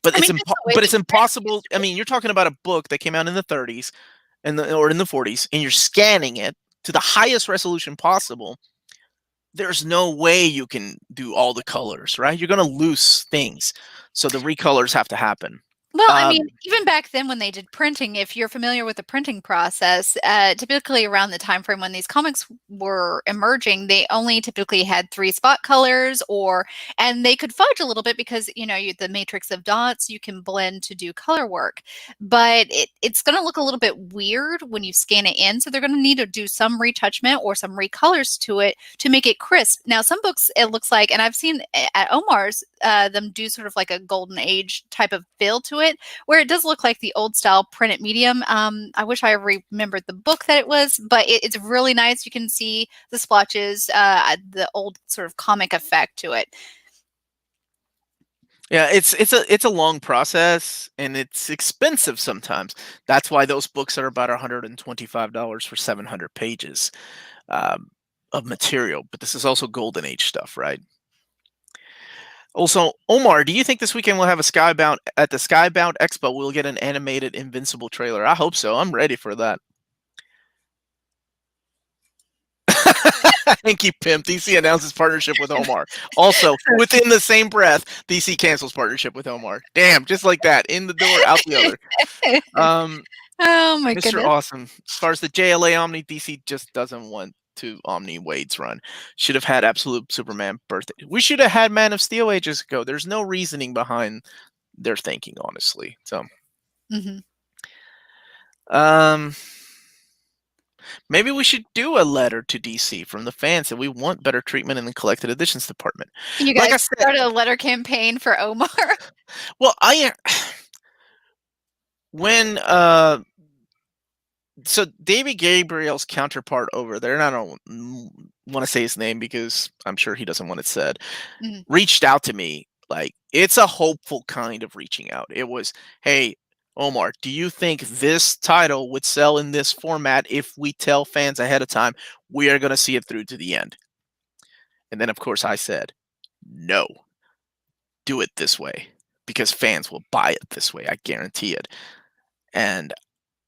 but it's impossible. I mean, you're talking about a book that came out in the 30s or in the 40s, and you're scanning it to the highest resolution possible. There's no way you can do all the colors, right? You're going to lose things. So the recolors have to happen. Well, I mean, even back then when they did printing, if you're familiar with the printing process, typically around the time frame when these comics were emerging, they only typically had 3 spot colors, and they could fudge a little bit because, the matrix of dots, you can blend to do color work. But it's going to look a little bit weird when you scan it in. So they're going to need to do some retouchment or some recolors to it to make it crisp. Now, some books, it looks like, and I've seen at Omar's, them do sort of like a golden age type of feel to it, where it does look like the old style printed medium. I wish I remembered the book that it was, but it's really nice. You can see the splotches, the old sort of comic effect to it. Yeah, it's a long process, and it's expensive sometimes. That's why those books are about $125 for 700 pages of material. But this is also Golden Age stuff, right? Also, Omar, do you think this weekend we'll have at the Skybound Expo? We'll get an animated Invincible trailer. I hope so. I'm ready for that. Hanky Pimp. DC announces partnership with Omar. Also, within the same breath, DC cancels partnership with Omar. Damn, just like that. In the door, out the other. Oh my Mr. goodness. Awesome. As far as the JLA Omni, DC just doesn't want to Omni Wade's run. Should have had Absolute Superman birthday. We should have had Man of Steel ages ago. There's no reasoning behind their thinking, honestly. So, maybe we should do a letter to DC from the fans that we want better treatment in the collected editions department. You guys started a letter campaign for Omar. Well, when so David Gabriel's counterpart over there, and I don't want to say his name because I'm sure he doesn't want it said, reached out to me. Like, it's a hopeful kind of reaching out. It was, hey, Omar, do you think this title would sell in this format if we tell fans ahead of time we are going to see it through to the end? And then, of course, I said, no, do it this way because fans will buy it this way. I guarantee it. And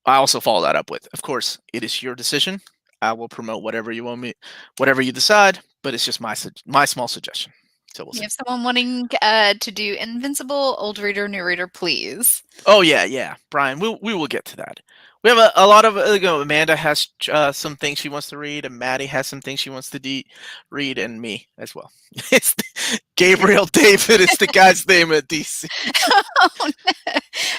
I also follow that up with, of course, it is your decision. I will promote whatever you want me, whatever you decide, but it's just my small suggestion. So we'll see. You have someone wanting to do Invincible, old reader, new reader, please. Oh yeah, Brian. We will get to that. We have a lot of Amanda has some things she wants to read, and Maddie has some things she wants to read, and me as well. It's Gabriel David is the guy's name at DC. Oh, no.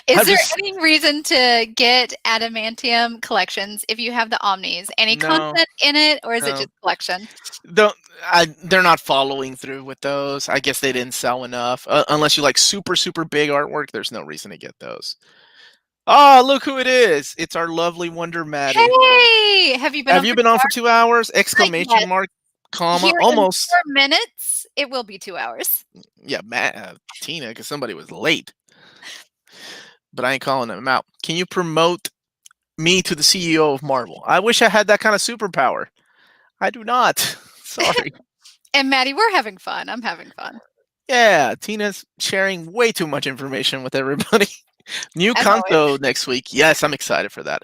Is there any reason to get Adamantium collections if you have the Omnis? Any content in it, or is it just collection? They're not following through with those. I guess they didn't sell enough. Unless you like super big artwork, there's no reason to get those. Oh, look who it is! It's our lovely Wonder Maddie. Hey, have you been on for 2 hours? Exclamation mark, comma, here almost. In 4 minutes. It will be 2 hours. Yeah, Tina, because somebody was late. But I ain't calling them out. Can you promote me to the CEO of Marvel? I wish I had that kind of superpower. I do not. Sorry. And Maddie, we're having fun. I'm having fun. Yeah, Tina's sharing way too much information with everybody. New Kanto next week. Yes, I'm excited for that.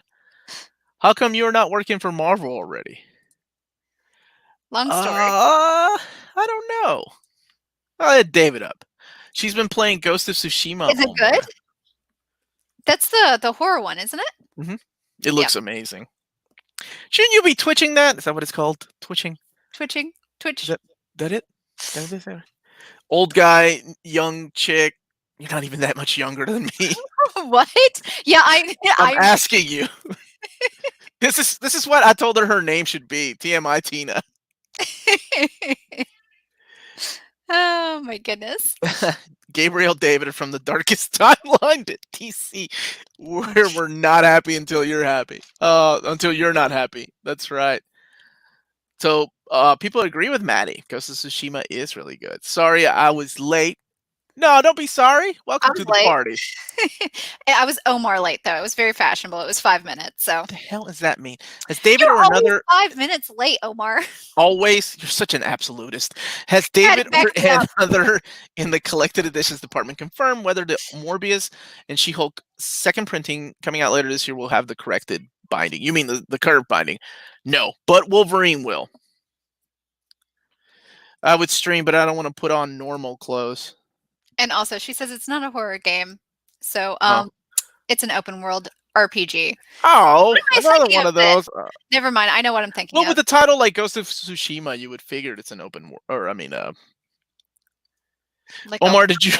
How come you're not working for Marvel already? Long story. I don't know. I'll hit David up. She's been playing Ghost of Tsushima. Is it good? That's the horror one, isn't it? Mm-hmm. It looks amazing. Shouldn't you be twitching that? Is that what it's called? Twitching? Twitch. Is that it? Old guy, young chick. You're not even that much younger than me. What? Yeah, I'm asking you. This is what I told her name should be. TMI Tina. Oh my goodness. Gabriel David from the darkest timeline to DC, where we're not happy until you're happy. Until you're not happy. That's right. So people agree with Maddie. Ghost of Tsushima is really good. Sorry, I was late. No, don't be sorry. Welcome to the party. I was Omar late, though. It was very fashionable. It was 5 minutes. So what the hell does that mean? Has David or another 5 minutes late, Omar? Always? You're such an absolutist. Has David or another in the collected editions department confirmed whether the Morbius and She-Hulk second printing coming out later this year will have the corrected binding? You mean the curved binding? No, but Wolverine will. I would stream, but I don't want to put on normal clothes. And also, she says it's not a horror game, so it's an open world RPG. Oh, another one of those. Never mind. I know what I'm thinking. Well, with the title like Ghost of Tsushima, you would figure it's an open world. Or I mean, like Omar, did you?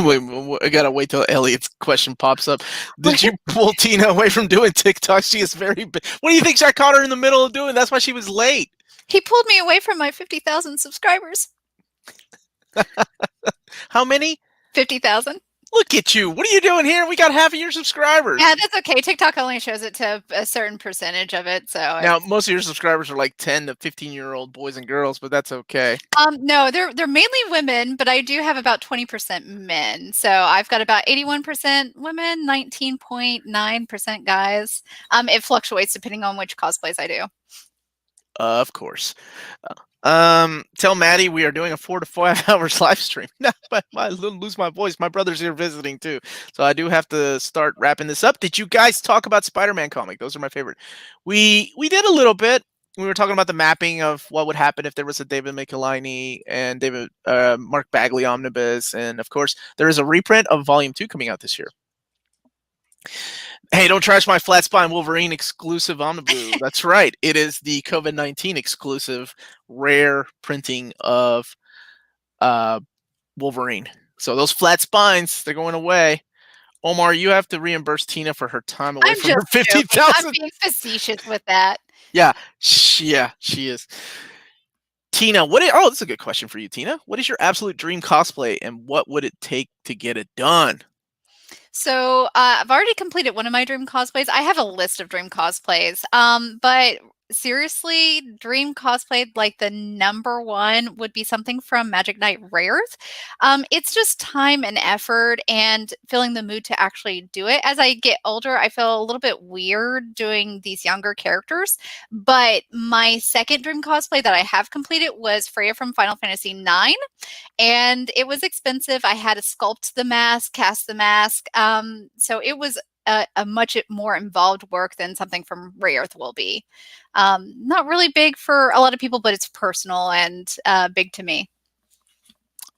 Wait, I gotta wait till Elliot's question pops up. Did you pull Tina away from doing TikTok? She is very big. What do you think I caught her in the middle of doing? That's why she was late. He pulled me away from my 50,000 subscribers. How many? 50,000. Look at you. What are you doing here? We got half of your subscribers. Yeah, that's okay. TikTok only shows it to a certain percentage of it. So now most of your subscribers are like 10 to 15-year-old boys and girls, but that's okay. No, they're mainly women, but I do have about 20% men. So I've got about 81% women, 19.9% guys. It fluctuates depending on which cosplays I do. Of course. Tell Maddie we are doing a 4 to 5 hours live stream. No, I lose my voice. My brother's here visiting too, so I do have to start wrapping this up. Did you guys talk about Spider-Man comic? Those are my favorite. We did a little bit. We were talking about the mapping of what would happen if there was a David Michelinie and Mark Bagley omnibus, and of course there is a reprint of Volume 2 coming out this year. Hey, don't trash my flat spine Wolverine exclusive omnibus. That's right. It is the COVID-19 exclusive rare printing of Wolverine. So those flat spines, they're going away. Omar, you have to reimburse Tina for her time away from her 50,000. I'm being facetious with that. Yeah, she is. Tina, this is a good question for you, Tina. What is your absolute dream cosplay, and what would it take to get it done? So I've already completed one of my dream cosplays. I have a list of dream cosplays. But seriously, dream cosplay, like the number one would be something from Magic Knight Rares. It's just time and effort and feeling the mood to actually do it. As I get older, I feel a little bit weird doing these younger characters. But my second dream cosplay that I have completed was Freya from Final Fantasy IX. And it was expensive. I had to sculpt the mask, cast the mask. So it was a much more involved work than something from Rayearth will be. Not really big for a lot of people, but it's personal and big to me.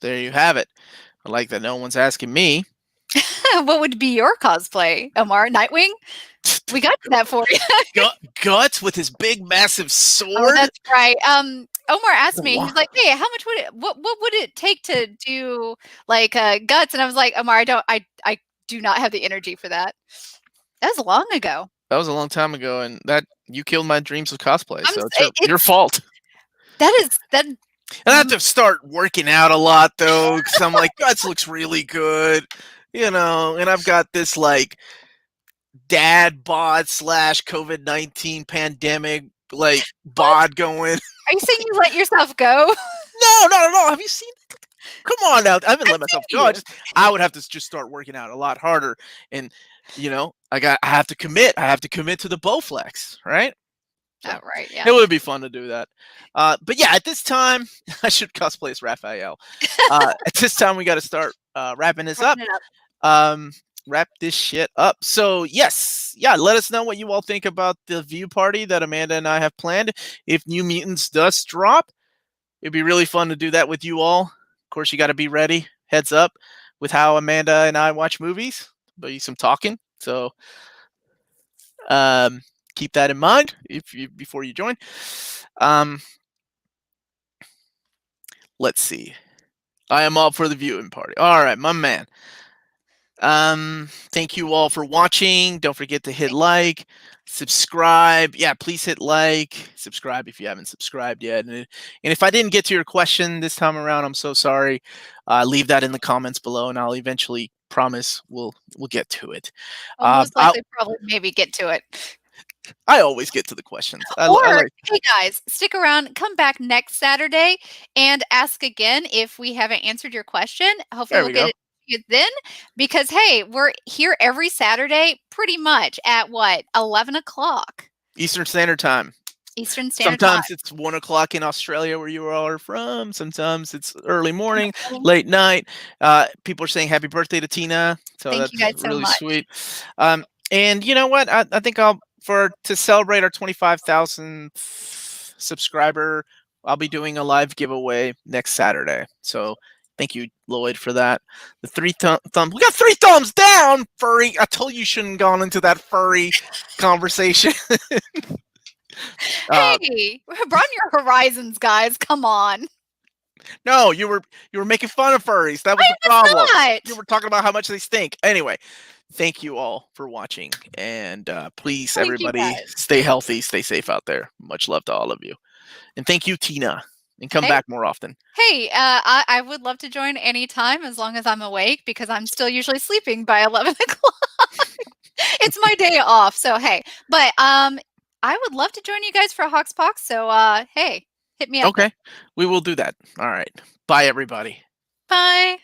There you have it. I like that no one's asking me. What would be your cosplay, Omar? Nightwing? We got that for you. Guts with his big, massive sword. Oh, that's right. Omar asked me, he's like, "Hey, how much would it? What would it take to do like Guts?" And I was like, "Omar, I do not have the energy for that." That was long ago. That was a long time ago, and that you killed my dreams of cosplay. So it's your fault. That. And I have to start working out a lot though, because I'm like, Guts looks really good, and I've got this like dad bod / COVID-19 pandemic like bod going. Are you saying you let yourself go? No, not at all. Have you seen? Come on now. I haven't let myself go. I would have to just start working out a lot harder, and I have to commit. I have to commit to the Bowflex, right? Oh, right. Yeah. It would be fun to do that. But yeah, at this time, I should cosplay as Raphael. At this time, we got to start wrapping this up. Wrap this shit up. So let us know what you all think about the view party that Amanda and I have planned. If New Mutants does drop, it'd be really fun to do that with you all. Of course, you got to be ready. Heads up with how Amanda and I watch movies. There'll be some talking. So keep that in mind before you join. Let's see. I am all for the viewing party. All right, my man. Thank you all for watching. Don't forget to hit like, subscribe. Yeah, please hit like, subscribe if you haven't subscribed yet. And if I didn't get to your question this time around, I'm so sorry. Leave that in the comments below, and I'll eventually promise we'll get to it. Most likely, probably, maybe get to it. I always get to the questions. Hey guys, stick around. Come back next Saturday and ask again if we haven't answered your question. Hopefully, we'll get it then, because hey, we're here every Saturday, pretty much at 11 o'clock Eastern Standard Time. Sometimes it's 1 o'clock in Australia where you are from. Sometimes it's early morning, late night. People are saying happy birthday to Tina. So thank you guys really so much. Sweet. And you know what? I think to celebrate our 25,000th subscriber, I'll be doing a live giveaway next Saturday. So thank you, Lloyd, for that. The 3 thumbs. We got 3 thumbs down, Furry. I told you shouldn't have gone into that furry conversation. Hey, broaden your horizons, guys. Come on. No, you were making fun of furries. That was the problem. You were talking about how much they stink. Anyway, thank you all for watching, and please, everybody, stay healthy, stay safe out there. Much love to all of you, and thank you, Tina, and come back more often. Hey, I would love to join anytime as long as I'm awake, because I'm still usually sleeping by 11 o'clock. It's my day off, so hey. But I would love to join you guys for a Hoxpox, so hey, hit me up. Okay, we will do that. All right. Bye, everybody. Bye.